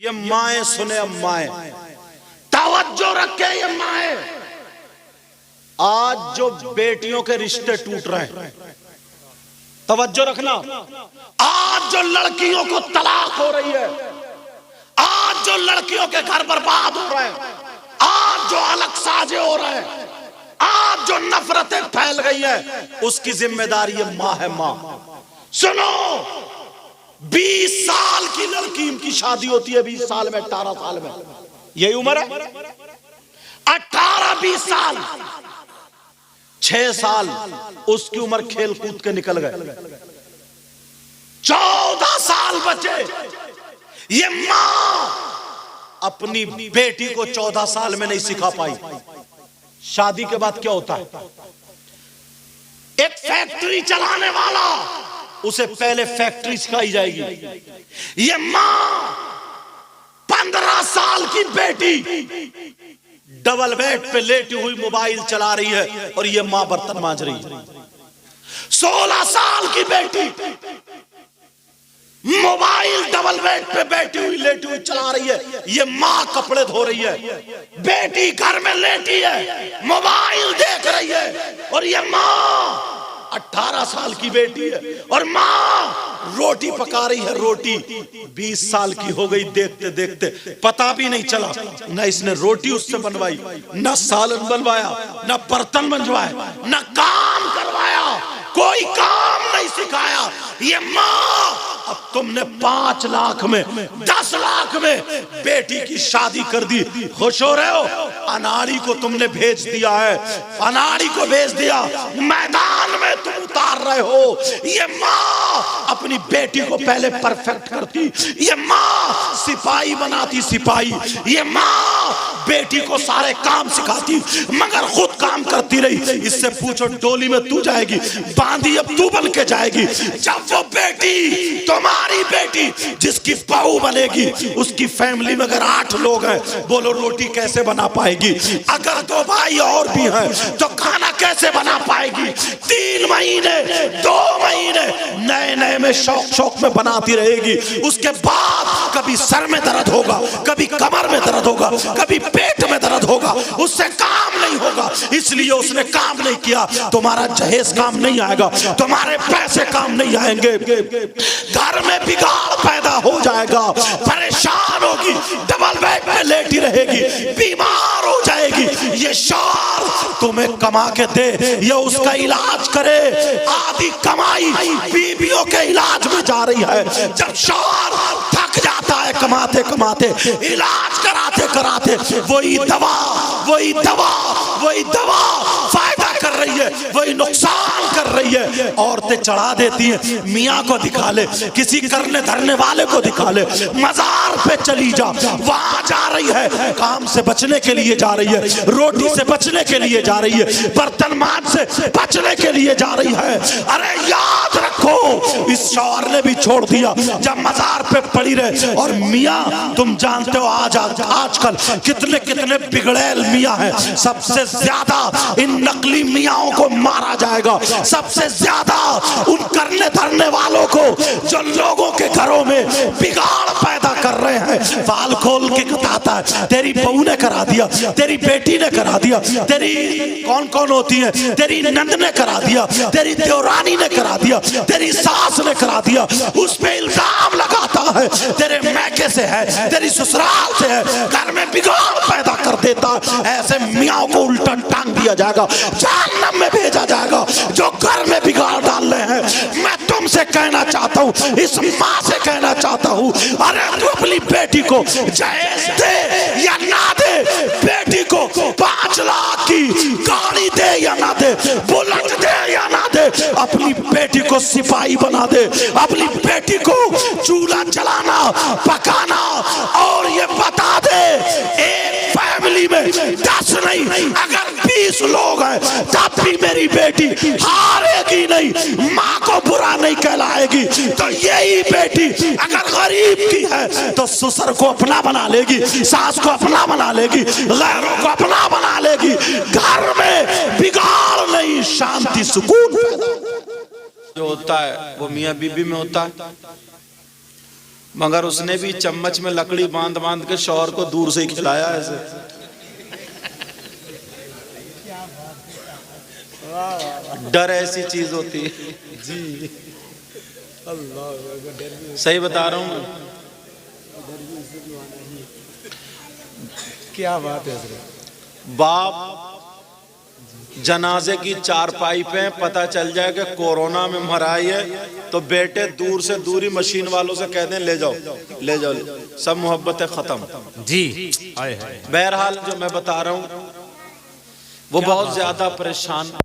ये माए सुने, अब माए तवज्जो रखे, ये माए आज जो बेटियों के रिश्ते टूट रहे हैं, तवज्जो रखना। आज जो लड़कियों को तलाक हो रही है, आज जो लड़कियों के घर बर्बाद हो रहे हैं, आज जो अलग साजे हो रहे हैं, आज जो नफरतें फैल गई है, उसकी जिम्मेदारी ये माँ है। माँ सुनो, 20 साल की लड़की की शादी होती है, 20 साल में, 18 साल में, यही उम्र है, 18-20 साल, 6 साल उसकी उम्र खेल कूद के निकल गए, 14 साल बचे। ये माँ अपनी बेटी को 14 साल में नहीं सिखा पाई। शादी के बाद क्या होता है, एक फैक्ट्री चलाने वाला, उसे पहले फैक्ट्री सिखाई जाएगी। ये माँ 15 साल की बेटी डबल बेड पे लेटी हुई मोबाइल चला रही है और ये माँ बर्तन मांज रही है। 16 साल की बेटी मोबाइल डबल बेड पे बैठी हुई लेटी हुई चला रही है, ये माँ कपड़े धो रही है। बेटी घर में लेटी है, मोबाइल देख रही है, और ये माँ 18 साल की बेटी है और माँ रोटी पका रही है। रोटी 20 साल की हो गई, देखते देखते पता भी नहीं चला, न इसने रोटी उससे बनवाई, न सालन बनवाया, न बर्तन बनवाया, न काम करवाया, कोई काम नहीं सिखाया। ये माँ, अब तुमने 5 लाख में, 10 लाख में बेटी की शादी कर दी, खुश हो रहे हो? अनाड़ी को तुमने भेज दिया है, अनाड़ी को भेज दिया, मैदान में तुम उतार रहे हो। ये माँ अपनी बेटी को पहले परफेक्ट करती, ये माँ सिपाही बनाती, सिपाही। ये माँ बेटी को सारे काम सिखाती, मगर खुद काम करती रही। इससे पूछो, डोली में तू जाएगी, बांधी अब तू बन के जाएगी। जब वो बेटी, तुम्हारी बेटी जिसकी बहू बनेगी, उसकी फैमिली में अगर 8 लोग हैं, बोलो रोटी कैसे बना पाएगी? अगर 2 भाई और भी हैं तो खाना कैसे बना पाएगी? 3 महीने, 2 महीने नए नए में शौक में बनाती रहेगी। उसके बाद कभी सर में दर्द होगा, कभी कमर में दर्द होगा, कभी पेट में दर्द होगा, उससे काम नहीं होगा। इसलिए उसने काम नहीं किया। तुम्हारा जहेज काम नहीं आएगा, तुम्हारे पैसे काम नहीं आएंगे, घर में बिगाड़ पैदा हो जाएगा, परेशान होगी, डबल बेड पे लेटी रहेगी, बीमार हो जाएगी। ये शौहर तुम्हें कमा के दे, ये उसका इलाज करे, आधी कमाई बीवियों के इलाज में जा रही है। जब शौहर थक जाता है कमाते कमाते, इलाज कराते कराते, वही दवा फायदा कर रही है, वही नुकसान कर रही है। औरतें चढ़ा देती हैं, मियाँ को दिखा ले, किसी करने धरने वाले को दिखा ले, मजार पे चली जा, वहां जा रही है, काम से बचने के लिए जा रही है, रोटी से बचने के लिए जा रही है, बर्तन मांज से बचने के लिए जा रही है। अरे याद रखो, इस शौहर ने भी छोड़ दिया जब मजार पे पड़ी रहे। और मियाँ, तुम जानते हो आजकल कितने कितने बिगड़ैल मियाँ हैं। सबसे ज्यादा इन नकली मियाँओं को मारा जाएगा, सबसे ज्यादा उन करने धरने वालों को जो लोगों के घरों में बिगाड़ पैदा कर रहे हैं। बाल खोल के बताता है, तेरी बहू ने करा दिया, तेरी बेटी ने करा दिया, तेरी कौन कौन होती है, तेरी नंद ने करा दिया, तेरी देवरानी ने करा दिया, तेरी सास ने करा दिया। उस पे इल्जाम लगाता है, तेरे मैके से है, तेरी ससुराल से है, घर में बिगाड़ पैदा कर देता। ऐसे मियाँ को उल्टा टांग दिया जाएगा, जहन्नम में भेजा जाएगा जो घर में बिगाड़ डाल रहे हैं। मैं तुमसे कहना चाहता हूँ, इस माँ से कहना चाहता हूँ, अरे तू अपनी बेटी को जहेज दे या ना दे, बेटी को 5 लाख की गाड़ी दे या ना दे, बुलेट दे या ना दे, अपनी बेटी को सिपाही बना दे, अपनी बेटी को चूल्हा जलाना, पकाना, और ये बता दे, एक फैमिली में 10 नहीं, अगर 20 लोग हैं तब भी मेरी बेटी हारेगी नहीं, माँ को बुरा नहीं कहलाएगी। तो यही बेटी अगर गरीब की है तो ससुर को अपना बना लेगी, सास को अपना बना लेगी, गैरों को अपना बना लेगी। घर में बिगाड़ नहीं, शांति सुकून। जो होता है वो मियाँ बीबी में होता है। मगर उसने भी चम्मच में लकड़ी बांध बांध के शौहर को दूर से ही खिलाया ऐसे। डर ऐसी चीज होती है जी, अल्लाह सही बता रहा हूँ। क्या बात है। बाप जनाजे की चारपाई पे पता चल जाए कि कोरोना में मराई है तो बेटे दूर से दूरी मशीन वालों से कहते हैं ले जाओ ले जाओ, सब मोहब्बतें खत्म जी। बहरहाल जो मैं बता रहा हूँ वो बहुत ज्यादा परेशान।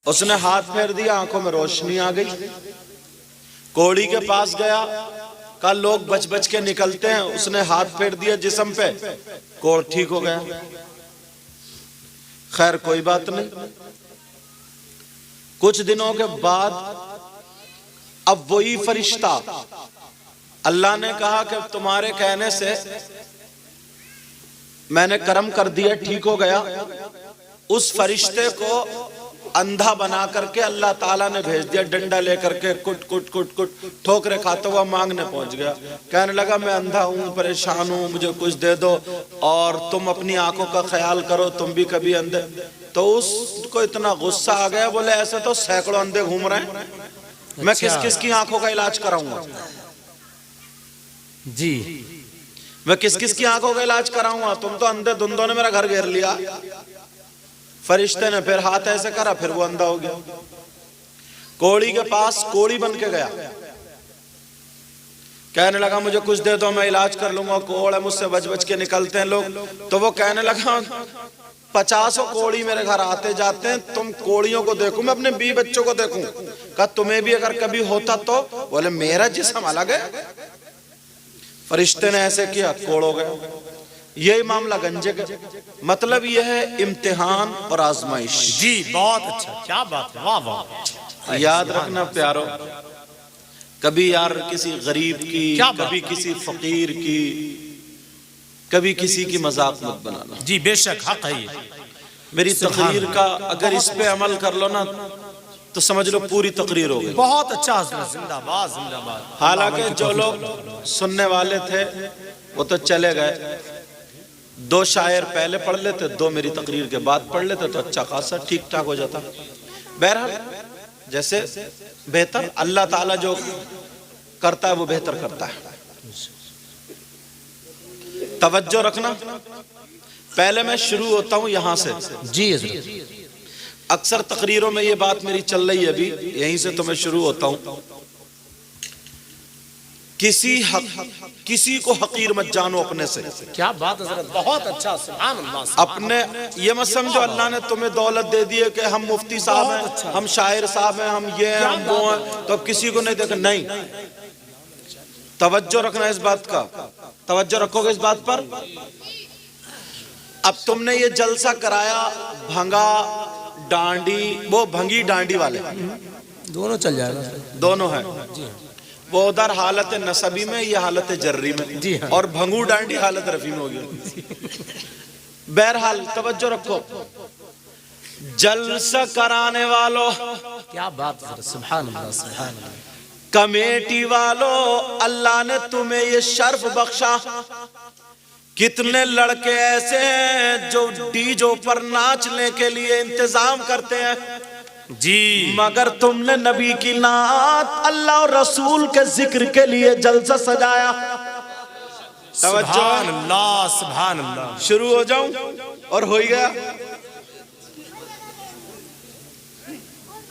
उसने हाथ फेर दिया, आंखों में रोशनी आ गई। कोड़ी के पास गया, कल लोग बच बच के निकलते हैं, उसने हाथ फेर दिया जिस्म पे, कोड़ ठीक हो गया। खैर कोई बात नहीं। कुछ दिनों के बाद अब वही फरिश्ता, अल्लाह ने कहा कि तुम्हारे कहने से मैंने करम कर दिया, ठीक हो गया। उस फरिश्ते को अंधा बना करके अल्लाह ताला ने भेज दिया, डंडा लेकर के कुट कुट कुट कुट ठोकरे खाता हुआ मांगने पहुंच गया। कहने लगा मैं अंधा हूं, परेशान हूं, मुझे कुछ दे दो और तुम अपनी आंखों का ख्याल करो, तुम भी कभी अंधे। तो उसको इतना गुस्सा आ गया, बोले ऐसे तो सैकड़ों अंधे घूम रहे हैं, मैं किस किस की आंखों का इलाज कराऊंगा जी, मैं किस किस की आंखों का इलाज कराऊंगा, तुम तो अंधे धुंधों ने मेरा घर घेर लिया। फरिश्ते ने फिर हाथ ऐसे करा, फिर वो अंधा हो गया। कोड़ी के पास कोड़ी बन के गया, कहने लगा मुझे कुछ दे दो, मैं इलाज कर लूंगा। कोड़ है, मुझसे बच बच के निकलते हैं लोग। तो वो कहने लगा 50 कोड़ी मेरे घर आते जाते हैं, तुम कोड़ियों को देखूं, मैं अपने 20 बच्चों को देखूं, कहा तुम्हें भी अगर कभी होता तो। बोले मेरा जिस्म अलग है। फरिश्ते ने ऐसे किया, कोड़ हो गया। यही मामला गंजे का, मतलब यह है इम्तिहान और आजमाइश जी। बहुत अच्छा, क्या बात है, वाह वाह। याद रखना प्यारो, कभी यार किसी गरीब की, कभी किसी फकीर की, कभी किसी की मजाक मत बनाना जी। बेशक हक है ये। मेरी तकरीर का अगर इस पे अमल कर लो ना तो समझ लो पूरी तकरीर हो गई। बहुत अच्छा, जिंदाबाद जिंदाबाद। हालांकि जो लोग सुनने वाले थे वो तो चले गए, 2 शायर पहले पढ़ लेते, 2 मेरी तकरीर के बाद पढ़ लेते तो अच्छा खासा ठीक ठाक हो जाता। बहरहाल जैसे बेहतर अल्लाह ताला जो करता है वो बेहतर करता है। तवज्जो रखना, पहले मैं शुरू होता हूं यहां से जी। अक्सर तकरीरों में ये बात मेरी चल रही है, अभी यहीं से तो मैं शुरू होता हूं। किसी को हकीर मत जानो अपने से। क्या बात है हज़रत, बहुत अच्छा, सुभान अल्लाह। अपने ये मत समझो अल्लाह ने तुम्हें दौलत दे दी है कि हम मुफ्ती साहब हैं, अच्छा, हम शायर साहब हैं, हम ये हैं, हम वो हैं, तो अब किसी को नहीं देखा। नहीं, तवज्जो रखना इस बात का। तवज्जो रखोगे इस बात पर। अब तुमने ये जलसा कराया, भंगा डांडी, वो भंगी डांडी वाले दोनों चल जाएगा, दोनों है। वो उधर हालत नसबी में, ये हालत जर्री में जी हाँ। और भंगू डांडी हालत रफी में हो गया। बहरहाल तवज्जो रखो, जलसा कराने वालों, क्या बात है, सुभान अल्लाह सुभान अल्लाह। कमेटी वालों, अल्लाह ने तुम्हें ये शर्फ बख्शा। कितने लड़के ऐसे हैं जो डीजो पर नाचने के लिए इंतजाम करते हैं, जी, मगर तुमने नबी की नात अल्लाह और रसूल के जिक्र के लिए जलसा सजाया। सुभान अल्लाह, सुभान अल्लाह। शुरू हो जाऊं और हो ही गया।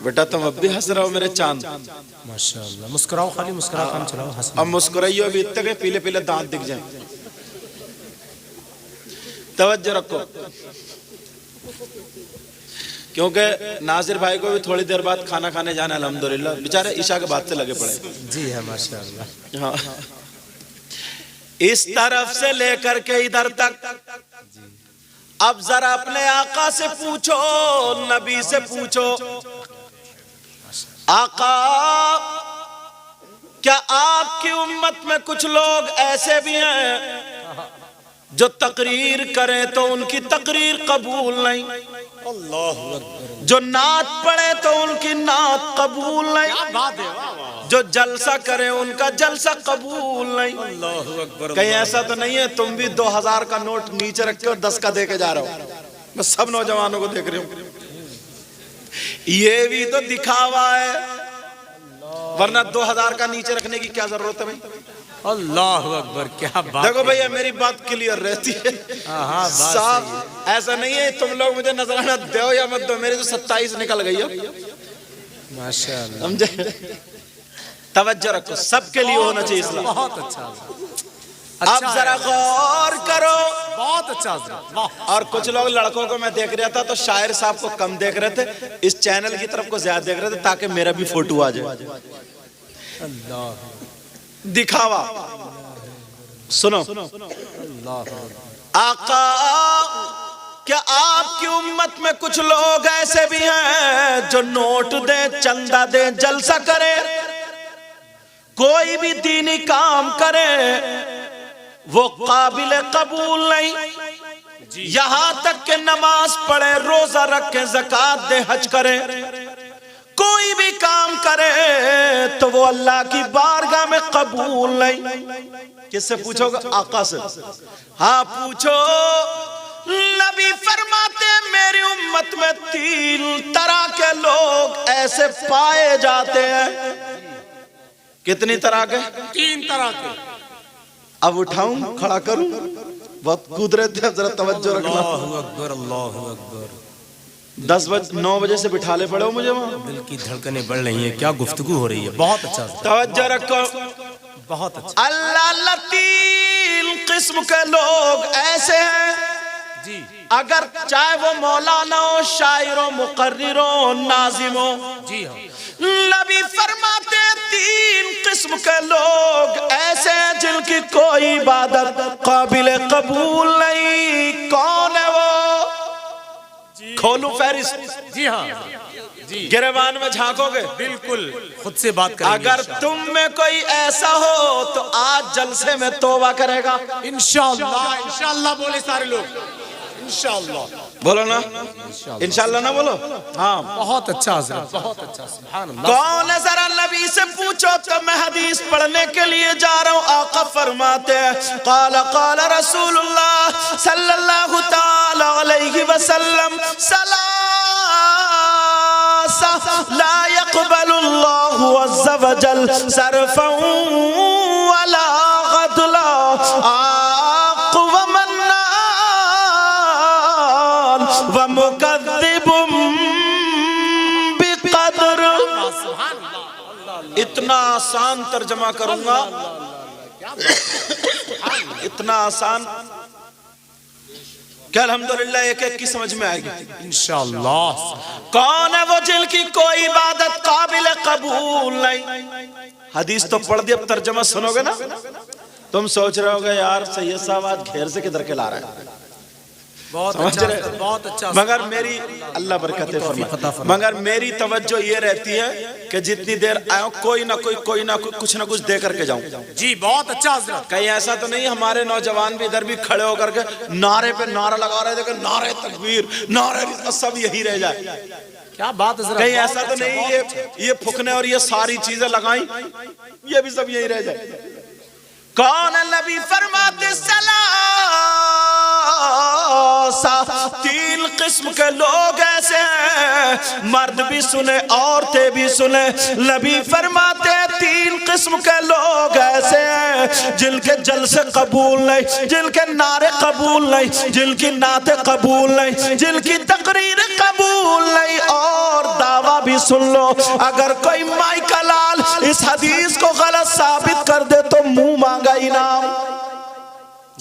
बेटा तुम अब भी हंस रहे हो मेरे चांद। माशाअल्लाह, मुस्कुराओ, खाली मुस्कुरा काम चलाओ, हंस। अब मुस्कुराइयो अभी इतने के पीले पीले दांत दिख जाए। तवज्जो रखो, क्योंकि नासिर भाई को भी थोड़ी देर बाद खाना खाने जाना, अल्हम्दुलिल्लाह बेचारे ईशा के बाद से लगे पड़े। जी है, माशाअल्लाह। हाँ, इस तरफ से लेकर के इधर तक। अब जरा अपने आका से पूछो, नबी से पूछो, आका क्या आपकी उम्मत में कुछ लोग ऐसे भी हैं जो तकरीर करें तो उनकी तकरीर कबूल नहीं, अल्लाहु अकबर। जो नात पढ़े तो उनकी नात कबूल नहीं, बात है, वाह वाह। जो जलसा करे उनका जलसा कबूल नहीं। अल्लाहु अकबर। कहीं ऐसा तो नहीं है तुम भी 2000 का नोट नीचे रख के और 10 का दे के जा रहे हो? मैं सब नौजवानों को देख रही हूँ, ये भी तो दिखावा है, वरना 2000 का नीचे रखने की क्या जरूरत है भाई? अल्लाहु अकबर, क्या बात। देखो भैया मेरी बात क्लियर रहती है, हाँ, साफ। ऐसा नहीं है तुम लोग मुझे नजराना दो या मत दो, मेरी तो 27 निकल गई है, माशाअल्लाह। समझे? तवज्जो रखो, सबके लिए होना चाहिए इस्लाम। बहुत अच्छा। अब जरा गौर करो, बहुत अच्छा, वाह। और कुछ लोग लड़कों को मैं देख रहा था तो शायर साहब को कम देख रहे थे, इस चैनल की तरफ को ज्यादा देख रहे थे ताकि मेरा भी फोटो आ जाए। अल्लाह, दिखावा। सुनो, आका क्या आपकी उम्मत में कुछ लोग ऐसे भी हैं जो नोट दे, चंदा दे, जलसा करे, कोई भी दीनी काम करे वो काबिल कबूल नहीं, यहां तक के नमाज पढ़े, रोजा रखे, ज़कात दे, हज करे, कोई भी काम करे तो वो अल्लाह की बारगाह में कबूल नहीं। किससे पूछोगे? आका से। हाँ पूछो। नबी फरमाते मेरी उम्मत में 3 तरह के लोग ऐसे पाए जाते हैं। कितनी तरह के? 3 तरह के। अब उठाऊं, खड़ा करूं? बहुत कूद रहे थे, जरा तवज्जो रखना। अल्लाहु अकबर, अल्लाहु अकबर। 9 बजे से बिठाले पड़े हो मुझे वहां। दिल की धड़कनें बढ़ रही हैं, क्या गुफ्तगू हो रही है। बहुत अच्छा, तवज्जो रखो, बहुत अच्छा। अल्लाह 3 किस्म के लोग ऐसे हैं जी, अगर चाहे वो मौलाना हो, शायर हो, मुकर्रिर हो, नाजिम हो। जी हाँ। नबी फरमाते 3 किस्म के लोग ऐसे हैं जिनकी कोई इबादत काबिल कबूल नहीं। कौन है वो? खोलू फहरिस्त। जी हाँ, जी। गिरबान में झांकोगे? बिल्कुल, खुद से बात करेंगे। अगर तुम में कोई ऐसा हो तो आज जलसे में तौबा करेगा इंशाअल्लाह। इंशाअल्लाह बोले सारे लोग, इंशाअल्लाह। बोलो ना, इंशाअल्लाह ना बोलो। हाँ, बहुत अच्छा हज़रत, बहुत अच्छा। सुभान अल्लाह। कौन है? जरा नबी से पूछो। तो मैं हदीस पढ़ने के लिए जा रहा हूँ। आका फरमाते हैं क़ाल क़ाल रसूलुल्लाह सल्लल्लाहु तआला अलैहि वसल्लम सलासा ला यक़बलुल्लाहु अज़्ज़ा वजल सरफ़न वला ग़दला व मुकद्दिबुम बिक़द्र। इतना आसान तर्जमा करूंगा, इतना आसान क्या अल्हम्दुलिल्लाह एक की समझ में आएगी इंशाअल्लाह। कौन है वो जिनकी कोई इबादत काबिल कबूल नहीं? हदीस तो पढ़ दी, अब तर्जमा सुनोगे ना तुम सोच रहे होगे यार सैयद साहब आज घेर से किधर के ला रहा है। बहुत अच्छा, बहुत अच्छा। मगर मेरी अल्लाह बरकत फरमाए, मगर मेरी तवज्जो ये रहती है कि जितनी देर आयो कोई ना कुछ ना कुछ दे करके जाऊं। जी बहुत अच्छा हज़रत। कहीं ऐसा तो नहीं हमारे नौजवान भी इधर भी खड़े होकर के नारे पे नारा लगा रहे थे, नारे तकबीर, नारे, सब यही रह जाए। क्या बात है। कहीं ऐसा तो नहीं ये फुकने और ये सारी चीजें लगाई ये भी सब यही रह जाए। कौन? नबी फरमाते 3 किस्म के लोग ऐसे हैं, मर्द भी सुने औरतें भी सुने। नबी फरमाते हैं 3 किस्म के लोग ऐसे हैं जिनके जलसे कबूल नहीं, जिनके नारे कबूल नहीं, जिनकी नाते कबूल नहीं, जिनकी तकरीर कबूल नहीं। और दावा भी सुन लो, अगर कोई माई का लाल इस हदीस को गलत साबित कर दे तो मुंह मांगा इनाम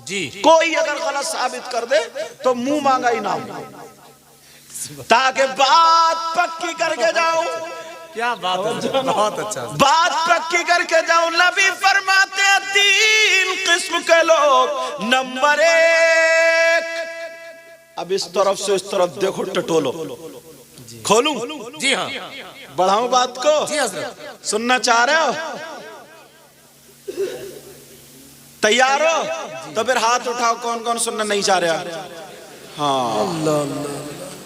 जी। कोई अगर गलत साबित कर दे तो मुंह मांगा इनाम, ताकि बात पक्की करके जाऊं। क्या बात है, बहुत अच्छा। बात पक्की करके जाऊं। नबी फरमाते हैं 3 किस्म के लोग। नंबर 1, अब इस तरफ से इस तरफ देखो, टटोलो, खोलूं? जी हाँ, बढ़ाऊं बात को? जी हज़रत। सुनना चाह रहे हो? तैयार हो? तो फिर हाथ उठाओ कौन कौन सुनना नहीं चाह रहा। हाँ,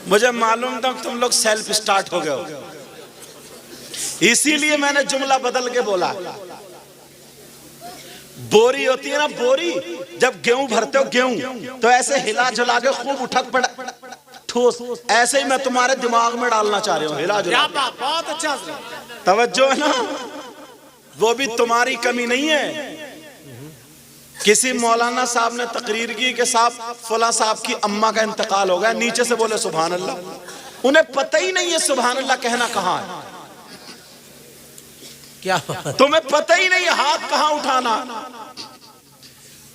मुझे मालूम था तुम लोग सेल्फ स्टार्ट हो गए हो, इसीलिए मैंने जुमला बदल के बोला। बोरी होती है ना, बोरी, जब गेहूं भरते हो गेहूं, तो ऐसे हिला जुला के खूब उठक पड़ा ठोस, ऐसे ही मैं तुम्हारे दिमाग में डालना चाह रही हूँ, हिला जुला। बहुत अच्छा, तवज्जो है ना, वो भी तुम्हारी कमी नहीं है। किसी मौलाना साहब ने तकरीर की कि साहब फला साहब की अम्मा का इंतकाल हो गया, नीचे से बोले सुभान अल्लाह। उन्हें पता ही नहीं है सुभान अल्लाह कहना कहाँ है। क्या तुम्हें पता ही नहीं हाथ कहाँ उठाना।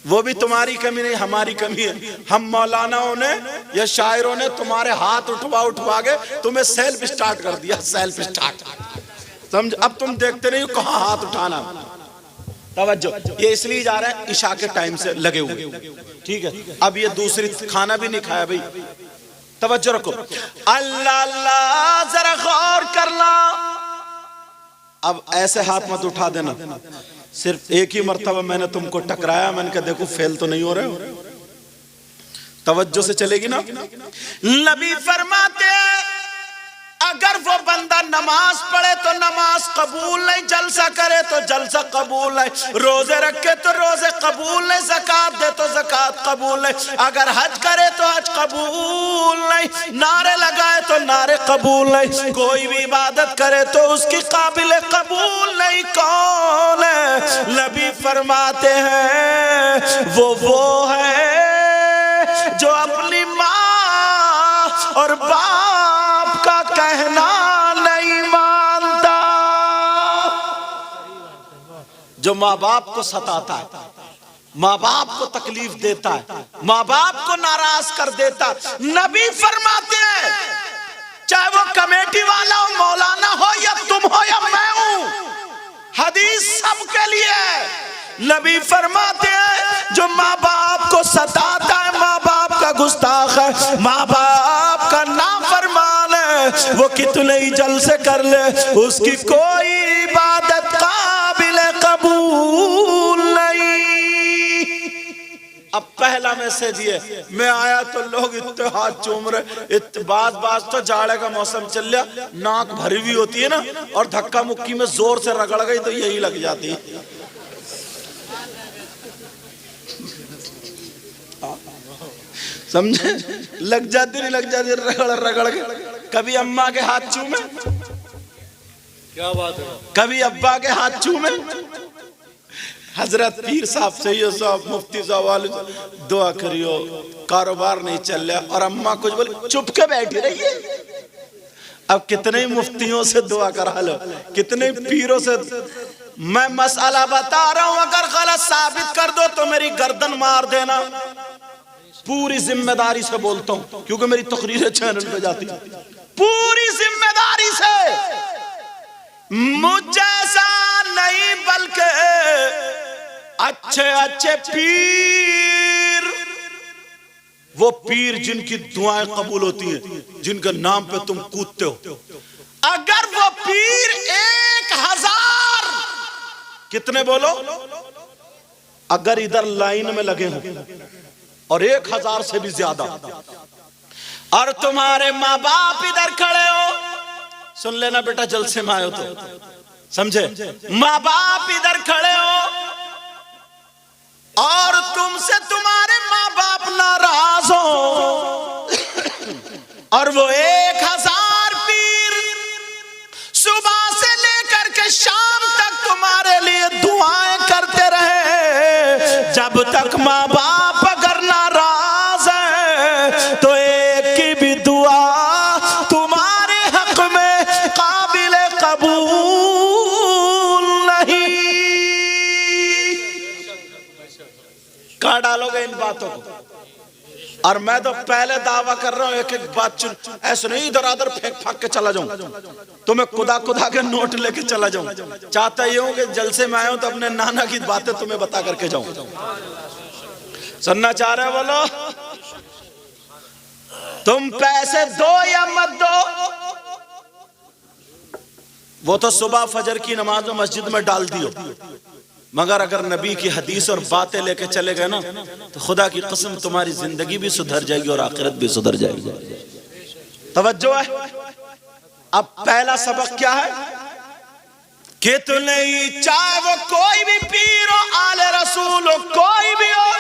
वो भी तुम्हारी कमी नहीं, हमारी कमी है। हम मौलानाओं ने या शायरों ने तुम्हारे हाथ उठवा उठवा के तुम्हें सेल्फ स्टार्ट कर दिया, सेल्फ स्टार्ट, समझ। अब तुम देखते नहीं हो कहाँ हाथ उठाना। तवज्जो, ये इसलिए जा रहा है इशा के टाइम से लगे हुए, ठीक है। अब ये दूसरी, खाना भी नहीं खाया भाई, तवज्जो रखो। अल्लाह अल्लाह, जरा गौर करना। अब ऐसे हाथ मत उठा देना। सिर्फ एक ही मर्तबा मैंने तुमको टकराया, मैंने कहा देखो फेल तो नहीं हो रहे हो। तवज्जो से चलेगी ना। नबी फरमाते हैं अगर वो बंदा नमाज पढ़े तो नमाज कबूल नहीं, जलसा करे तो जलसा कबूल नहीं, रोजे रखे तो रोजे कबूल नहीं, ज़कात दे तो ज़कात कबूल नहीं, अगर हज करे तो हज कबूल नहीं, नारे लगाए तो नारे कबूल नहीं, कोई भी इबादत करे तो उसकी काबिल कबूल नहीं। कौन है? नबी फरमाते हैं वो है जो अपनी माँ और बाप का कहना नहीं मानता, जो माँ बाप को सताता है, माँ बाप को तकलीफ देता है, माँ बाप को नाराज कर देता। नबी फरमाते हैं चाहे वो कमेटी वाला हो, मौलाना हो, या तुम हो या मैं हूं, हदीस सबके लिए। नबी फरमाते हैं जो माँ बाप को सताता है, माँ बाप का गुस्ताख है, माँ बाप का नाफरमान है, वो कितने ही जलसे कर ले उसकी कोई इबादत काबिल कबूल नहीं। अब पहला मैसेज ये, मैं आया तो लोग इतने हाथ चूम रहे, बात तो जाड़े का मौसम चल रहा, नाक भरी हुई होती है ना, और धक्का मुक्की में जोर से रगड़ गई तो यही लग जाती है। समझे? लग जाती नहीं लग जाती, रगड़ रगड़ के। कभी अम्मा के हाथ चूमे, क्या बात है, कभी अब्बा के हाथ चूमे। हजरत पीर साहब, सैयद साहब, मुफ्ती साहब वाले दुआ करियो, कारोबार नहीं चल रहा, और अम्मा कुछ बोले चुप के बैठी रही है। अब कितने मुफ्तियों से दुआ करा लो, कितने पीरों से। मैं मसला बता रहा हूं, अगर गलत साबित कर दो तो मेरी गर्दन मार देना, पूरी जिम्मेदारी से बोलता हूं, क्योंकि मेरी तकरीरें चैनल पे जाती, पूरी जिम्मेदारी से। मुझ जैसा नहीं बल्कि अच्छे अच्छे पीर, वो पीर जिनकी दुआएं कबूल होती हैं, जिनके नाम पे तुम कूदते हो, अगर वो पीर 1000, कितने बोलो, अगर इधर लाइन में लगे हो और 1000 से भी ज्यादा, और तुम्हारे माँ बाप इधर खड़े हो, सुन लेना बेटा जलसे में आयो तो समझे, माँ बाप इधर खड़े हो और तुमसे तुम्हारे माँ बाप नाराज हो, और वो 1000 पीर सुबह से लेकर के शाम तक तुम्हारे लिए दुआएं करते रहे। जब तक माँ बाप अगर नाराज है तो एक की भी दुआ तुम्हारे हक में काबिल कबूल नहीं। कहाँ डालोगे इन बातों को? और मैं तो पहले दावा कर रहा हूं, एक एक बात चुन, ऐसे नहीं इधर उधर फेंक फाक के चला जाऊं, तुम्हें खुदा के नोट लेके चला जाऊं। चाहता ही हूं कि जलसे में आया हूं तो अपने नाना की बातें तुम्हें बता करके जाऊं। सुनना चाह रहे हो? बोलो। तुम पैसे दो या मत दो, वो तो सुबह फजर की नमाज में मस्जिद में डाल दियो, मगर अगर नबी की हदीस और बातें लेके चले गए ना तो खुदा की कसम तुम्हारी जिंदगी भी सुधर जाएगी और आखिरत भी सुधर जाएगी। तवज्जो है। अब पहला सबक क्या है कि तू नहीं, चाहे वो कोई भी पीर हो, आले रसूल हो, कोई भी हो,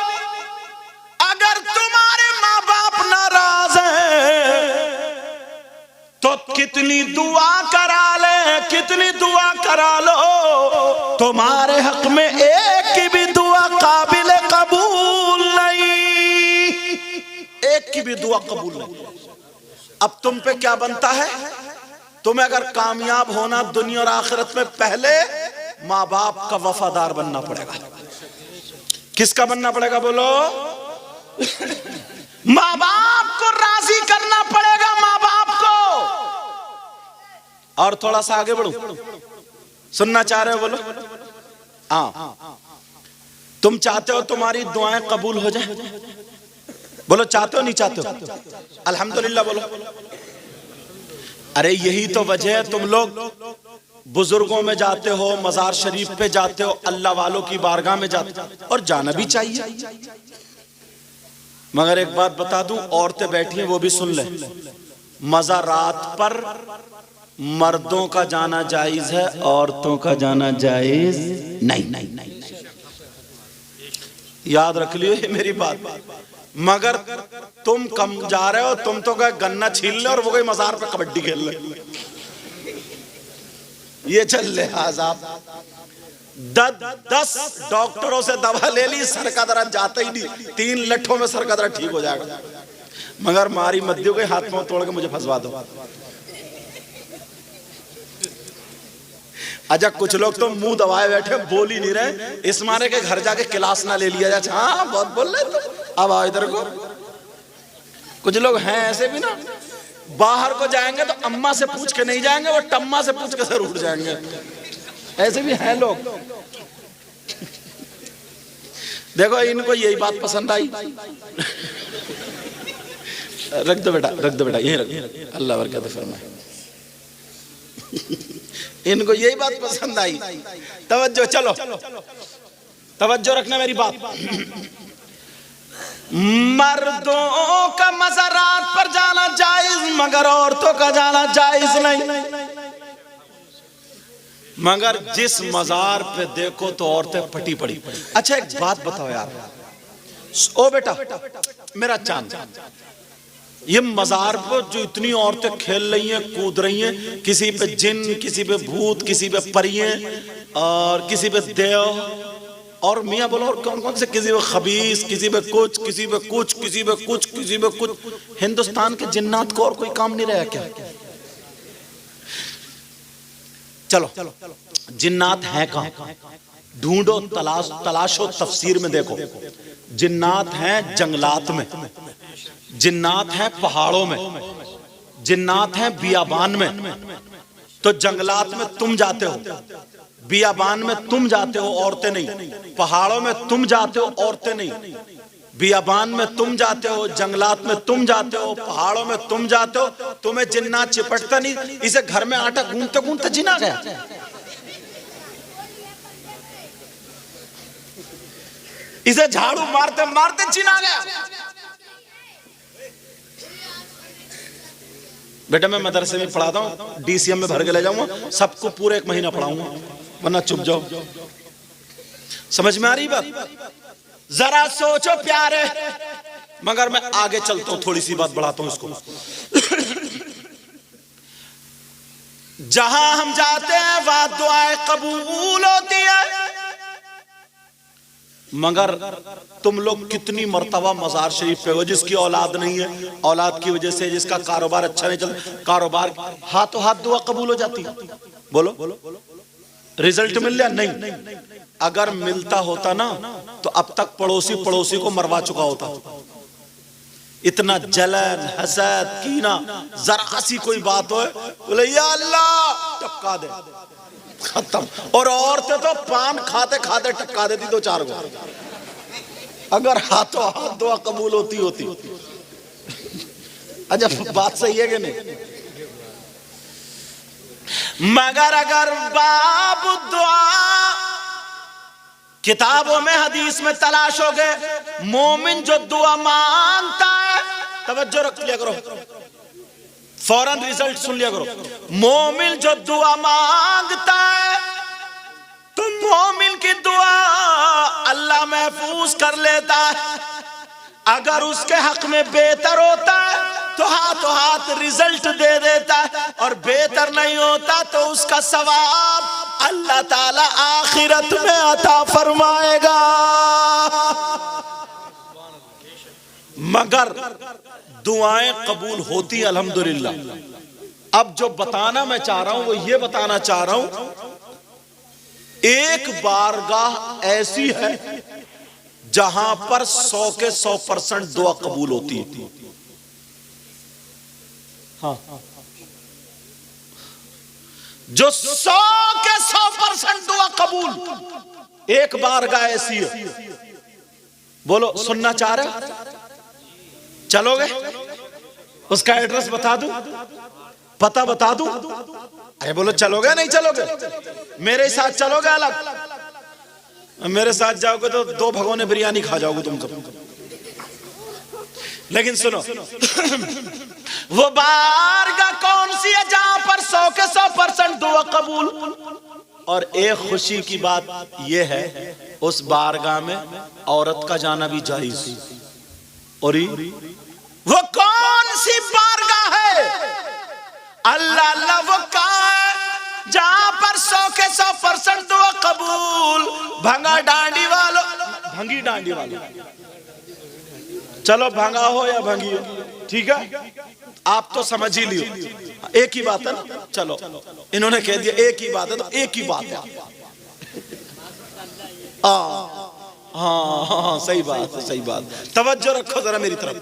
अगर तुम्हारे माँ बाप नाराज हैं तो कितनी दुआ करा ले, कितनी दुआ करा लो, तुम्हारे हक में एक की भी दुआ काबिल कबूल नहीं, एक की भी दुआ कबूल नहीं। अब तुम पे क्या बनता है? तुम्हें अगर कामयाब होना दुनिया और आखिरत में, पहले माँ बाप का वफादार बनना पड़ेगा। किसका बनना पड़ेगा? बोलो। माँ बाप को राजी करना पड़ेगा, माँ बाप को। और थोड़ा सा आगे बढ़ो, सुनना चाह रहे हो? बोलो। हाँ, तुम चाहते हो तुम्हारी दुआएं कबूल हो जाए? बोलो, चाहते हो नहीं चाहते हो? अल्हम्दुलिल्लाह बोलो। अरे यही तो वजह है तुम लोग बुजुर्गों में जाते हो, मजार शरीफ पे जाते हो, अल्लाह वालों की बारगाह में जाते हो, और जाना भी चाहिए। मगर एक बात बता दूं, औरतें बैठी हैं वो भी सुन ले, मज़ारात पर मर्दों का जाना जायज है, औरतों का जाना जायज नहीं। नहीं, नहीं, नहीं। याद रख लियो ये मेरी बात। मगर तुम कम जा रहे हो, तुम तो गए गन्ना छील ले और वो गए मजार पे कबड्डी खेल ले, ये चल ले। आजाब 10 डॉक्टरों से दवा ले ली, सर का दर्द जाता ही नहीं, 3 लठों में सर का दर्द ठीक हो जाएगा, मगर मारी मध्यों के हाथ में तोड़ के मुझे फंसवा दो। अच्छा, कुछ लोग तो मुंह दबाए बैठे, बोल ही नहीं रहे, इस मारे के घर जाके क्लास ना ले लिया जाए। हाँ, बहुत बोल रहे तो अब आओ इधर को। कुछ लोग हैं ऐसे भी ना, बाहर को जाएंगे तो अम्मा से पूछ के नहीं जाएंगे, वो टम्मा से पूछ के सर उठ जाएंगे, ऐसे भी हैं लोग। देखो, इनको यही बात पसंद आई। रख दो बेटा, रख दो बेटा, यही रख, अल्लाह बरकत फरमाए। इनको यही बात पसंद आई। तवज्जो, चलो तवज्जो रखना मेरी बात। मर्दों का मज़ारात पर जाना जायज, मगर औरतों का जाना जायज नहीं। मगर जिस मजार पे देखो तो औरतें फटी पड़ी। अच्छा, एक बात बताओ यार, ओ बेटा मेरा चांद, ये मजार पर जो इतनी औरतें खेल रही हैं, कूद रही हैं, किसी पे जिन, किसी पे भूत, किसी पे परियां और किसी पे देव, और मियाँ बोलो और कौन कौन से, किसी पे खबीस, किसी पे कुछ, किसी पे कुछ, किसी पे कुछ, किसी पे कुछ। हिंदुस्तान के जिन्नात को और कोई काम नहीं रहा क्या? चलो, जिन्नात है कहां? ढूंढो, तलाशो, तफसीर में देखो। जिन्नात हैं जंगलात में, जिन्नात हैं पहाड़ों में, जिन्नात हैं बियाबान में। तो जंगलात में तुम जाते हो, बियाबान में तुम जाते हो, औरतें नहीं। पहाड़ों में तुम जाते हो, औरतें नहीं। बियाबान में तुम जाते हो, जंगलात में तुम जाते हो, पहाड़ों में तुम जाते हो, तुम्हें जिन्नात चिपटता नहीं। इसे घर में आटा गूंथते गूंथते जिन आ गया। इसे झाड़ू मारते मारते जिन आ गया। बेटा मैं मदरसे में पढ़ाता हूँ, DCM में भर के ले जाऊंगा, सबको पूरे 1 महीना पढ़ाऊंगा, वरना चुप जाओ। समझ में आ रही बात? जरा सोचो प्यारे। मगर मैं आगे चलता हूँ, थोड़ी सी बात बढ़ाता हूँ इसको। जहां हम जाते हैं वहां दुआएं कबूल होती है। मगर तुम लोग कितनी मर्तबा मजार शरीफ पे हो, जिसकी औलाद नहीं है, औलाद की वजह से जिसका कारोबार अच्छा नहीं चलता, कारोबार हाथों हाथ दुआ कबूल हो जाती है। बोलो रिजल्ट मिल लिया? नहीं। अगर मिलता होता ना तो अब तक पड़ोसी को मरवा चुका होता। इतना जलन, हसद, कीना, जरा सी कोई बात हो बोले या अल्लाह टपका दे, खत्म। और औरतें तो पान खाते खाते टपका देती 2-4 को। अगर हाथों हाथ दुआ कबूल होती। अच्छा बात सही है कि नहीं? मगर अगर बाब दुआ किताबों में, हदीस में तलाशोगे, मोमिन जो दुआ मांगता है, तवज्जो रख लिया करो, फौरन रिजल्ट सुन लिया करो। मोमिन जो दुआ मांगता है तो मोमिन की दुआ अल्लाह महफूज कर लेता है। अगर उसके हक में बेहतर होता है तो हाथों हाथ रिजल्ट दे देता है, और बेहतर नहीं होता तो उसका सवाब अल्लाह ताला आखिरत में अता फरमाएगा। मगर दुआएं कबूल होती अल्हम्दुलिल्लाह। अब जो बताना मैं चाह रहा हूं वो ये बताना चाह रहा हूं, एक बारगाह ऐसी है जहां पर 100 के 100% दुआ कबूल होती है। हाँ, जो 100 के 100% दुआ कबूल, एक बारगाह ऐसी है। बोलो सुनना चाह रहे? चलोगे? उसका एड्रेस बता दूं, पता बता दूं? अरे बोलो चलोगे नहीं चलोगे? मेरे साथ चलोगे? अलग मेरे साथ जाओगे तो 2 भगोने बिरयानी खा जाओगे तुम सब। लेकिन सुनो वो बारगाह कौन सी है जहां पर 100 के 100% दुआ कबूल? और एक खुशी की बात यह है, उस बारगाह में औरत का जाना भी जायज। और वो कौन सी बारगाह है? अल्लाह अल्लाह वो कहाँ है जहां पर 100 के 100% दुआ कबूल? भंगा डांडी वालों, भंगी डांडी वालों, चलो भंगा हो या भंगी हो, ठीक है, आप तो समझ ही लियो, एक ही बात है ना। चलो इन्होंने कह दिया एक ही बात है तो एक ही बात है। हाँ, सही बात है, सही बात। तवज्जो रखो जरा मेरी तरफ।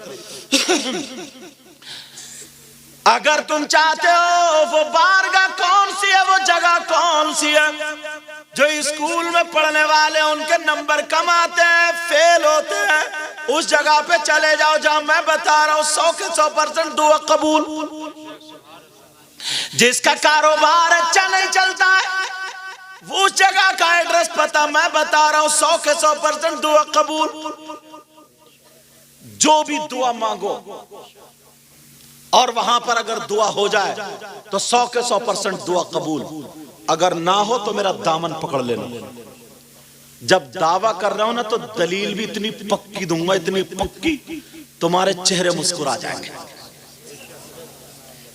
अगर तुम चाहते हो वो बारगाह कौन सी है, वो जगह कौन सी है, जो स्कूल में पढ़ने वाले उनके नंबर कम आते हैं, फेल होते हैं, उस जगह पे चले जाओ जहां मैं बता रहा हूं 100 के 100% दुआ कबूल। जिसका कारोबार अच्छा नहीं चलता है, उस जगह का एड्रेस पता मैं बता रहा हूं 100 के 100% दुआ कबूल। जो भी दुआ मांगो और वहां पर अगर दुआ हो जाए तो 100 के 100% दुआ कबूल। अगर ना हो तो मेरा दामन पकड़ लेना। जब दावा कर रहा हूं ना तो दलील भी इतनी पक्की दूंगा, इतनी पक्की तुम्हारे चेहरे मुस्कुरा जाएंगे।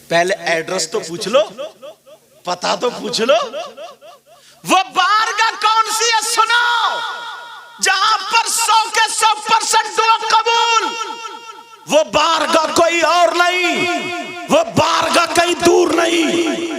पहले एड्रेस तो पूछ लो, पता तो पूछ लो। वो बारगाह कौन सी है सुनो, जहां पर 100 के 100% दुआ कबूल। वो बारगाह कोई और नहीं, वो बारगाह कहीं दूर नहीं,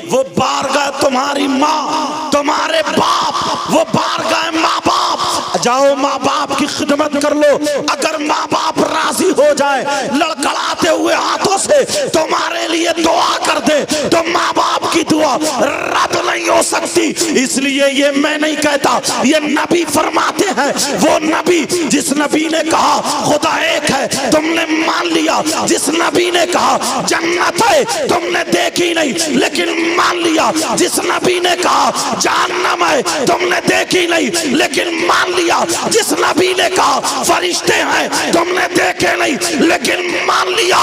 वो बारगाह तुम्हारी माँ, तुम्हारे बाप, वो बारगाह माँ बाप। जाओ माँ बाप की खिदमत कर लो। अगर माँ बाप राजी हो जाए लड़खड़ाते हुए हाथों से तुम्हारे लिए दुआ कर दे तो माँ बाप की दुआ रद्द नहीं हो सकती। इसलिए ये मैं नहीं कहता, ये नबी फरमाते हैं। वो नबी जिस नबी ने कहा खुदा एक है तुमने मान लिया, जिस नबी ने कहा जन्नत है तुमने देखी नहीं लेकिन मान लिया, जिस नबी ने कहा जहन्नम है तुमने देखी नहीं लेकिन मान लिया, जिस नबी ने कहा फरिश्ते हैं तुमने देखे नहीं लेकिन मान लिया,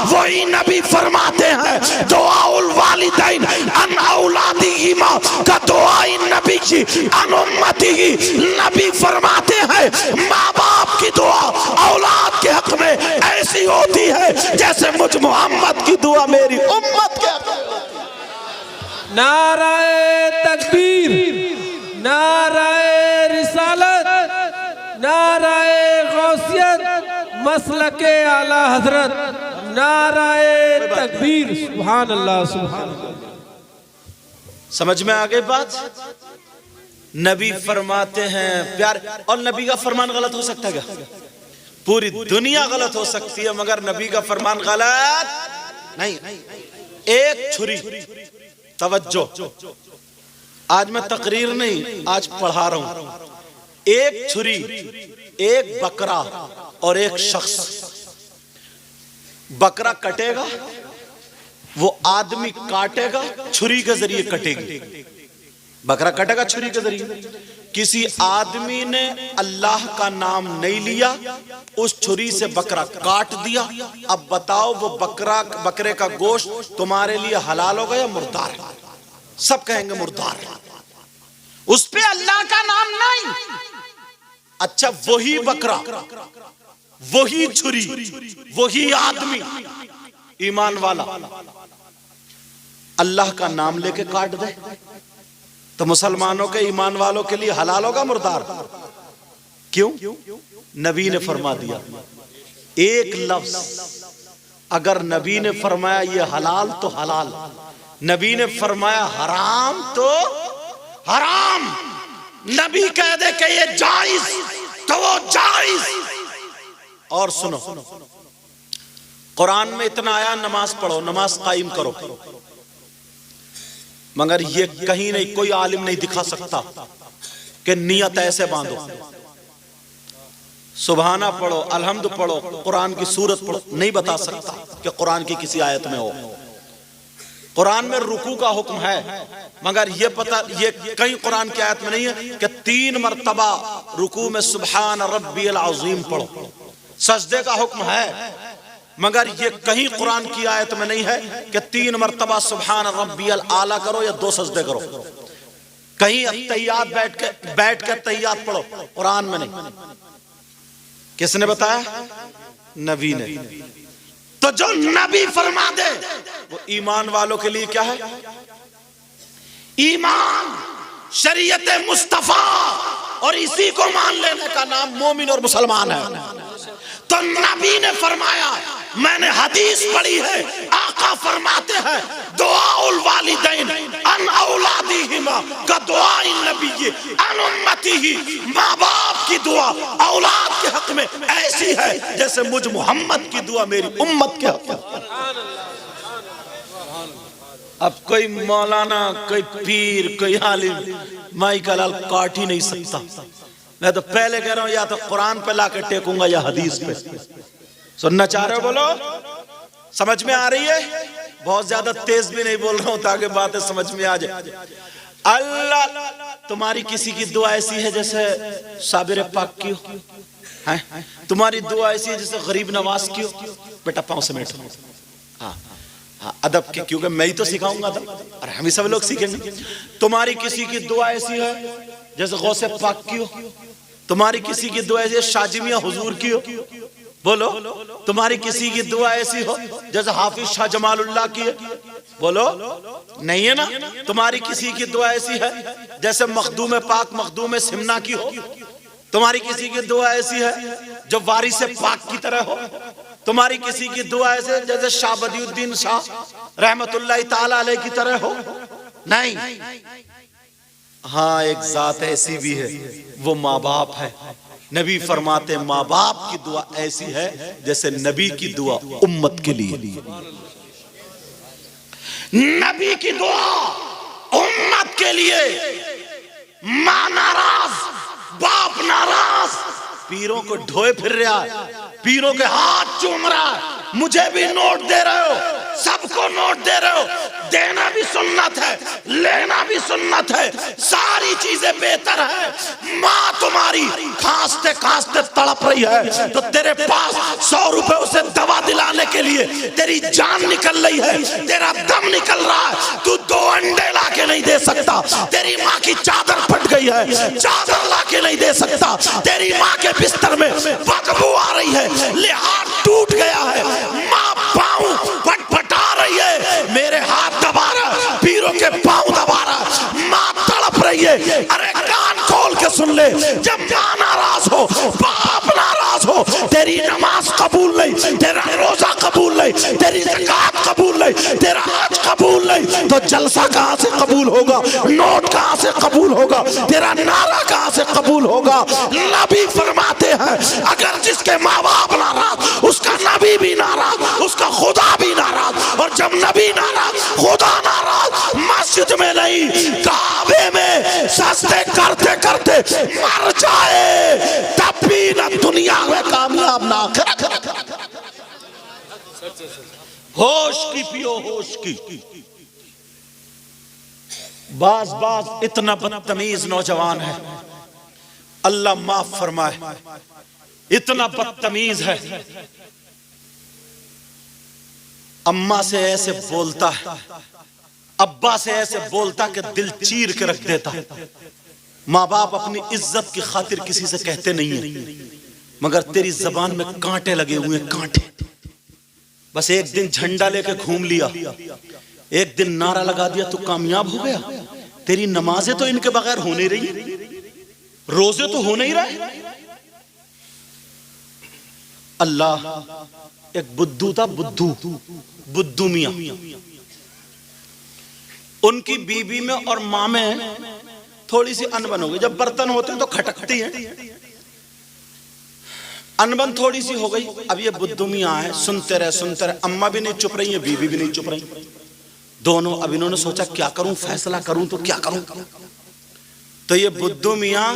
वही नबी फरमाते हैं दुआउल वालिदैन अन औलादिहिमा का दुआई नबी की अन उम्मतिही। नबी फरमाते हैं माँ बाप की दुआ औलाद के हक में ऐसी होती है जैसे मुझ मोहम्मद की दुआ मेरी उम्मत के हक में। नाराए तकबीर, नाराए रिसालत, नाराए गौसियत, मसलके आला हजरत, नाराए तकबीर। सुभान अल्लाह, सुभान अल्लाह। समझ में आ गई बात? नबी फरमाते हैं प्यार, और नबी का फरमान गलत हो सकता है क्या? पूरी दुनिया गलत हो सकती है मगर नबी का फरमान गलत नहीं। एक छुरी, तवज्जो, आज मैं तकरीर नहीं, आज पढ़ा रहा हूं। एक छुरी, एक बकरा और एक शख्स, बकरा कटेगा, वो आदमी काटेगा, छुरी के जरिए कटेगी। बकरा कटेगा छुरी के जरिए। किसी आदमी ने अल्लाह का नाम नहीं लिया, उस छुरी से बकरा काट दिया। अब बताओ वो बकरे का गोश्त तुम्हारे लिए हलाल होगा या मुर्दार? सब कहेंगे मुर्दार, उस पे अल्लाह का नाम नहीं। अच्छा, वही बकरा, वही छुरी, वही आदमी ईमान वाला अल्लाह का नाम लेके काट दे तो मुसलमानों के, ईमान वालों के लिए हलाल होगा मुर्दार? क्यों? नबी ने फरमा दिया। एक लफ्ज अगर नबी ने फरमाया ये हलाल तो हलाल, नबी ने फरमाया हराम तो हराम। नबी कह दे कि ये जायज तो वो जायज। और सुनो, कुरान में इतना आया नमाज पढ़ो, नमाज कायम करो, मगर ये कहीं नहीं, कोई आलिम नहीं दिखा सकता कि नियत ऐसे बांधो। सुबहाना पढ़ो, अल्हम्दु पढ़ो, कुरान की सूरत पढ़ो, नहीं बता सकता कि कुरान की किसी आयत में हो। कुरान में रुकू का हुक्म है, मगर ये कहीं कुरान की आयत में नहीं है कि 3 मरतबा रुकू में सुबहान रब्बियल अज़ीम पढ़ो। सजदे का हुक्म है, मगर ये कहीं कुरान की आयत में नहीं है कि 3 मरतबा सुबहान रब्बियल आला करो या 2 सजदे करो। कहीं तहियात बैठ के तहियात पढ़ो, कुरान में नहीं। किसने बताया? नबी ने। तो जो नबी फरमा दे वो ईमान वालों के लिए क्या है? ईमान, शरीयत मुस्तफा, और इसी को मान लेने का नाम मोमिन और मुसलमान है। तो नबी ने फरमाया, मैंने हदीस पढ़ी है, आका फरमाते हैं दुआउल वालिदैन अन औलादिहिमा का दुआइन नबी अन उम्मतिही। माँ बाप की दुआ औलाद के हक में ऐसी है जैसे मुझ मोहम्मद की दुआ मेरी उम्मत के हक में। अब कोई मौलाना, कोई पीर, कोई आलिम माई का लाल काट ही नहीं सकता। मैं तो पहले कह रहा हूं, या तो कुरान पे लाके टेकूंगा या हदीस पे। सुनना चाह रहे हो? बोलो, समझ में आ रही है? बहुत ज्यादा तेज भी नहीं बोल रहा हूं ताकि बातें समझ में आ जाए। अल्लाह, तुम्हारी किसी की दुआ ऐसी है जैसे साबिर पाक की हो, है? तुम्हारी दुआ ऐसी है जैसे गरीब नवाज की हो। बेटा पांव समेटो। हाँ हाँ, अदब के, क्योंकि मैं ही तो सिखाऊंगा अदब, और हम ही सब लोग सीखेंगे। तुम्हारी किसी की दुआ ऐसी है जैसे गौसे पाक की हो। तुम्हारी किसी की दुआ ऐसी शाजिमिया हुजूर की हो। बोलो, तुम्हारी किसी की दुआ ऐसी हो जैसे हाफिज शाह जमालुल्लाह की है। बोलो, नहीं है ना? तुम्हारी किसी की दुआ ऐसी है जैसे मखदूम पाक, मखदूम सिमना की हो। तुम्हारी किसी की दुआ ऐसी है जो वारिस पाक की तरह हो। तुम्हारी किसी की दुआ ऐसे जैसे शाह बदियुद्दीन शाह रहमतुल्लाह ताला अलैह की तरह हो। नहीं, हाँ, एक जात ऐसी भी है, वो माँ बाप है। नबी फरमाते माँ बाप की दुआ ऐसी है जैसे नबी की दुआ उम्मत के लिए। नबी की दुआ उम्मत के लिए। माँ नाराज, बाप नाराज, पीरों को ढोए फिर रहा है, पीरों के हाथ चूम रहा है, मुझे भी नोट दे रहे हो, सबको नोट दे रहे हो। देना भी सुन्नत है, लेना भी सुन्नत है, सारी चीजें बेहतर है। माँ तुम्हारी खांसते खांसते तड़प रही है तो तेरे पास 100 रुपए उसे दवा दिलाने के लिए तेरी जान निकल रही है, तेरा दम निकल रहा है, तू 2 अंडे लाके नहीं दे सकता। तेरी माँ की चादर फट गई है, चादर लाके नहीं दे सकता। तेरी माँ के बिस्तर में बदबू आ रही है, लिहाज टूट गया है, माँ पाँव फटफटा रही है, मेरे हाथ दबा रहा, पीरों के पाँव चाहिए। अरे कान खोल के सुन ले, जब मां नाराज हो, बाप नाराज हो, तेरी नमाज कबूल नहीं, तेरा रोजा कबूल नहीं, तेरी ज़कात कबूल नहीं, तेरा हज कबूल नहीं, तो जलसा कहां से कबूल होगा, नोट कहां से कबूल होगा, तेरा नारा कहां से कबूल होगा। नबी फरमाते हैं अगर जिसके माँ बाप नाराज, उसका नबी भी नाराज, उसका खुदा भी नाराज, और जब नबी नाराज, खुदा नाराज, मस्जिद में नहीं काबे में सजदे करते करते मर जाए, तब भी ना दुनिया में कामयाब ना आखिरत। होश की पियो, होश की। बाज बाज इतना बदतमीज नौजवान है, अल्लाह माफ फरमाए, इतना बदतमीज है, अम्मा से ऐसे बोलता है, अब्बा से ऐसे बोलता कि दिल चीर के रख देता। माँ बाप अपनी इज्जत की खातिर किसी से कहते नहीं है, मगर तेरी जबान में कांटे लगे हुए हैं, कांटे। बस एक दिन झंडा लेके घूम लिया, एक दिन नारा लगा दिया तो कामयाब हो गया। तेरी नमाजें तो इनके बगैर हो नहीं रही, रोजे तो हो नहीं रहे। अल्लाह, एक बुद्धू था, बुद्धू मियां, उनकी बीबी में और माँ में थोड़ी सी अनबन हो गई। जब बर्तन होते हैं तो खटकती हैं, अनबन थोड़ी सी हो गई। अब ये बुद्धू मियां है, सुनते रहे, अम्मा भी नहीं चुप रही है, बीबी भी नहीं चुप रही, दोनों। अब इन्होंने सोचा क्या करूं, फैसला करूं तो क्या करूं। तो ये बुद्धू मियां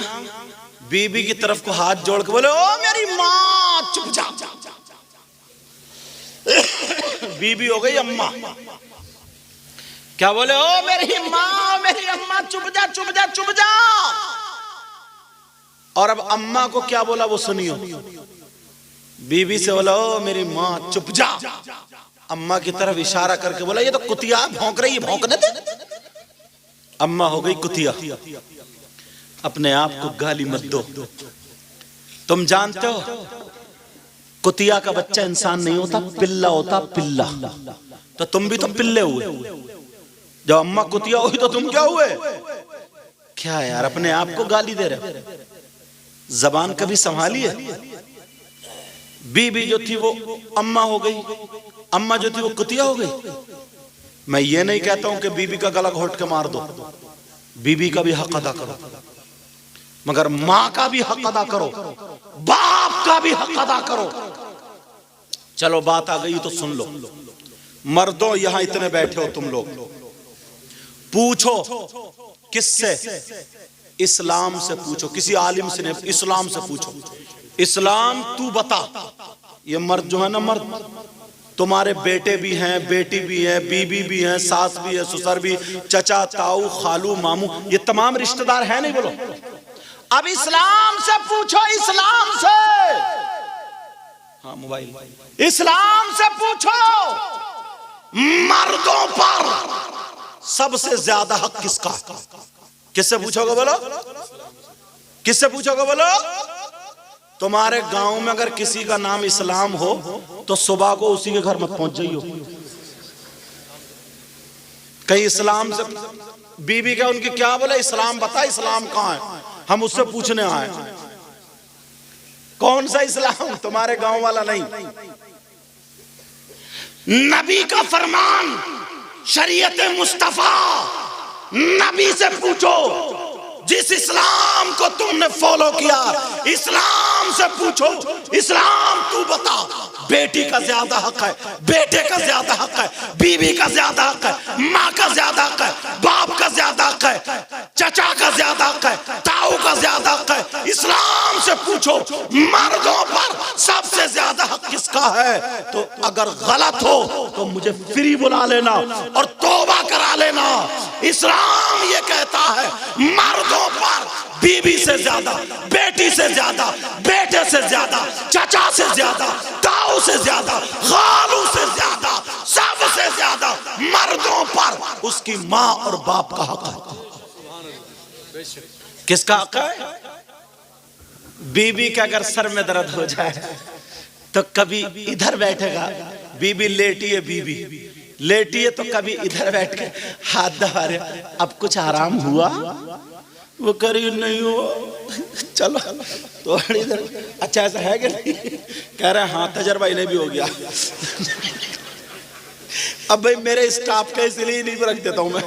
बीबी की तरफ को हाथ जोड़ के बोले, ओ मेरी माँ चुप जा। बीबी हो गई अम्मा, क्या बोले, ओ मेरी माँ, मेरी अम्मा चुप जा, चुप जा, चुप जा। और अब अम्मा को क्या बोला वो सुनियो। बीबी से बोला, ओ मेरी माँ चुप जा। अम्मा की तरफ इशारा करके बोला, ये तो कुतिया भौंक रही है, भौंकने दे। अम्मा हो गई कुतिया। अपने आप को गाली मत दो। तुम जानते हो कुतिया का बच्चा इंसान नहीं होता, पिल्ला होता, पिल्ला। तो तुम भी तो पिल्ले हुए। जब अम्मा कुतिया हुई तो तुम क्या हुए? क्या यार, अपने आप को गाली दे रहे। जबान कभी संभालिए। बीबी जो थी वो अम्मा हो गई, अम्मा जो थी वो कुतिया हो गई। मैं ये नहीं कहता हूं कि बीबी का गला घोट के मार दो, बीबी का भी हक अदा करो, मगर माँ का भी हक अदा करो, बाप का भी हक अदा करो। चलो बात आ गई तो सुन लो। मर्दों, यहां इतने बैठे हो तुम लोग, पूछो किससे? इस्लाम से पूछो, किसी आलिम से नहीं, इस्लाम से पूछो। इस्लाम तू बता। ये मर्द जो है ना, मर्द तुम्हारे बेटे भी हैं, बेटी भी है, बीबी भी है, सास भी है, ससुर भी, चचा, ताऊ, खालू, मामू, ये तमाम रिश्तेदार हैं, नहीं बोलो। अब इस्लाम से पूछो, इस्लाम से। हाँ, मोबाइल। इस्लाम से पूछो, मर्दों पर सबसे ज्यादा हक किसका? किससे पूछोगे बोलो? किससे पूछोगे बोलो? तुम्हारे गांव में अगर किसी का नाम इस्लाम हो तो सुबह को उसी के घर में पहुंच जाइयो। कहीं इस्लाम से बीबी का उनकी क्या बोले, इस्लाम बता, इस्लाम कहां है, हम उससे पूछने आए। कौन सा इस्लाम? तुम्हारे गांव वाला नहीं। नबी का फरमान, शरीयत मुस्तफा, नबी से पूछो। जिस इस्लाम को तुमने फॉलो किया, इस्लाम से पूछो, इस्लाम तू बता। बेटी का ज्यादा हक है, बेटे का ज्यादा हक है, बीवी का ज्यादा हक है, माँ का ज्यादा हक है, बाप का ज्यादा हक है, चचा का ज्यादा हक है, ताऊ का ज्यादा हक है। इस्लाम से पूछो, मर्दों पर सबसे ज्यादा हक किसका है? तो अगर गलत हो तो मुझे फ्री बुला लेना और तौबा करा लेना। इस्लाम ये कहता है मर्दों पर बीवी से ज्यादा, बेटी से ज्यादा, बेटे से ज्यादा, चचा से ज्यादा, ताऊ से ज्यादा, खालू से ज्यादा, सबसे ज्यादा मर्दों पर उसकी माँ और बाप का हक है। किसका हक है? बीवी का अगर सर में दर्द हो जाए तो कभी इधर बैठेगा, बीबी लेटी है, बीबी लेटी है तो कभी इधर बैठ के हाथ दबा रहे, अब कुछ आराम हुआ? वो करी नहीं हो, चलो थोड़ी देर। अच्छा ऐसा है कि नहीं? कह रहे हाँ तजर्बा इन्हें भी हो गया। अब भाई मेरे स्टाफ का इसलिए नहीं रख देता हूं मैं,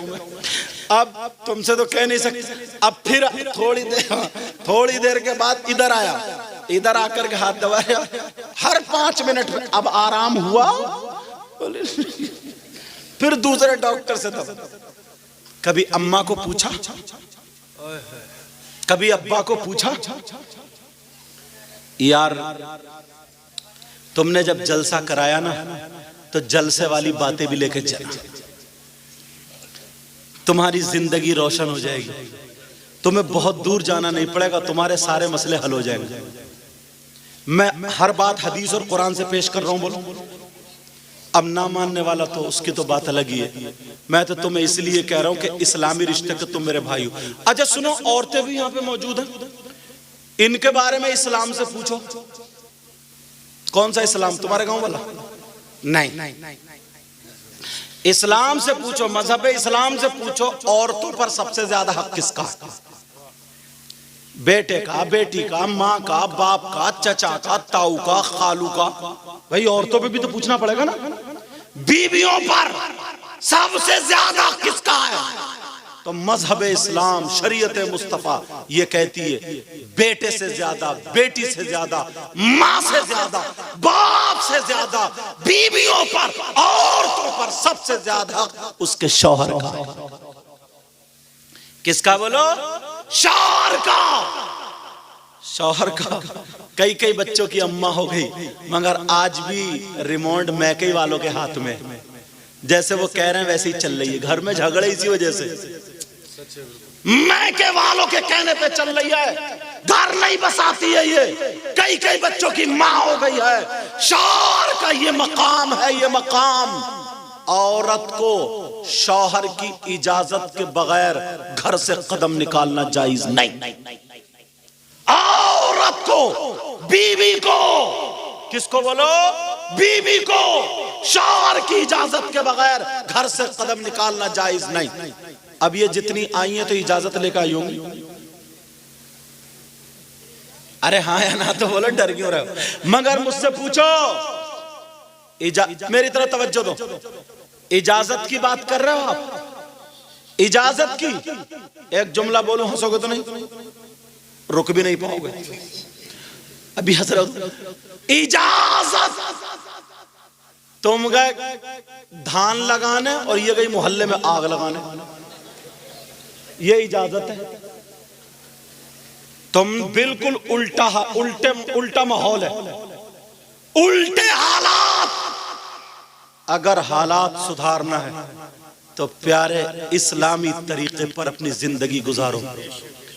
अब तुमसे तो कह नहीं सकते। अब फिर थोड़ी देर के बाद इधर आया, इधर आकर के हाथ दबाया, हर 5 मिनट में अब आराम हुआ। फिर दूसरे डॉक्टर से दबा। कभी अम्मा को पूछा, कभी अब्बा को पूछा, यार तुमने जब जलसा कराया ना तो जलसे वाली बातें भी लेके चला, तुम्हारी जिंदगी रोशन हो जाएगी, तुम्हें बहुत दूर जाना नहीं पड़ेगा, तुम्हारे सारे मसले हल हो जाएंगे। मैं हर बात हदीस और कुरान से पेश कर रहा हूं, बोलो। अब ना मानने वाला तो उसकी तो बात अलग ही है। मैं तो तुम्हें इसलिए कह रहा हूं कि इस्लामी रिश्ते के तुम मेरे भाई हो। अच्छा सुनो, औरतें भी यहां पे मौजूद हैं, इनके बारे में इस्लाम से पूछो। कौन सा इस्लाम? तुम्हारे गांव वाला? नहीं, इस्लाम से पूछो, मजहब इस्लाम से पूछो, औरतों पर सबसे ज्यादा हक किसका है? बेटे का, बेटी का, माँ का, बाप का, चचा का, ताऊ का, खालू का। भाई औरतों पे भी तो पूछना पड़ेगा ना। बीवियों पर सबसे ज्यादा किसका है? तो मजहब इस्लाम, शरीयत मुस्तफा ये कहती है बेटे से ज्यादा, बेटी से ज्यादा, माँ से ज्यादा, बाप से ज्यादा बीवियों पर, औरतों पर सबसे ज्यादा उसके शौहर का। किसका बोलो? शौहर का। शौहर का। कई बच्चों की अम्मा हो गई, मगर आज भी रिमोट मैके वालों के हाथ में। जैसे वो कह रहे हैं वैसे ही चल रही है। घर में झगड़े इसी वजह से, मैके वालों के कहने पे चल रही है। घर नहीं बसाती है ये। कई बच्चों की माँ हो गई है। शौहर का ये मकाम है, ये मकाम। औरत को शौहर की इजाजत के बगैर घर से कदम निकालना जायज नहीं। औरत को, बीवी को, किसको बोलो? बीवी को शौहर की इजाजत के बगैर घर से कदम निकालना जायज नहीं। अब ये जितनी आई हैं तो इजाजत लेकर आई होंगी। अरे हाँ या ना तो बोलो, डर क्यों रहे हो? मगर मुझसे पूछो, मेरी तरफ तवज्जो दो। इजाजत की बात कर रहे हो आप? इजाजत की एक जुमला बोलो, हंसोगे तो नहीं, रुक भी नहीं पाओगे। अभी हंस रहे हो। इजाजत, तुम गए धान लगाने और ये गई मोहल्ले में आग लगाने, ये इजाजत है। तुम बिल्कुल उल्टा माहौल है, उल्टे हालात। अगर हालात सुधारना है तो प्यारे इस्लामी तरीके पर अपनी जिंदगी गुजारो।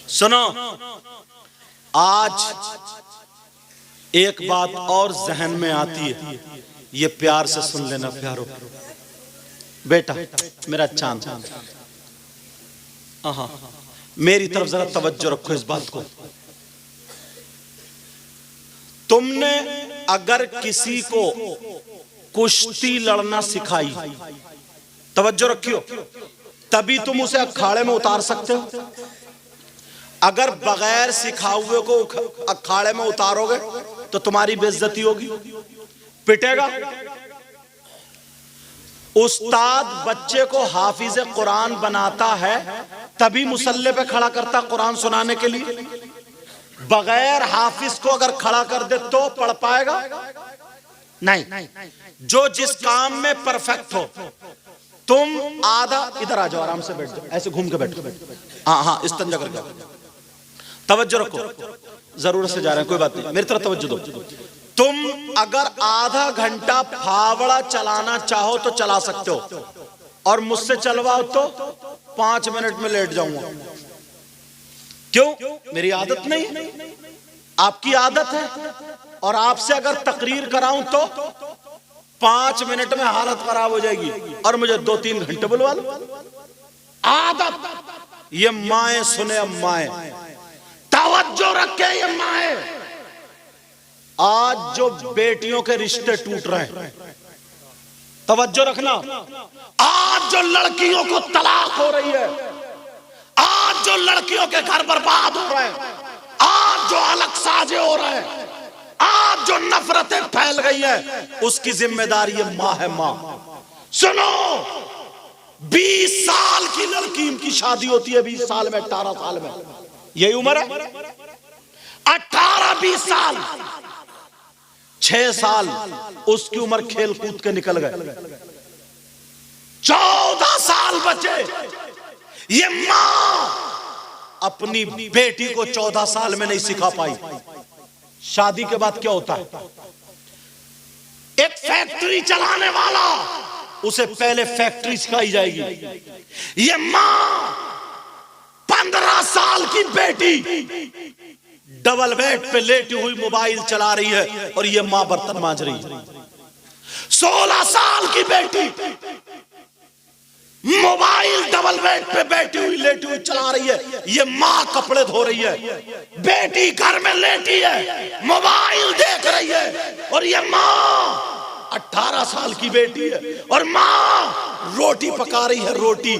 सुनो, आज एक बात और जहन में आती है, ये प्यार से सुन लेना प्यारो। बेटा मेरा चांद, मेरी तरफ जरा तवज्जो रखो इस बात को। तुमने अगर किसी को कुश्ती लड़ना सिखाई, तवज्जो रखियो, तभी तुम उसे अखाड़े में उतार सकते हो। अगर बगैर सिखाए को अखाड़े में उतारोगे तो तुम्हारी बेइज्जती होगी, पिटेगा। उस्ताद बच्चे को हाफिज कुरान बनाता है तभी मुसल्ले पे खड़ा करता कुरान सुनाने के लिए। बगैर हाफिज को अगर खड़ा कर दे तो पढ़ पाएगा नहीं। जो जिस काम में परफेक्ट हो, तुम आधा, इधर आ जाओ, आराम से बैठ जाओ, ऐसे घूम के बैठो। हाँ इस्तंजा करके। तवज्जो रखो, जरूरत से जा रहे हैं, कोई बात नहीं, मेरी तरफ तवज्जो दो। तुम अगर आधा घंटा फावड़ा चलाना चाहो तो चला सकते हो, और मुझसे चलवाओ तो 5 मिनट में लेट जाऊंगा। क्यों? मेरी आदत नहीं, आपकी आदत है। और आपसे अगर तकरीर कराऊं तो 5 मिनट में हालत खराब हो जाएगी, और मुझे 2-3 घंटे बुलवा लो। आदत। ये माए सुने, अब माए तवज्जो रखे, ये माए। आज जो बेटियों के रिश्ते टूट रहे हैं, तवज्जो रखना। आज जो लड़कियों को तलाक हो रही है, आज आज जो लड़कियों के घर बर्बाद हो रहे हैं, आज जो अलग साजे हो रहे हैं, आज जो नफरतें फैल गई है, उसकी जिम्मेदारी ये माँ है। माँ सुनो, 20 साल की लड़की की शादी होती है, 20 साल में, 18 साल में, यही उम्र है, 18-20 साल, 6 साल उसकी उम्र खेल कूद के निकल गए, 14 साल बचे। ये मां अपनी बेटी को 14 साल में नहीं सिखा पाई। शादी के बाद क्या होता है, एक फैक्ट्री चलाने वाला, उसे पहले फैक्ट्री सिखाई जाएगी। ये मां 15 साल की बेटी डबल बेड पे लेटी हुई मोबाइल चला रही है और ये मां बर्तन मांज रही है। 16 साल की बेटी मोबाइल डबल बेड पे बैठी हुई लेटी हुई चला रही है, ये मां कपड़े धो रही है। बेटी घर में लेटी है, मोबाइल देख रही है, और ये मां 18 साल की बेटी है और मां रोटी पका रही है। रोटी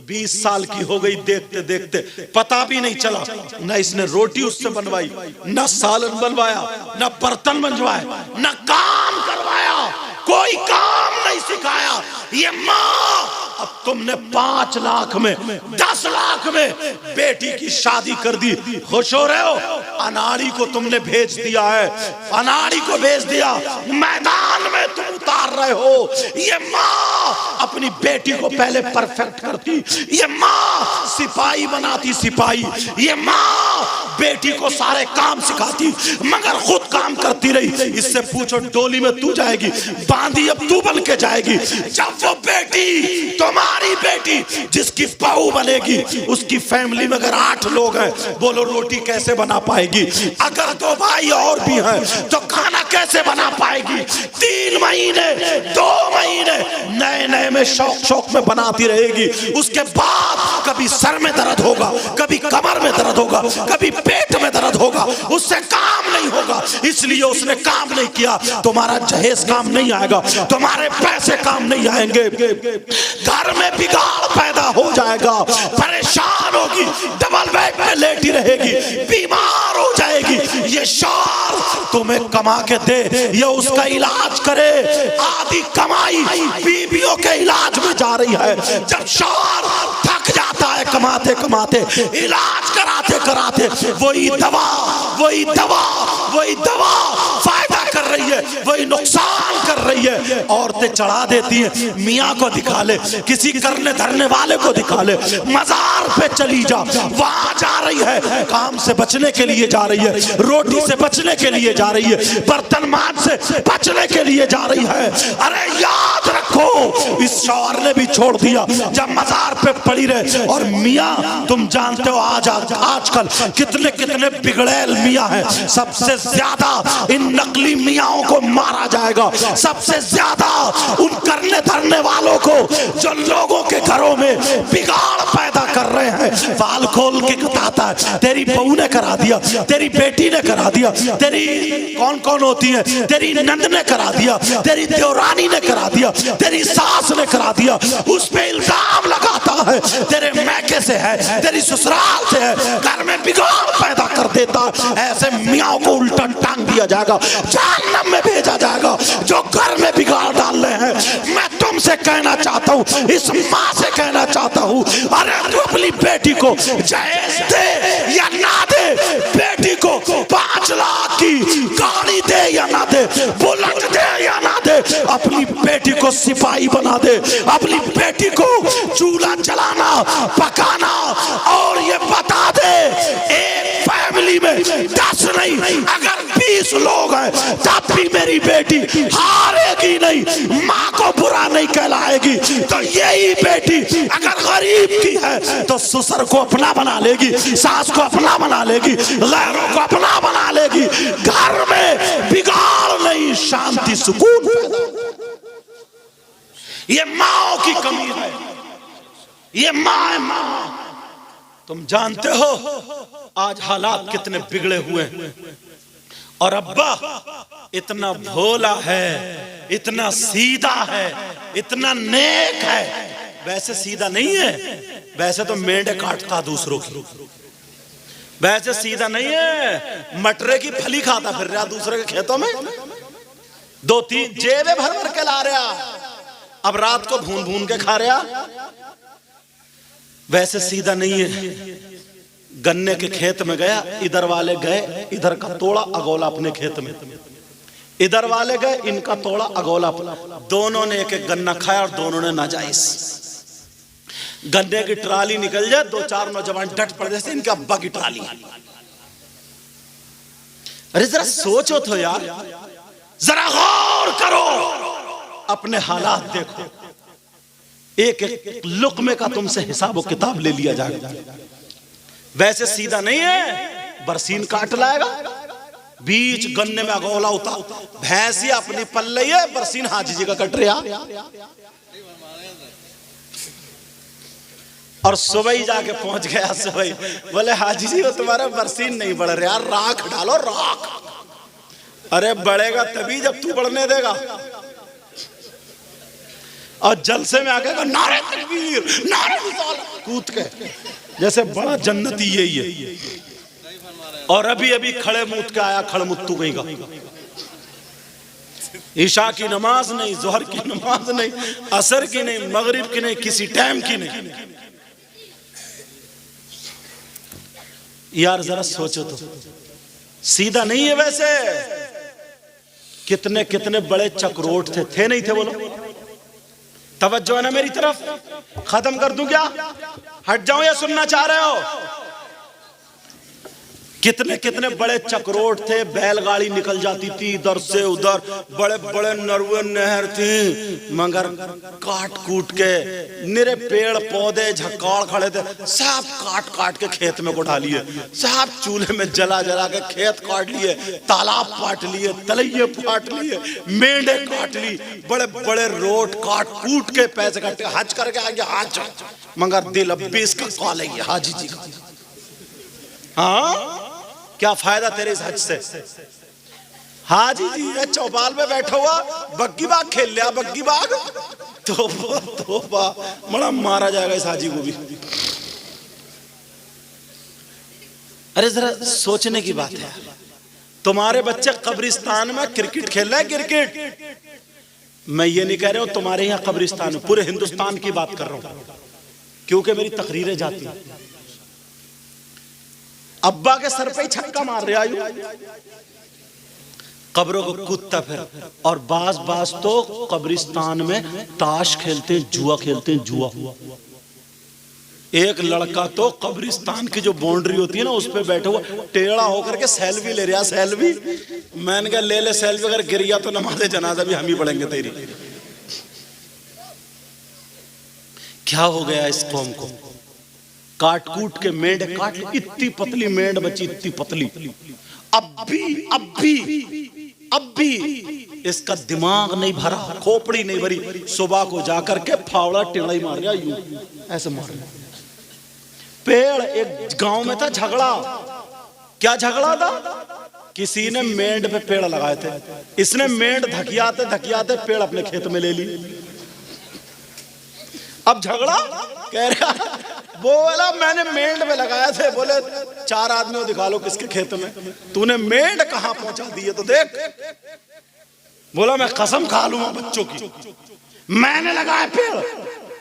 20 साल की हो गई, देखते देखते पता भी नहीं चला, न इसने रोटी उससे बनवाई, न सालन बनवाया, न बर्तन बनवाए, न काम करवाया, कोई काम नहीं सिखाया। ये मां, अब तुमने 5 लाख में, 10 लाख में बेटी की शादी कर दी, खुश हो रहे हो? अनाड़ी को तुमने भेज दिया है, अनाड़ी को भेज दिया, मैदान में तुम उतार रहे हो। ये माँ अपनी बेटी को पहले परफेक्ट करती, ये माँ सिपाही बनाती, सिपाही, ये माँ बेटी को सारे काम सिखाती, मगर खुद काम करती रही। इससे पूछो डोली में तू जाएगी, बांधी अब तू बन के जाएगी। जब वो बेटी, तुम्हारी बेटी जिसकी बहू बनेगी, उसकी फैमिली में अगर 8 लोग हैं, बोलो रोटी कैसे बना पाएगी? अगर 2 भाई और भी हैं तो खाना कैसे बना पाएगी? 3 महीने 2 महीने नए नए में शौक में बनाती रहेगी। उसके बाद कभी सर में दर्द होगा, कभी कमर में दर्द होगा, कभी पेट में दर्द होगा, उससे काम नहीं होगा, इसलिए उसने काम नहीं किया। तुम्हारा जहेज काम नहीं आएगा, तुम्हारे पैसे काम नहीं आएंगे, घर में बिगाड़ पैदा हो जाएगा, परेशान होगी, डबल बेड में लेटी रहेगी, बीमार हो जाएगी। ये शौहर तुम्हें कमा के दे, ये उसका इलाज करे, आधी कमाई बीवियों के इलाज में जा रही है। जब शौहर थक जाता है कमाते कमाते, इलाज कराते कराते, वही दवा फायदा कर रही है, वही नुकसान कर रही है। औरतें चढ़ा देती हैं, मियाँ को दिखा ले, किसी करने धरने वाले को दिखा ले, मजार पे चली जा, वहां जा रही है, काम से बचने के लिए जा रही है, रोटी से बचने के लिए जा रही है, बर्तन मांज से बचने के लिए जा रही है। अरे याद रखो, इस शौहर ने भी छोड़ दिया जब मजार पे पड़ी रहे। और मियाँ तुम जानते हो आजकल कितने कितने बिगड़ैल मियाँ हैं। सबसे ज्यादा इन नकली मियाँओं को मारा जाएगा, सबसे ज्यादा उन करने धरने वालों को जो लोगों के घरों में बिगाड़ पैदा कर रहे हैं। बाल खोल के बताता है, तेरी बहू ने करा दिया, तेरी बेटी ने करा दिया, तेरी कौन कौन होती है, तेरी नंद ने करा दिया, तेरी देवरानी ने करा दिया, तेरी सास ने करा दिया। उस पे इल्जाम लगाता है, तेरे मैके से है, तेरी ससुराल से है, घर में बिगाड़ पैदा कर देता। ऐसे मियाँ को उल्टा टांग दिया जाएगा, जहन्नम में भेजा जाएगा जो घर में बिगाड़ डाल रहे हैं। मैं तुमसे कहना चाहता हूँ, इस माँ से कहना चाहता हूँ, अरे तू अपनी बेटी को जहेज दे या ना दे, बेटी को 5 लाख की गाड़ी दे या ना दे, बुलेट दे या ना दे, अपनी बेटी को सिपाही बना दे, अपनी बेटी को चूल्हा जलाना पकाना। और ये बता दे, एक फैमिली में 10 नहीं अगर 20 लोग हैं तब भी मेरी बेटी हारेगी नहीं, माँ को बुरा नहीं कहलाएगी। तो यही बेटी अगर गरीब की है तो ससुर को अपना बना लेगी, सास को अपना बना लेगी, गैरों को अपना बना लेगी। घर में बिगाड़ नहीं, शांति सुकून पैदा। ये माँ की कमी है, ये माँ है माँ। तुम जानते हो आज हालात कितने बिगड़े हुए हैं। और अब्बा इतना भोला है, इतना सीधा है, इतना नेक है, वैसे सीधा नहीं है, वैसे तो मेंढे काटता दूसरों की, वैसे सीधा नहीं है, मटरे की फली खाता फिर रहा दूसरे के खेतों में, 2-3 जेबे भर भर के ला रहा, अब रात को भून भून के खा रहा। वैसे सीधा नहीं है। गन्ने के खेत में गया, इधर वाले गए, इधर का तोड़ा अगोला अपने खेत में, इधर वाले गए, इनका तोड़ा अगोला, दोनों ने एक एक गन्ना खाया और दोनों ने नाजायज। गन्ने की ट्राली निकल जाए, 2-4 नौजवान डट पड़ जैसे इनके अब्बा की ट्राली। अरे जरा सोचो तो यार, जरा गौर करो, अपने हालात देखो। एक एक लुकमे का तुमसे हिसाब और किताब ले लिया जाएगा। वैसे सीधा नहीं है, बरसीन काट लाएगा, बीच गन्ने में अगोला होता, भैंसी अपनी पल रही है, बरसीन हाजी जी का कट रहा। और सुबह ही जाके पहुंच गया, सुबह ही बोले हाजी जी वो तुम्हारा बरसीन नहीं बढ़ रहा, राख डालो राख। अरे बढ़ेगा तभी जब तू बढ़ने देगा। और जलसे में आके नारे तकबीर, नारे रिसालत, कूद के जैसे बड़ा जन्नती यही है। और अभी अभी खड़े मुंह के आया, खड़मुत्तू कहीं का, ईशा की नमाज नहीं, जोहर की नमाज नहीं, असर की नहीं, मगरिब की नहीं, किसी टाइम की नहीं। यार जरा सोचो तो, सीधा नहीं है। वैसे कितने कितने बड़े चक्रोट थे नहीं थे? बोलो, तवज्जो है ना मेरी तरफ? खत्म कर दूं क्या? हट जाऊं या सुनना चाह रहे हो? कितने कितने बड़े चक्रोट थे, बैलगाड़ी निकल जाती थी इधर से उधर, बड़े बड़े नरवे नहर थी, मगर काट कूट के निरे पेड़ पौधे झकाड़ खड़े थे, सब काट काट के खेत में को डालिए, सब चूल्हे में जला जला के खेत काट लिए, तालाब काट लिए, तलैये काट लिए, मेंढे काट ली, बड़े बड़े रोड काट कूट के पैसे काटे, हज करके आ गया हज, मगर दिल अब भी इसका कॉल है हाजी जी का। हाँ, क्या फायदा तेरे इस हज से? हाजी जी है चौपाल में बैठा हुआ, बग्गी बाग खेल लिया, बग्गी बाग, तोबा बड़ा मारा जाएगा इस हाजी को भी। अरे जरा सोचने की बात है, तुम्हारे बच्चे कब्रिस्तान में क्रिकेट खेल रहे हैं, क्रिकेट। मैं ये नहीं कह रहा हूं तुम्हारे यहाँ कब्रिस्तान में, पूरे हिंदुस्तान की बात कर रहा हूं, क्योंकि मेरी तकरीरें जाती हैं। अब्बा के सर पे ही छक्का मार रहे आयु, कब्रों को कूदता फिर। और बाज बाज तो कब्रिस्तान में ताश खेलते, जुआ खेलते, जुआ। एक लड़का तो कब्रिस्तान की जो बाउंड्री होती है ना, उस पे बैठा हुआ टेढ़ा होकर के सेल्फी ले रहा, सेल्फी। मैंने कहा ले ले सेल्फी, अगर गिर गया तो नमाज़े जनाजा भी हम ही पढ़ेंगे तेरी। क्या हो गया इस कौम को? काट कूट के मेंढ काट, इतनी पतली मेंढ बची, इतनी पतली। अब भी इसका दिमाग नहीं भरा, खोपड़ी नहीं भरी। सुबह को जाकर के फावड़ा टेढ़ा ही मार गया, यूं ऐसे मार गया। पेड़, एक गांव में था झगड़ा। क्या झगड़ा था? किसी ने मेंढ पे पेड़ लगाए थे, इसने मेंढ धकियाते धकियाते पेड़ अपने खेत में ले ली। अब झगड़ा, कह रहा बोला मैंने मेंढ में लगाया थे। बोले 4 आदमियों दिखा लो किसके खेत में, तूने मेंढ कहां पहुंचा दी है तो देख। बोला मैं कसम खा लूंगा बच्चों की, मैंने लगाया पेड़।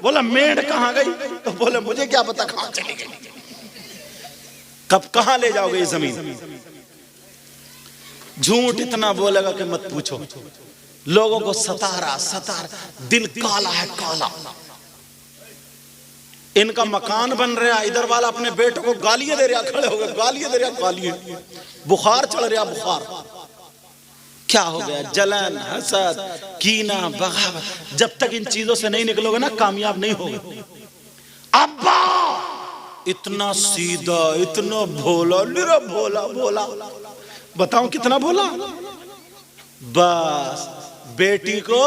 बोला मेंढ कहां गई? तो बोले मुझे क्या पता कहां चली गई। कब कहां ले जाओगे ये जमीन? झूठ इतना बोलेगा कि मत पूछो। लोगों को सतारा, दिल काला है, काला। इनका मकान बन रहा, इधर वाला अपने बेटों को गालियां दे रहा, खड़े हो गए गालियां दे रहा, गालियां। बुखार चढ़ रहा, बुखार। क्या हो गया? जलन, हसद, कीना, बगावत। जब तक इन चीजों से नहीं निकलोगे ना, कामयाब नहीं होगे। अब्बा इतना सीधा, इतना भोला, निरा भोला भोला। बताओ कितना भोला। बस बेटी को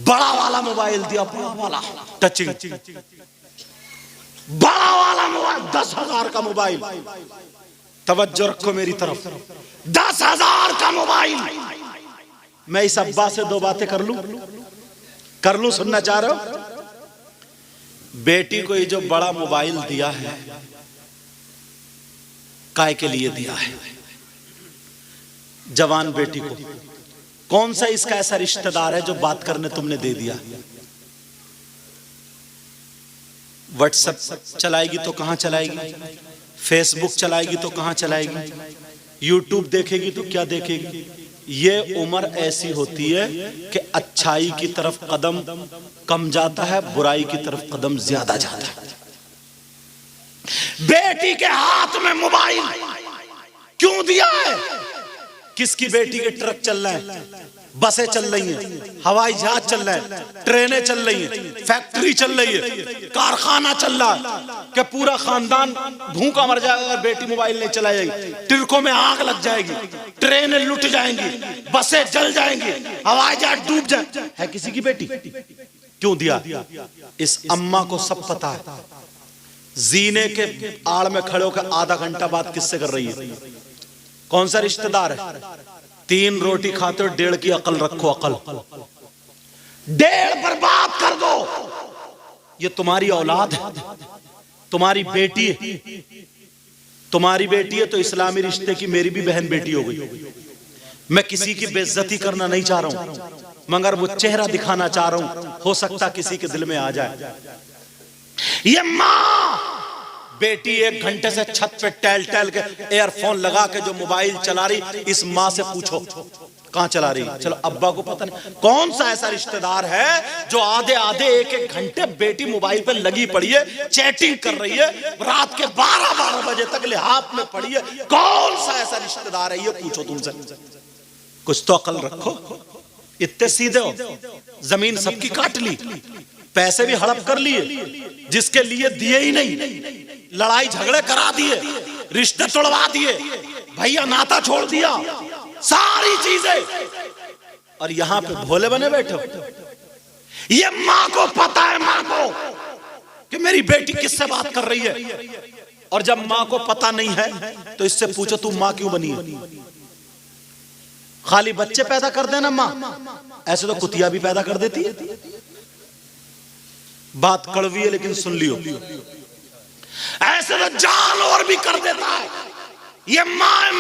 बड़ा वाला मोबाइल दिया, बड़ा वाला टचिंग, बड़ा वाला मोबाइल, 10,000 का मोबाइल। तवज्जो रखो मेरी तरफ, 10,000 का मोबाइल। मैं इस अब्बा से 2 बातें कर लूं, सुनना चाह रहे हो? बेटी को ये जो बड़ा मोबाइल दिया है, काय के लिए दिया है? जवान बेटी को कौन सा इसका ऐसा रिश्तेदार है जो बात करने तुमने दे दिया? व्हाट्सएप चलाएगी तो कहां चलाएगी, फेसबुक चलाएगी तो कहां चलाएगी, यूट्यूब देखेगी तो क्या देखेगी? ये उम्र ऐसी होती है कि अच्छाई की तरफ कदम कम जाता है, बुराई की तरफ कदम ज्यादा जाता है। बेटी के हाथ में मोबाइल क्यों दिया है? किसकी बेटी के ट्रक चल रहे हैं, बसें चल रही हैं, हवाई जहाज चल रहे हैं, ट्रेनें चल रही हैं, फैक्ट्री चल रही है, कारखाना चल रहा है कि पूरा खानदान भूखा मर जाएगा अगर बेटी मोबाइल नहीं चलाएगी। ट्रकों में आग लग जाएगी, ट्रेनें लुट जाएंगी, बसें जल जाएंगी, हवाई जहाज डूब जाए। है किसी की बेटी? क्यों दिया? इस अम्मा को सब पता है। जीने के आड़ में खड़े होकर आधा घंटा बात किससे कर रही है? कौन सा रिश्तेदार है? 3 रोटी खाते हो, 1.5 की अकल रखो। अकल 1.5 बर्बाद कर दो। ये तुम्हारी औलाद है, तुम्हारी बेटी है। तुम्हारी बेटी है तो इस्लामी रिश्ते की मेरी भी बहन बेटी हो गई। मैं किसी की बेइज्जती करना नहीं चाह रहा हूं, मगर वो चेहरा दिखाना चाह रहा हूं, हो सकता किसी के दिल में आ जाए। ये माँ बेटी 1 घंटे से छत पे टहल के एयरफोन लगा के जो मोबाइल चला रही, इस माँ से पूछो कहां चला रही? चलो अब्बा को पता नहीं। कौन सा ऐसा रिश्तेदार है जो आधे 1-1 घंटे बेटी मोबाइल पे लगी पड़ी है, चैटिंग कर रही है, रात के 12 बजे तक लिहाफ में पड़ी है? कौन सा ऐसा रिश्तेदार है? ये पूछो तुमसे। कुछ तो अकल रखो। इतने सीधे हो, जमीन सबकी काट ली, पैसे भी हड़प कर लिए, जिसके लिए दिए ही नहीं, लड़ाई झगड़े करा दिए, रिश्ते तोड़वा दिए, भैया नाता छोड़ दिया, सारी चीजें, और यहां पे भोले बने बैठो। ये मां को पता है, मां को, कि मेरी बेटी किससे बात कर रही है। और जब मां को पता नहीं है तो इससे पूछो तू मां क्यों बनी है? खाली बच्चे पैदा कर देना मां, ऐसे तो कुतिया भी पैदा कर देती है। बात कड़वी है लेकिन सुन लियो, ऐसे तो जानवर भी कर देता है। ये मां,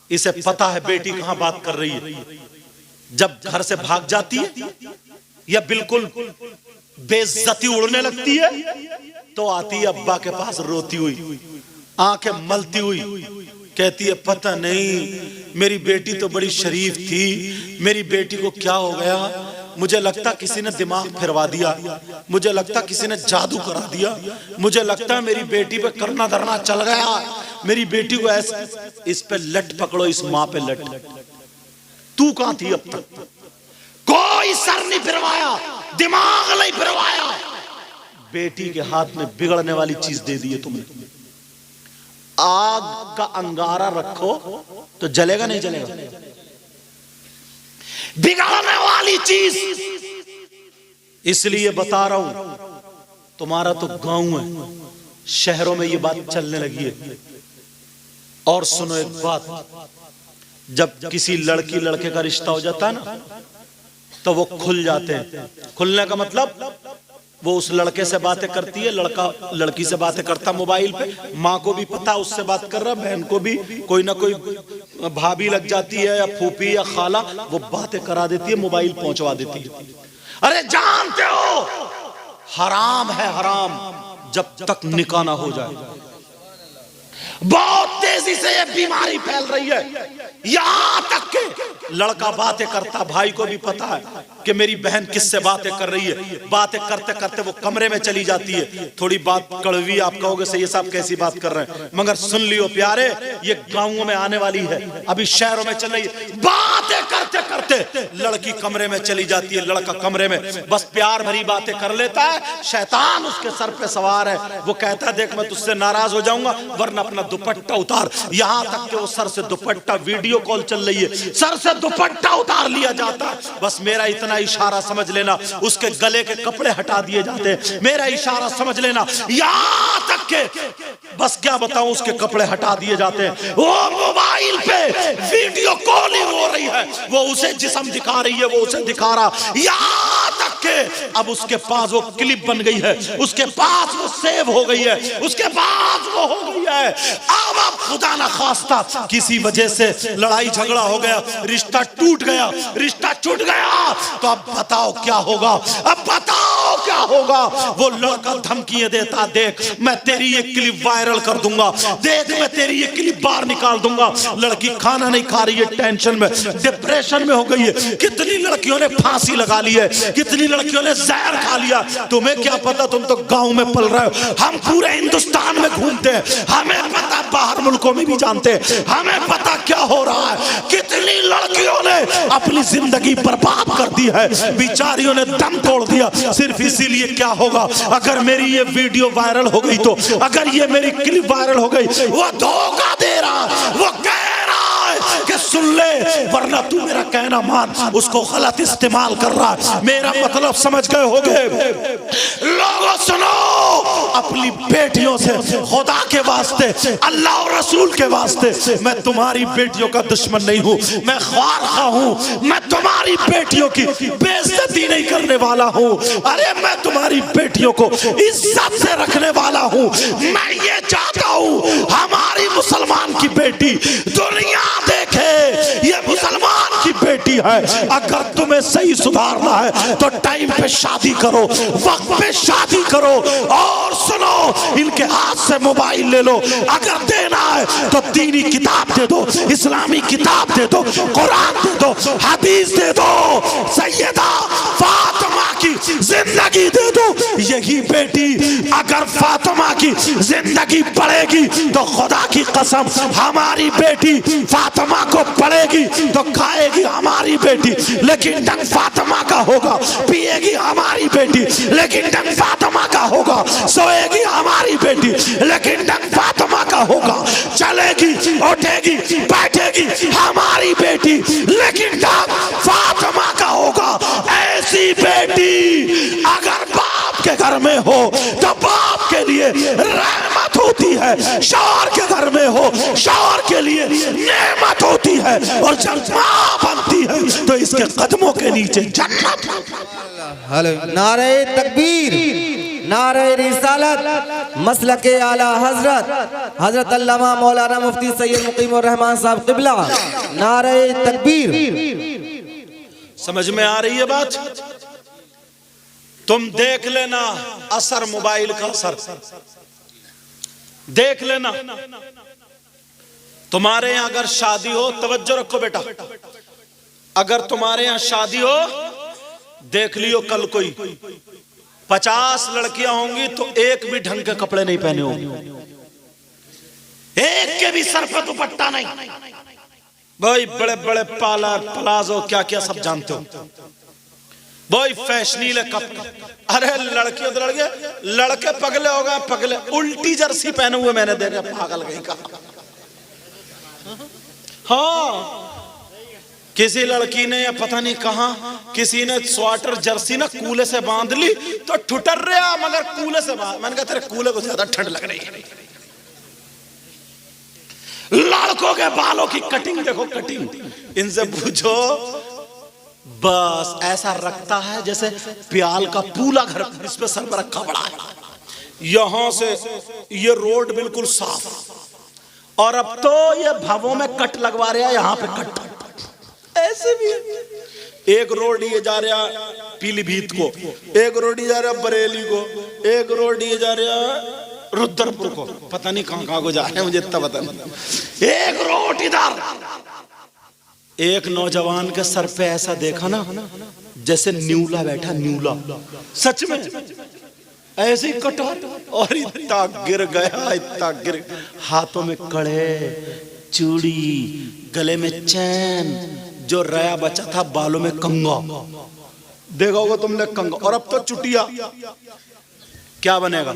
इसे पता है बेटी कहां बात कर रही है। जब घर से भाग जाती है या बिल्कुल बेइज्जती उड़ने लगती है तो आती है अब्बा के पास रोती हुई, आंखें मलती हुई, कहती है पता नहीं मेरी बेटी तो बड़ी शरीफ थी, मेरी बेटी को क्या हो गया? मुझे लगता किसी ने दिमाग फिरवा दिया, मुझे लगता किसी ने जादू करा दिया, मुझे लगता मेरी बेटी पे करना धरना चल गया, मेरी बेटी को ऐसे। इस पे लट पकड़ो, इस माँ पे लट। तू कहां थी अब तक? कोई सर नहीं फिरवाया, दिमाग नहीं फिरवाया, बेटी के हाथ में बिगड़ने वाली चीज दे दी है तुमने। आग का अंगारा रखो तो जलेगा नहीं जलेगा? बिगाड़ने वाली चीज। इसलिए बता रहा हूं, तुम्हारा तो गांव है, शहरों में ये बात चलने लगी है। और सुनो एक बात, जब किसी लड़की लड़के का रिश्ता हो जाता है ना तो वो खुल जाते हैं। खुलने का मतलब वो उस लड़के से बातें करती है, लड़का लड़की से बातें करता मोबाइल पे, माँ को भी पता उससे बात कर रहा, बहन को भी कोई ना कोई भाभी लग जाती है या फूफी या खाला, वो बातें करा देती है, मोबाइल पहुंचवा देती है। अरे जानते हो हराम है, हराम, जब तक निकाह ना हो जाए। बहुत तेजी से ये बीमारी फैल रही है, यहां तक के लड़का बातें करता, भाई को भी पता है कि मेरी बहन किससे बातें कर रही है, बातें करते करते वो कमरे में चली जाती है। थोड़ी बात कड़वी, आप कहोगे सही साहब कैसी बात कर रहे हैं, मगर सुन लियो प्यारे, ये गांवों में आने वाली है, अभी शहरों में चल रही है। बातें करते करते लड़की कमरे में चली जाती है, लड़का कमरे में बस प्यार भरी बातें कर लेता है, शैतान उसके सर पे सवार है, वो कहता है देख मैं तुझसे नाराज हो जाऊंगा वरना अपना दुपट्टा उतार। यहां तक कि वो सर से दुपट्टा, वीडियो कॉल चल रही है, सर से दुपट्टा उतार लिया जाता, बस मेरा इतना इशारा समझ लेना, उसके गले के कपड़े हटा दिए जाते, मेरा इशारा समझ लेना, यहां तक के बस क्या बताऊं उसके कपड़े हटा दिए जाते हैं। वो मोबाइल पे वीडियो कॉलिंग हो रही है, वो उसे जिस्म दिखा रही है, वो उसे दिखा रहा, यहां तक के के अब उसके पास वो क्लिप बन गई है, उसके पास वो सेव हो गई है, उसके पास वो हो गई है। अब खुदा ना खास्ता किसी वजह से लड़ाई झगड़ा हो गया, रिश्ता टूट गया, रिश्ता छूट गया, तो अब बताओ क्या होगा? अब बताओ क्या होगा? वो लड़का धमकियां देता, देख मैं तेरी ये क्लिप वायरल कर दूंगा, देख मैं तेरी ये क्लिप बाहर निकाल दूंगा। लड़की खाना नहीं खा रही है, टेंशन में, डिप्रेशन में हो गई है। कितनी लड़कियों ने फांसी लगा ली है, कितनी लड़कियों ने जहर खा लिया। तुम्हें क्या पता, तुम तो गांव में पल रहे हो, हम पूरे हिंदुस्तान में घूमते हैं, हमें पता, बाहर मुल्कों में भी जानते हैं, हमें पता क्या हो रहा है। कितनी लड़कियों ने अपनी जिंदगी बर्बाद कर दी है, बेचारियों ने दम तोड़ दिया सिर्फ इसीलिए। क्या होगा अगर मेरी ये वीडियो वायरल हो गई? तो अगर ये मेरी क्लिप वायरल हो गई, वो धोखा दे रहा, वो कह रहा है कि सुन ले, वरना तू मेरा कहना मान, उसको गलत इस्तेमाल कर रहा है। मेरा मतलब समझ गए होगे? लोगों सुनो, अपनी बेटियों से खुदा के वास्ते, अल्लाह और रसूल के वास्ते, मैं तुम्हारी बेटियों का दुश्मन नहीं हूं, मैं ख्वारखा हूं, मैं तुम्हारी बेटियों की बेइज्जती नहीं करने वाला हूं। अरे मैं तुम्हारी बेटियों को इज्जत से रखने वाला हूं। मैं ये चाहता हूं हमारी मुसलमान की बेटी दुनिया देखे ये मुसलमान की बेटी है। अगर तुम्हें सही सुधारना है तो टाइम पे शादी करो, वक्त पे शादी करो। और सुनो, इनके हाथ से मोबाइल ले लो, अगर देना है तो दीनी किताब दे दो, इस्लामी किताब दे दो, कुरान दे दो, हदीस दे दो, सैयदा फातिमा की जिंदगी दे दो। यही बेटी अगर फातिमा की जिंदगी पड़ेगी तो खुदा की कसम हमारी बेटी फातिमा को पड़ेगी तो खाएगी हमारी बेटी, लेकिन डंग फातिमा का होगा। पिएगी हमारी बेटी, लेकिन डंग फातिमा का होगा। सोएगी हमारी बेटी, लेकिन डंग फातिमा का होगा। चलेगी, उठेगी, बैठेगी हमारी बेटी, लेकिन डंग फातिमा का होगा। ऐसी बेटी अगर बाप के घर में हो तो बाप के लिए रहमत होती है, शौहर के घर में हो शौहर के लिए नेमत होती है, और जब मां बनती है तो इसके कदमों के नीचे जन्नत। हेलो, नारे तकबीर, नारे रिसालत, मसलके आला हजरत हजरत अल्लामा मौलाना मुफ्ती सैयद मुकीमुर रहमान साहब क़िबला, नारे तकबीर। समझ में आ रही है बात? तुम देख लेना असर मोबाइल का असर देख लेना। तुम्हारे यहां अगर शादी हो, तवज्जो रखो बेटा, अगर तुम्हारे यहां शादी हो, देख लियो कल कोई 50 लड़कियां होंगी तो एक भी ढंग के कपड़े नहीं पहने होंगे, एक के भी सर पर दुपट्टा नहीं। भाई बड़े बड़े पार्लर, प्लाजो, क्या क्या सब जानते हो, भाई फैशनीले कपड़े। अरे लड़कियों तो लड़के पगले हो गए, पगले। उल्टी जर्सी पहने हुए मैंने देखा, पागल गई का। हाँ, किसी लड़की ने या पता नहीं कहां किसी ने स्वेटर जर्सी ना कूले से बांध ली तो ठुटर रहा, मगर कूले से बांध। मैंने कहा तेरे कूले को ज्यादा ठंड लग रही है। लड़कों के बालों की कटिंग देखो, कटिंग, इनसे पूछो, बस ऐसा रखता है जैसे प्याल का पूला घर, इस पे सर पर रखा पड़ा है। यहां से ये रोड बिल्कुल साफ, और अब तो ये भवों में कट लगवा रहा है, यहां पे कट। ऐसे भी एक रोड ये जा रहा पीलीभीत को, एक रोड ये जा रहा बरेली को, एक रोड ये जा रहा रुद्रपुर को, पता नहीं कहां कहां को जा रहे हैं, मुझे इतना पता नहीं। एक रोड इधर। एक नौजवान के सर पे ऐसा देखा ना जैसे न्यूला बैठा, न्यूला, सच में ऐसे ही कटा, और इतना गिर गया, इतना गिर। हाथों में कड़े, चूड़ी, गले में चैन, जो रया बचा था बालों में कंगा, देखा होगा तुमने कंगा। और अब तो चुटिया, क्या बनेगा?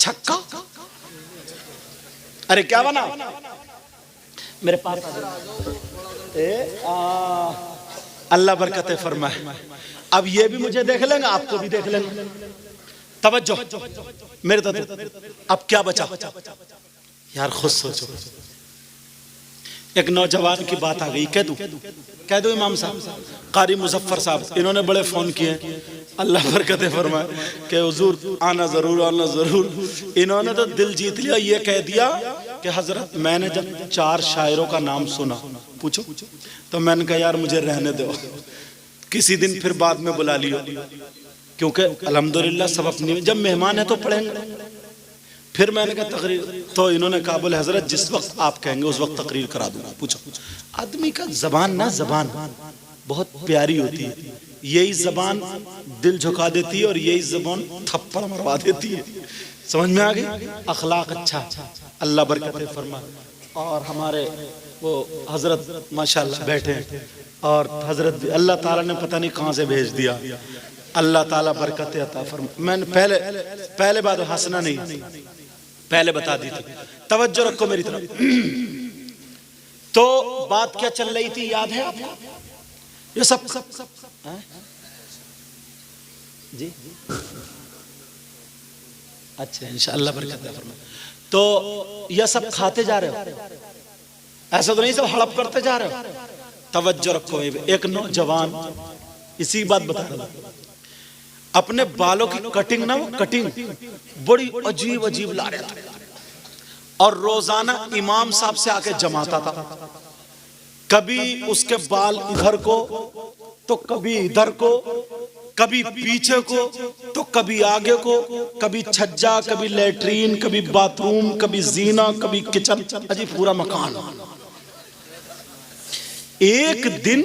छक्का। अरे क्या बना मेरे पास? अल्लाह बरकत फरमाए। अब ये भी मुझे देख लेंगे, आपको भी देख लेंगे। तवज्जो मेरे तो। अब क्या बचा यार, खुद सोचो। एक नौजवान की बात आ गई, कह दो इमाम साहब, कारी मुजफ्फर साहब, इन्होंने बड़े फ़ोन किए, अल्लाह बरकतें फरमाए कि हुजूर आना ज़रूर। इन्होंने तो दिल जीत लिया, ये कह दिया कि हजरत मैंने जब 4 शायरों का नाम सुना, पूछो, तो मैंने कहा यार मुझे रहने दो, किसी दिन फिर बाद में बुला लियो, क्योंकि अल्हम्दुलिल्लाह सब अपनी, जब मेहमान है तो पढ़ेंगे। फिर मैंने कहा तकरीर, तो इन्होंने कहा बोले हजरत जिस वक्त आप कहेंगे उस वक्त तकरीर करा दूंगा। पूछो। आदमी का जबान बहुत प्यारी होती है, यही जबान दिल झुका देती है और यही जबान थप्पड़ मरवा देती है। समझ में आ गई? अखलाक अच्छा, अल्लाह बरकत फरमा। और हमारे वो हजरत माशाल्लाह बैठे हैं, और हजरत भी अल्लाह ताला ने पता नहीं कहाँ से भेज दिया, अल्लाह ताला बरकत अता फरमा। मैंने पहले बात हंसना नहीं, पहले बता दी थी, तवज्जो रखो मेरी तरफ। तो बात क्या चल रही थी याद है आपको? ये सब जी अच्छा इंशाअल्लाह बरकत फरमा। तो यह सब खाते जा रहे हो, ऐसा तो नहीं सब हड़प करते जा रहे हो? तवज्जो रखो। एक नौजवान इसी बात बता रहा था, अपने बालों की कटिंग ना, वो कटिंग बड़ी अजीब अजीब ला रहा था, और रोजाना इमाम साहब से आके जमाता था। कभी उसके बाल इधर को तो कभी इधर को, कभी पीछे को तो कभी आगे को, कभी छज्जा, कभी लेटरीन, कभी बाथरूम, कभी जीना, कभी किचन, अजी पूरा मकान। एक दिन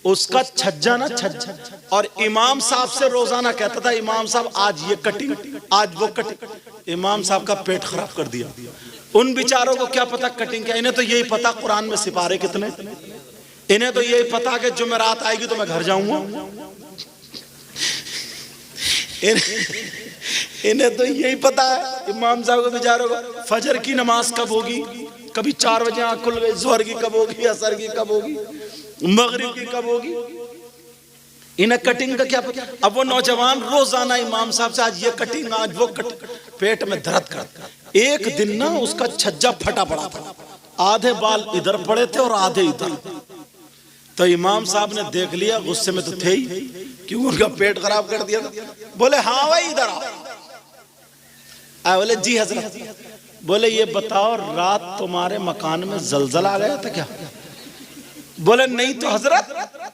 उसका छज्जा ना छज्जा, और इमाम साहब से रोजाना कहता था इमाम साहब आज ये कटिंग, आज वो कटिंग। इमाम साहब का पेट खराब कर दिया। उन बेचारों को क्या पता कटिंग क्या, इन्हें तो यही पता कुरान में सिपारे कितने, इन्हें तो यही पता कि जुमेरात आएगी तो मैं घर जाऊंगा, इन्हें तो यही पता है। इमाम साहब को बेचारों को फजर की नमाज कब होगी, कभी 4 बजे आंख खुल गई, जोहर की कब होगी, असर की कब होगी, मगरिब की कब होगी, इन्हें कटिंग का क्या पता। अब वो नौजवान रोजाना इमाम साहब से आज ये कटिंग, आज वो कटिंग, पेट में दर्द करता। एक दिन ना उसका छज्जा फटा पड़ा था, आधे बाल इधर पड़े थे और आधे इधर। तो इमाम साहब ने देख लिया, गुस्से में तो थे ही, क्यों उनका पेट खराब कर दिया था। बोले हाँ भाई इधर आओ। बोले जी हजरत। बोले ये बताओ रात तुम्हारे मकान में जलजला आ गया था क्या? बोले नहीं तो हजरत।